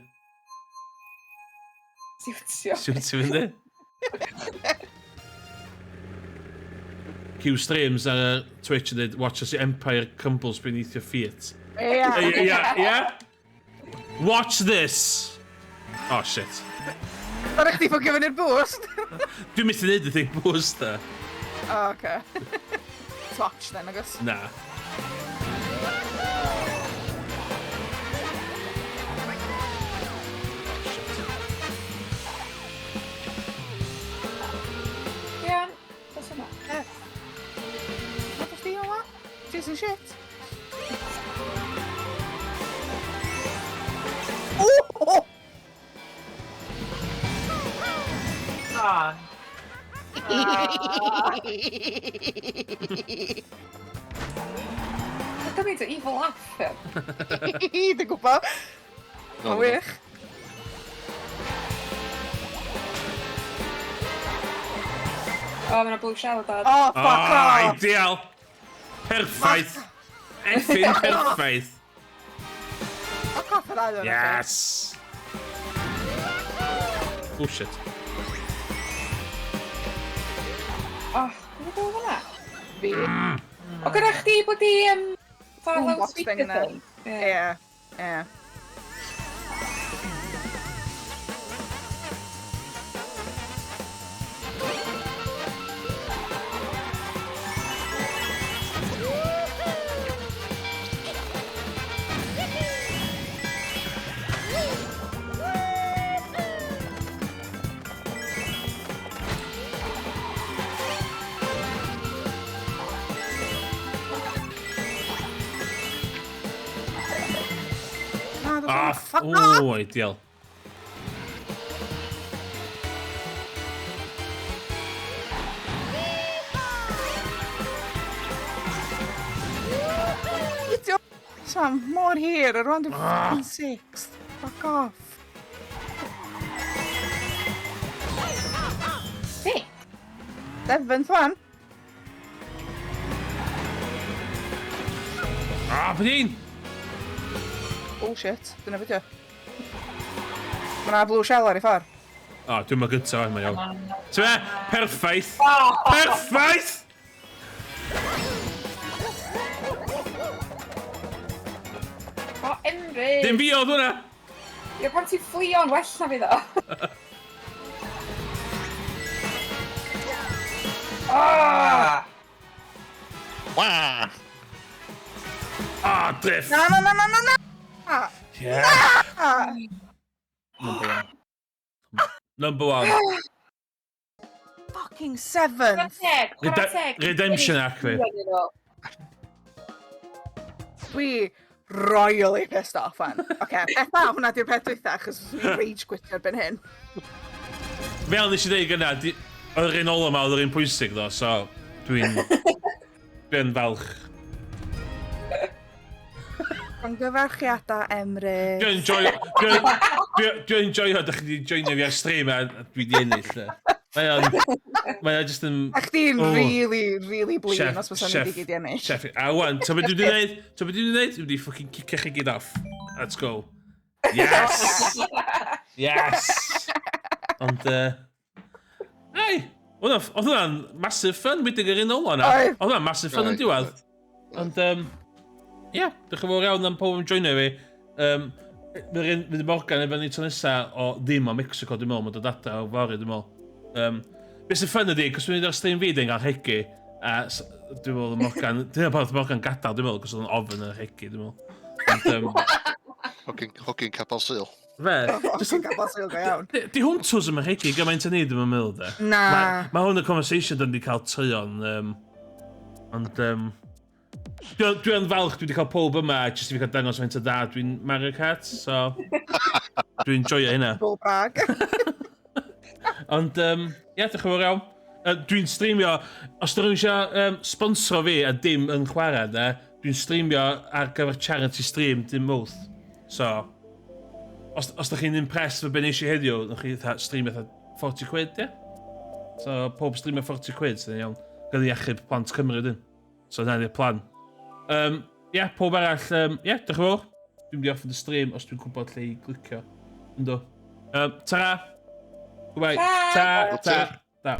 Speaker 1: Siwtio.
Speaker 2: Siwtio fyny. Q-streams ar Twitch yn dweud, watch as your empire crumbles beneath your feet.
Speaker 3: Ie.
Speaker 2: Yeah. Watch this! Oh, shit.
Speaker 3: Oeddech chdi ffwcio fyny'r boost?
Speaker 2: Dwi'n mynd i wneud y thing boost da.
Speaker 3: O, oce. Twatch then, agos.
Speaker 2: Na.
Speaker 1: Iawn, dos yma.
Speaker 3: What ydych chi ola? Ti sy'n shit? Oh!
Speaker 5: Ah.
Speaker 1: Mae'n gymaint o evil laugh.
Speaker 3: Dwi'n gwybod. Mae'n wych.
Speaker 1: O, mae'n blue shell dad.
Speaker 3: Oh, fuck off!
Speaker 2: Ideal! Perffaith! Effing perffaith!
Speaker 3: Fuck off yr ail.
Speaker 2: Yes! Oh shit.
Speaker 1: O, dwi'n gwybod hwnna.
Speaker 3: Fi.
Speaker 1: O, gyda chdi bod i... Far loud
Speaker 3: Boombox thing yna.
Speaker 1: thing.
Speaker 3: Ie. Ie.
Speaker 2: O, ideal.
Speaker 3: Sam, mor hir, around the fucking 6th. Fuck off.
Speaker 1: Be?
Speaker 3: 7th one.
Speaker 2: Pa un?
Speaker 3: Oh shit, dyna beth yw. Mae'na blue shell ar ei ffordd.
Speaker 2: O, dwi'n mynd gyda, mae'n iawn. Ti'n me? Perffaith! Perffaith!
Speaker 1: O, Emrys!
Speaker 2: Dim fi oedd hwnna!
Speaker 1: Ie, pan ti'n fflio'n well na fi ddo.
Speaker 5: Ah!
Speaker 4: Wah!
Speaker 2: Drift!
Speaker 3: Na!
Speaker 2: Yeah.
Speaker 3: Ah!
Speaker 2: Number one.
Speaker 3: Fucking 7th.
Speaker 2: Redemption ac fi.
Speaker 3: Dwi royally pissed off fan. Oce, peth da, hwnna di'r peth dwytha, achos dwi'n rage quit erbyn hyn.
Speaker 2: Fel nes i ddeud gyna, oedd yr un ola yma, oedd yr un pwysig ddo, so dwi'n falch.
Speaker 3: Congyfarchiadau Emrys.
Speaker 2: Dwi'n enjoyo, ydych chi wedi joinio fi ar stream a dwi wedi ennill. Mae o just yn...
Speaker 3: A chdi'n really blin
Speaker 2: Chef,
Speaker 3: os fysa'n
Speaker 2: chef,
Speaker 3: wedi gyd i ennill.
Speaker 2: Chef, a wan, ta beth dwi wedi gwneud? Dwi wedi ffocin cicio chi gyd off. Let's go. Yes! Yes! Ond, ei, oedd hwnna'n massive fun, wydig yr un ola na.
Speaker 3: Oedd.
Speaker 2: Oedd hwnna'n massive fun yn diwedd. Ond, ie, dych chi'n fawr iawn am pob yn joinio fi. Fydd Morgan efo ni to nesa o ddim o Mexico, dwi'n meddwl, mae'n dod adra o fawr, dwi'n meddwl. Be sy'n ffyn ydi, cos dwi'n mynd ar stream fi yn cael hegi, a dwi'n meddwl Morgan, dyna bod Morgan gadael, dwi'n meddwl, cos oedd yn ofyn ar hegi, dwi'n meddwl.
Speaker 4: Hogyn capel syl.
Speaker 2: Fe,
Speaker 3: Dwi'n gael syl go iawn.
Speaker 2: di hwntws yma hegi gymaint yn ni, dwi'n meddwl, de.
Speaker 3: Na.
Speaker 2: Mae hwn y conversation dyn ni cael tryon, ond, dwi'n falch, dwi wedi cael pob yma, jyst i fi cael dangos faint o da, dwi'n Mario Kart, so dwi'n joio hynna.
Speaker 3: Bull brag.
Speaker 2: Ond, ie, dych chi'n fawr iawn. Dwi'n streamio, os ydych chi eisiau sponsro fi a dim yn chwarae, dwi'n streamio ar gyfer charity stream dim mwth. So, os ydych chi'n impressed fy ben eisiau heddiw, ydych chi streamio 40 quid, ie? So, pob streamio 40 quid, sy'n iawn. Gyda iachub plant Cymru dyn. So, yna ni'r plan. Ie, pob arall, ie, dych chi'n fawr. Dwi'n mynd i off yn y stream os dwi'n gwybod lle i glicio. Ynddo. Tara! Goodbye. Ta!